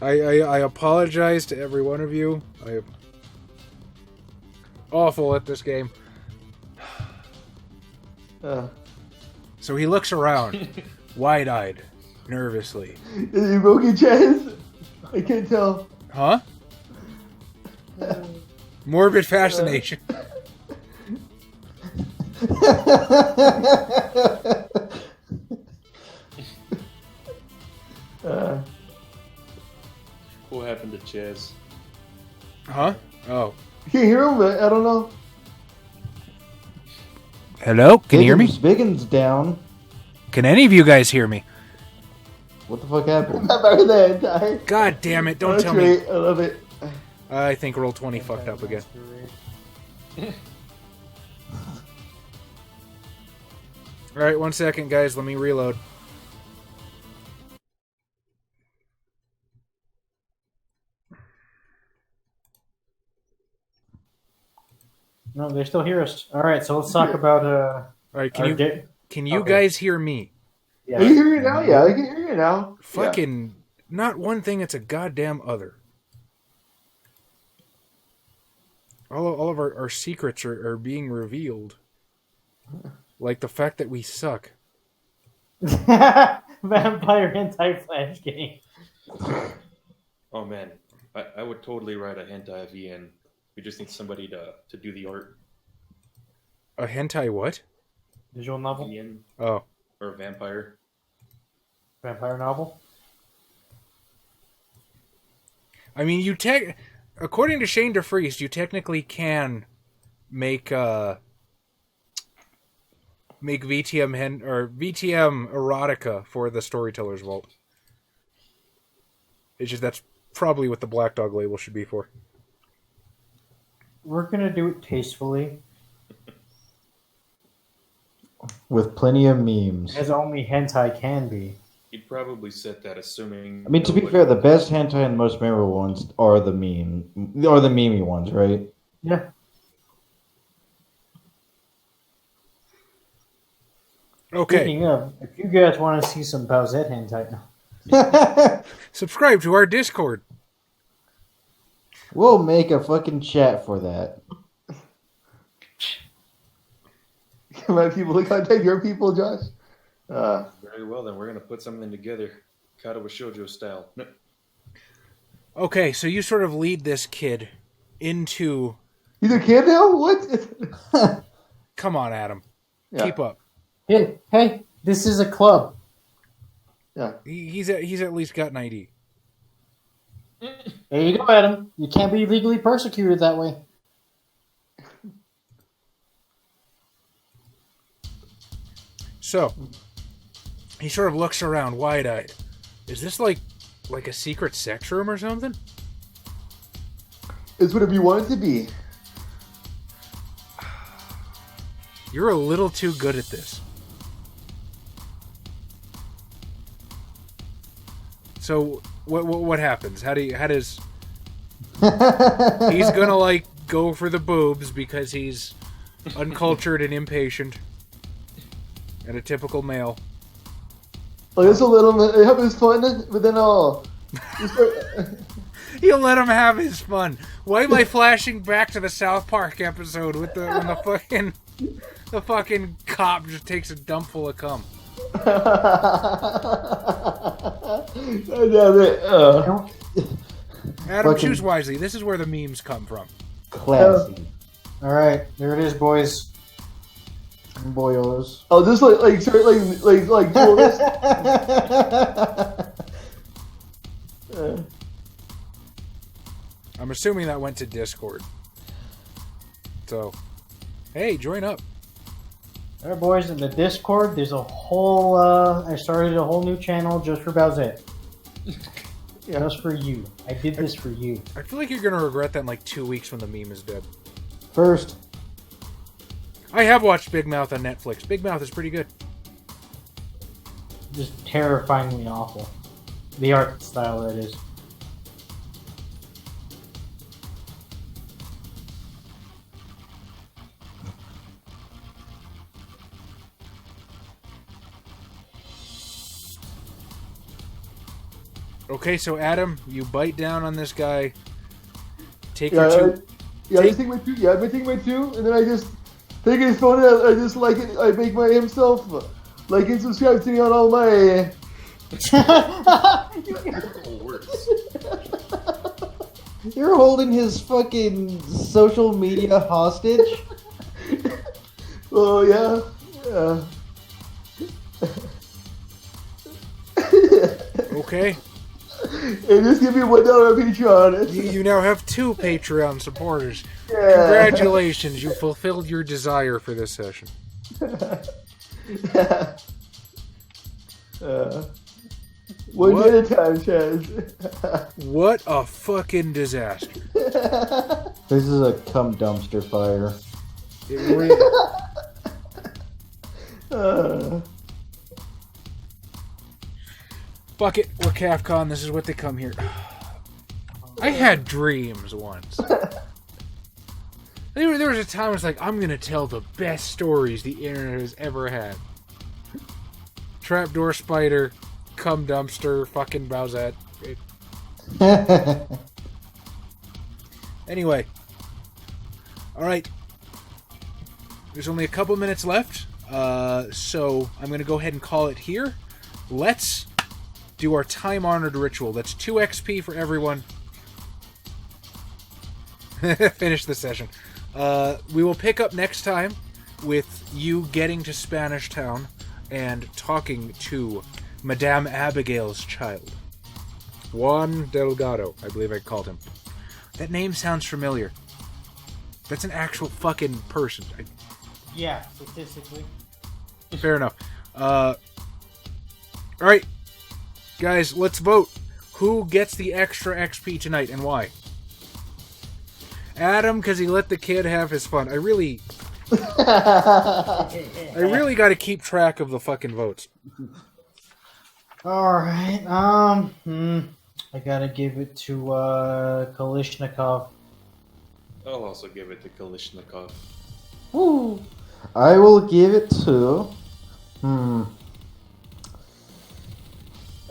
I apologize to every one of you. I am awful at this game. So he looks around, wide-eyed, nervously. Is he broken chest? I can't tell. Huh? Morbid fascination. What happened to Chaz? Huh? Oh. You can't hear him, but I don't know. Hello? Can you hear me? HiggensBiggens down. Can any of you guys hear me? What the fuck happened? I'm back with the hentai. God damn it, don't That's tell great. me. I love it. I think Roll20 fucked up again. Alright, 1 second, guys. Let me reload. No, they still hear us. All right, so let's talk about. Alright, can you guys hear me? Yeah. Are you hearing it now? Yeah, I can hear you now. Fucking not one thing, it's a goddamn other. All of our secrets are being revealed. Like the fact that we suck. Vampire hentai flash game. Oh man, I would totally write a hentai VN. We just need somebody to do the art. A hentai what? Visual novel? VN Oh. or a vampire. Vampire novel? I mean, according to Shane DeFreeze, you technically can make VTM or VTM erotica for the Storyteller's Vault. It's just that's probably what the Black Dog label should be for. We're gonna do it tastefully, With plenty of memes. as only hentai can be. You'd probably set that assuming. I mean, to be fair, the best hentai and most memorable ones are the memey ones, right? Yeah. Okay. Speaking of, if you guys want to see some Bowsette hentai now. Subscribe to our Discord. We'll make a fucking chat for that. My people to contact your people, Josh. Very well, then we're gonna put something together, Kata with Shoujo style. Okay, so you sort of lead this kid into... He's a kid now? What? Come on, Adam. Yeah. Keep up. Hey, this is a club. Yeah. He's at least got an ID. There you go, Adam. You can't be legally persecuted that way. So, he sort of looks around wide-eyed. Is this like a secret sex room or something? It's whatever you want it to be. You're a little too good at this. So what happens? How does he's gonna like go for the boobs because he's uncultured and impatient and a typical male. Like it's a little. Have his fun, but then I'll. He'll let him have his fun. Why am I flashing back to the South Park episode with when the fucking cop just takes a dump full of cum? Damn it. Adam, Fucking- choose wisely. This is where the memes come from. Classy. All right, there it is, boys. And boyos. I'll just start pull this. I'm assuming that went to Discord. So, hey, join up. All right, boys, in the Discord, there's a whole, I started a whole new channel just for Bowsette. Just for you. I did this for you. I feel like you're gonna regret that in like 2 weeks when the meme is dead. First, I have watched Big Mouth on Netflix. Big Mouth is pretty good. Just terrifyingly awful. The art style, that is. Okay, so Adam, you bite down on this guy. Take Yeah, your two. I just take my two. Yeah, I take my two, and then I just take his phone and I just like it. I make my himself like and subscribe to me on all my. Worse. you're holding his fucking social media hostage? Oh yeah. Okay. And just give me $1 on Patreon. You now have 2 Patreon supporters. Yeah. Congratulations, you fulfilled your desire for this session. One What? day at a time, Chaz. What a fucking disaster. This is a cum dumpster fire. It really... Fuck it, we're CAFCON, this is what they come here. I had dreams once. There was a time I was like, I'm gonna tell the best stories the internet has ever had. Trapdoor spider, cum dumpster, fucking Bowsette. Anyway. Alright. There's only a couple minutes left. So I'm gonna go ahead and call it here. Let's do our time-honored ritual. That's 2 XP for everyone. Finish the session. We will pick up next time with you getting to Spanish Town and talking to Madame Abigail's child. Juan Delgado, I believe I called him. That name sounds familiar. That's an actual fucking person. Yeah, statistically. Fair enough. Alright. Guys, let's vote. Who gets the extra XP tonight and why? Adam, because he let the kid have his fun. I really got to keep track of the fucking votes. Alright, I gotta give it to, Kalishnikov. I'll also give it to Kalishnikov. Woo! I will give it to...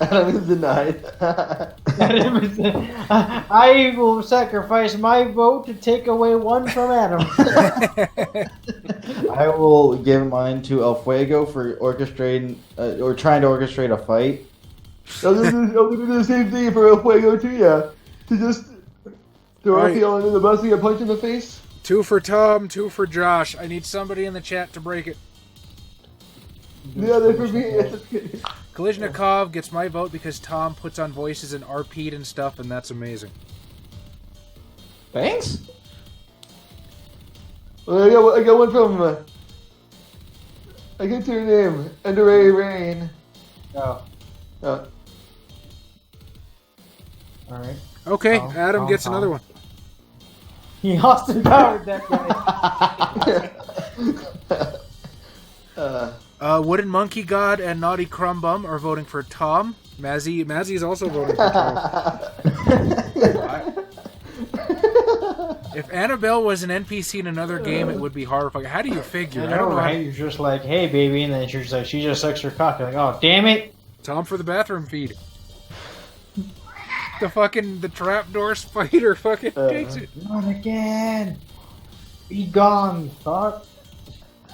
Adam is denied. I will sacrifice my vote to take away one from Adam. I will give mine to El Fuego for orchestrating, or trying to orchestrate a fight. I'll do the same thing for El Fuego too, yeah. To just throw Right. Raphael under the bus and get punched in the face. 2 for Tom, 2 for Josh. I need somebody in the chat to break it. The other for me. Kalishnikov gets my vote because Tom puts on voices and RP'd and stuff, and that's amazing. Thanks? Well, I got one from. I get your name. Underay Rain. Oh, Oh. alright. Okay, Tom, Adam Tom, gets Tom. another one. He Austin powered that guy. Wooden Monkey God and Naughty Crumb Bum are voting for Tom. Mazzy's also voting for Tom. If Annabelle was an NPC in another game, it would be horrifying. How do you figure? I don't know. Right? You're just like, hey, baby, and then she's like, she just sucks her cock. You're like, oh, damn it. Tom for the bathroom feed. The trapdoor spider fucking takes it. Not again. Be gone, fuck.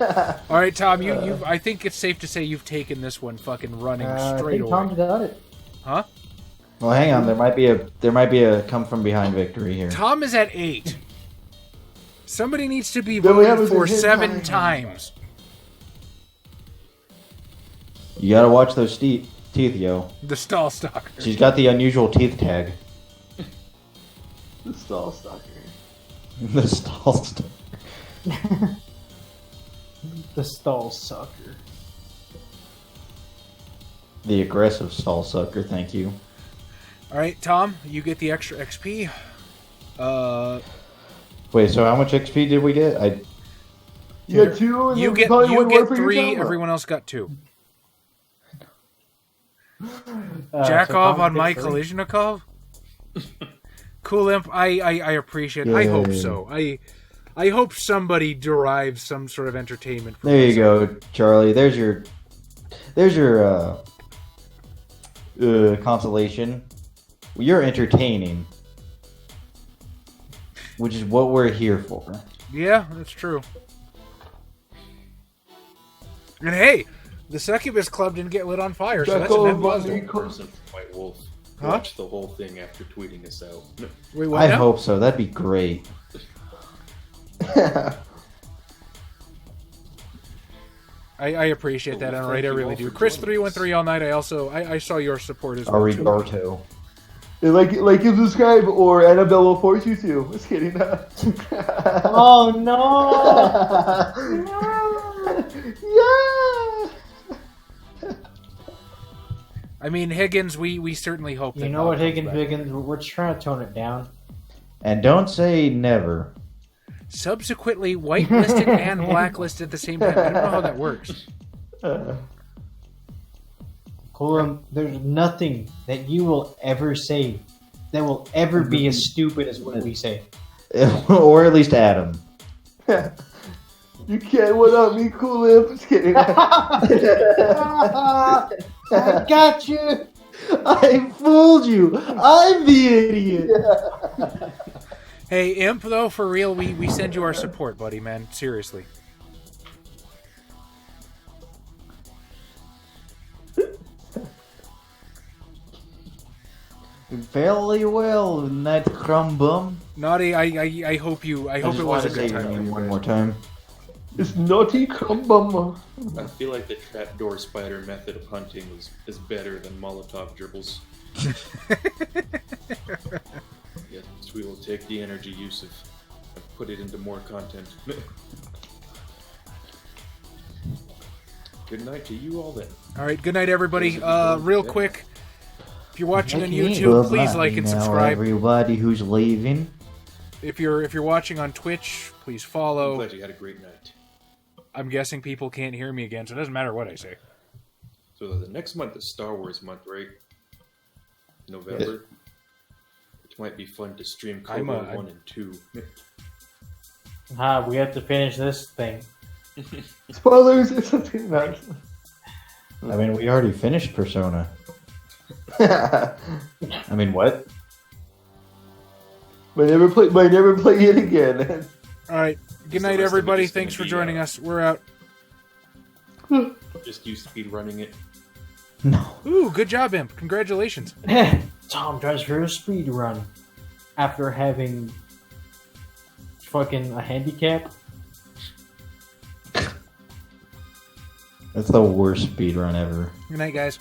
All right, Tom. You. I think it's safe to say you've taken this one fucking running straight away. Tom got it. Huh? Well, hang on. There might be a come from behind victory here. Tom is at 8. Somebody needs to be voted for 7 times. You gotta watch those teeth, yo. The stall stalker. She's got the unusual teeth tag. The stall stalker. The stall stalker. The stall sucker. The aggressive stall sucker, thank you. Alright, Tom, you get the extra XP. Wait, so how much XP did we get? You got 2, and you get 3, everyone else got 2. Jakov on my Kalishnikov? Cool Imp, I appreciate it. I hope so. I hope somebody derives some sort of entertainment from There you go, Charlie. There's your consolation. Well, you're entertaining, which is what we're here for. Yeah, that's true. And hey, the Succubus Club didn't get lit on fire, so that's a net positive. Person from White Wolf Huh? watch the whole thing after tweeting us out. Wait, what I now? hope so. That'd be great. I appreciate that, and right, I really do. Chris313 all night. I saw your support as well. Arigato. Like and subscribe, or Annabelle will force you to. Just kidding. Oh no! Yeah. I mean, Higgins, we certainly hope that. You know what, HiggensBiggens? We're trying to tone it down. And don't say never. Subsequently whitelisted and blacklisted at the same time. I don't know how that works. Cool. There's nothing that you will ever say that will ever be as stupid as what we say. Or at least Adam. You can't without me, Cool Imp. Just kidding. I got you. I fooled you. I'm the idiot. Hey, Imp, though, for real, we send you our support, buddy, man. Seriously. Fairly well, Night Crumbum. Naughty, I hope it was a good time. One more time. It's naughty crumbum. I feel like the trapdoor spider method of hunting is better than Molotov dribbles. Yes, we will take the energy use and put it into more content. Good night to you all then. All right, good night, everybody. Real quick, if you're watching on YouTube, please like and subscribe. Everybody who's leaving. If you're watching on Twitch, please I'm follow. glad you had a great night. I'm guessing people can't hear me again, so it doesn't matter what I say. So the next month is Star Wars month, right? November. Which might be fun to stream Code 1 and 2. We have to finish this thing. Spoilers. It's something about. I mean, we already finished Persona. I mean, what? Might never play it again. All right, good night, everybody. Thanks for joining us. We're out. Just you speed running it. No. Ooh, good job, Imp. Congratulations. Tom tries for a speed run after having fucking a handicap. That's the worst speedrun ever. Good night, guys.